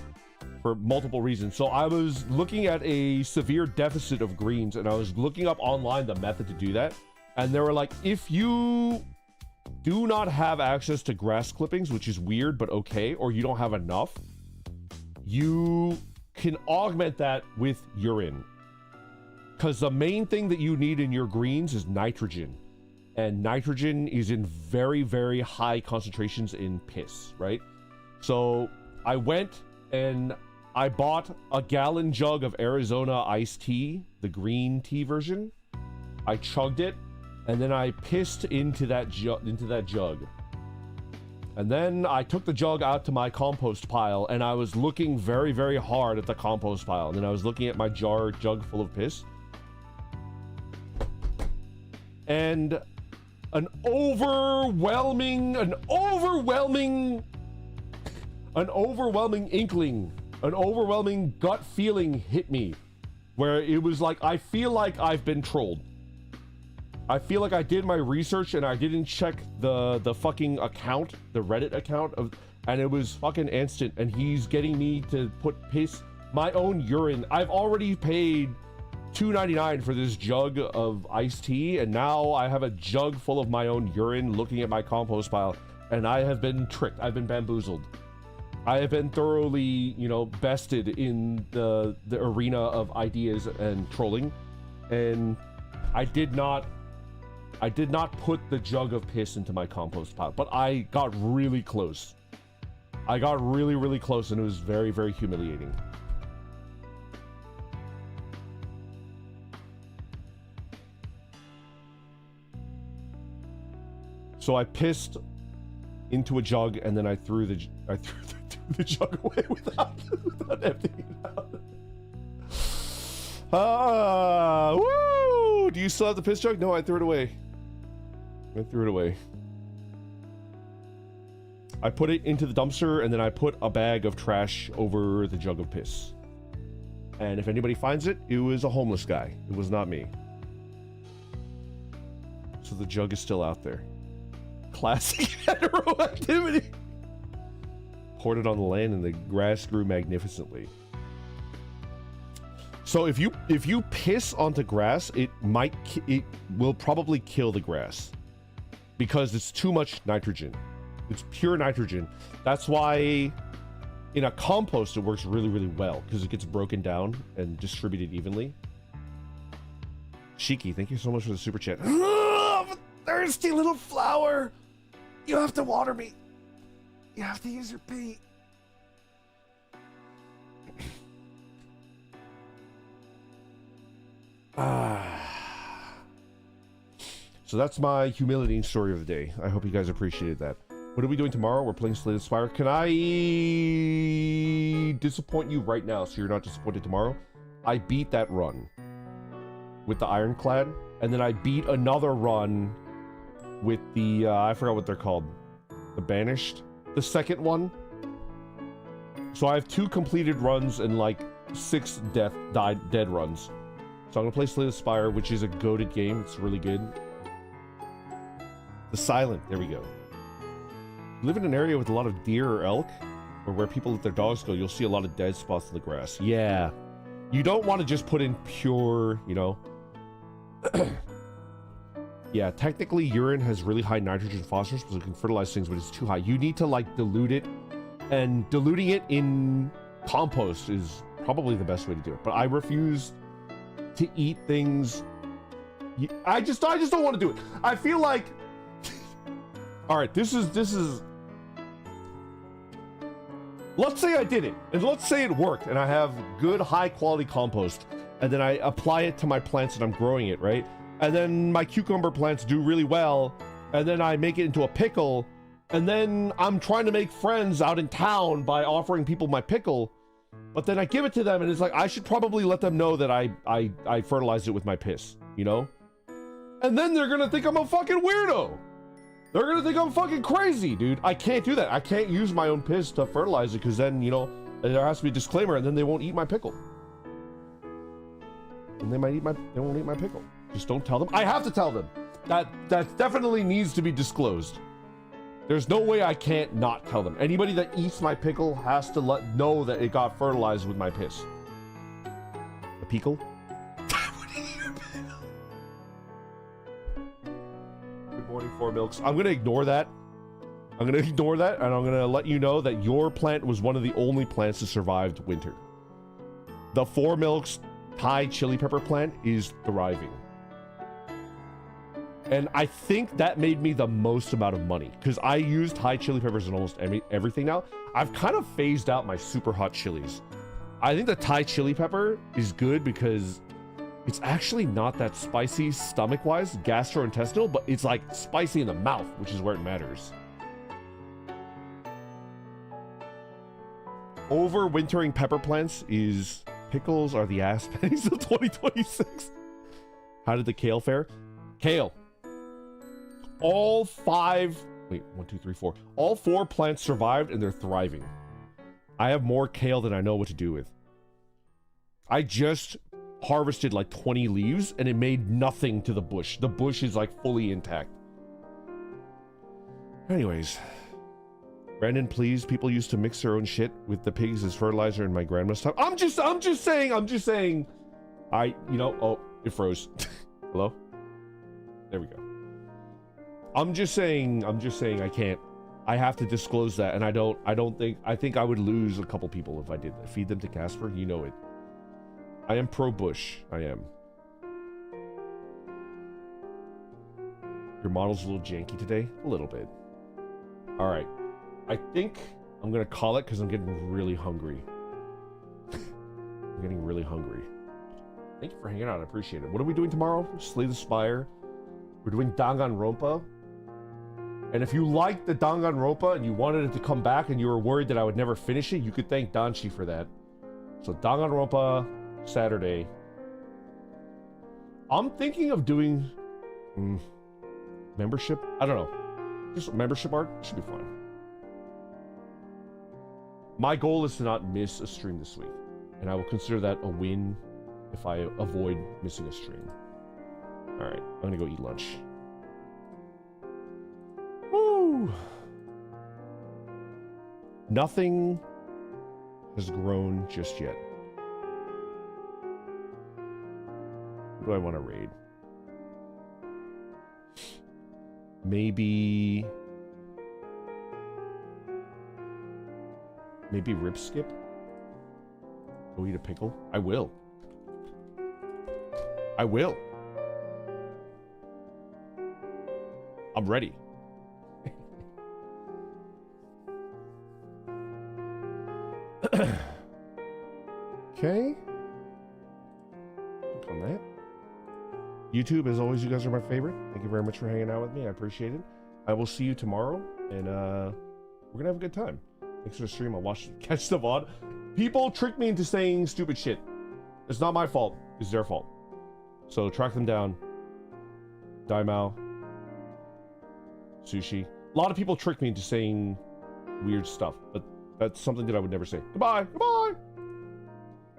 Speaker 1: for multiple reasons. So I was looking at a severe deficit of greens, and I was looking up online the method to do that. And they were like, if you do not have access to grass clippings, which is weird, but okay, or you don't have enough, you can augment that with urine. Because the main thing that you need in your greens is nitrogen. And nitrogen is in very, very high concentrations in piss, right? So I went and I bought a gallon jug of Arizona iced tea, the green tea version. I chugged it, and then I pissed into that jug. And then I took the jug out to my compost pile, and I was looking very, very hard at the compost pile. And then I was looking at my jug full of piss. And an overwhelming inkling, an overwhelming gut feeling hit me, where it was like, I feel like I've been trolled. I feel like I did my research and I didn't check the fucking account, the Reddit account of, and it was fucking instant, and he's getting me to put piss, my own urine. I've already paid $2.99 for this jug of iced tea, and now I have a jug full of my own urine looking at my compost pile, and I have been tricked. I've been bamboozled. I have been thoroughly, you know, bested in the arena of ideas and trolling, and I did not put the jug of piss into my compost pile, but I got really close. I got really, really close, and it was very, very humiliating. So I pissed into a jug, and then I threw the jug away without emptying it out. Woo! Do you still have the piss jug? No, I threw it away. I threw it away. I put it into the dumpster, and then I put a bag of trash over the jug of piss. And if anybody finds it, it was a homeless guy. It was not me. So the jug is still out there. Classic hetero activity. Poured it on the land, and the grass grew magnificently. So if you piss onto grass, it will probably kill the grass because it's too much nitrogen. It's pure nitrogen. That's why in a compost it works really, really well, because it gets broken down and distributed evenly. Shiki, thank you so much for the super chat. Thirsty little flower. You have to water me. You have to use your pee. So that's my humiliating story of the day. I hope you guys appreciated that. What are we doing tomorrow? We're playing Slay the Spire. Can I disappoint you right now so you're not disappointed tomorrow? I beat that run with the Ironclad, and then I beat another run with the, I forgot what they're called. The Banished. The second one. So I have 2 completed runs and like 6 dead runs. So I'm gonna play Slay the Spire, which is a goated game. It's really good. The Silent, there we go. You live in an area with a lot of deer or elk, or where people let their dogs go, you'll see a lot of dead spots in the grass. Yeah. You don't want to just put in pure, you know. Yeah, technically urine has really high nitrogen phosphorus because it can fertilize things, but it's too high. You need to like dilute it, and diluting it in compost is probably the best way to do it. But I refuse to eat things. I just don't want to do it. I feel like all right, this is let's say I did it, and let's say it worked, and I have good high quality compost, and then I apply it to my plants and I'm growing it, right? And then my cucumber plants do really well, and then I make it into a pickle, and then I'm trying to make friends out in town by offering people my pickle, but then I give it to them, and it's like, I should probably let them know that I fertilized it with my piss, you know? And then they're gonna think I'm a fucking weirdo. They're gonna think I'm fucking crazy, dude. I can't do that. I can't use my own piss to fertilize it, because then, you know, there has to be a disclaimer, and then they won't eat my pickle. And they won't eat my pickle. Just don't tell them. I have to tell them. That definitely needs to be disclosed. There's no way I can't not tell them. Anybody that eats my pickle has to know that it got fertilized with my piss. A pickle? Good morning, 4 Milks. I'm gonna ignore that. I'm gonna ignore that, and I'm gonna let you know that your plant was one of the only plants that survived winter. The 4 Milks Thai chili pepper plant is thriving. And I think that made me the most amount of money, because I use Thai chili peppers in almost everything now. I've kind of phased out my super hot chilies. I think the Thai chili pepper is good because it's actually not that spicy stomach-wise, gastrointestinal, but it's like spicy in the mouth, which is where it matters. Overwintering pepper plants is pickles are the ass pennies of 2026. How did the kale fare? Kale. all 5, wait, 1, 2, 3, 4. All 4 plants survived and they're thriving. I have more kale than I know what to do with. I just harvested like 20 leaves and it made nothing to the bush. The bush is like fully intact. Anyways. Brandon, please, people used to mix their own shit with the pigs as fertilizer in my grandma's time. I'm just saying. Oh, it froze. Hello? There we go. I'm just saying I can't. I have to disclose that, and I think I would lose a couple people if I did that. Feed them to Casper, you know it. I am pro-bush. I am. Your model's a little janky today? A little bit. Alright. I think I'm gonna call it because I'm getting really hungry. I'm getting really hungry. Thank you for hanging out. I appreciate it. What are we doing tomorrow? Slay the Spire. We're doing Danganronpa. And if you liked the Danganronpa and you wanted it to come back and you were worried that I would never finish it, you could thank Danchi for that. So Danganronpa, Saturday. I'm thinking of doing membership. I don't know. Just membership art should be fun. My goal is to not miss a stream this week, and I will consider that a win if I avoid missing a stream. Alright, I'm gonna go eat lunch. Woo! Nothing has grown just yet. Who do I want to raid? Maybe Rip Skip? Go eat a pickle? I will. I will. I'm ready. Okay. Click on that. YouTube, as always, you guys are my favorite. Thank you very much for hanging out with me. I appreciate it. I will see you tomorrow, and we're gonna have a good time. Thanks for the stream. I'll catch the VOD. People trick me into saying stupid shit. It's not my fault. It's their fault. So track them down. Daimao. Sushi. A lot of people trick me into saying weird stuff, but that's something that I would never say. Goodbye. Goodbye.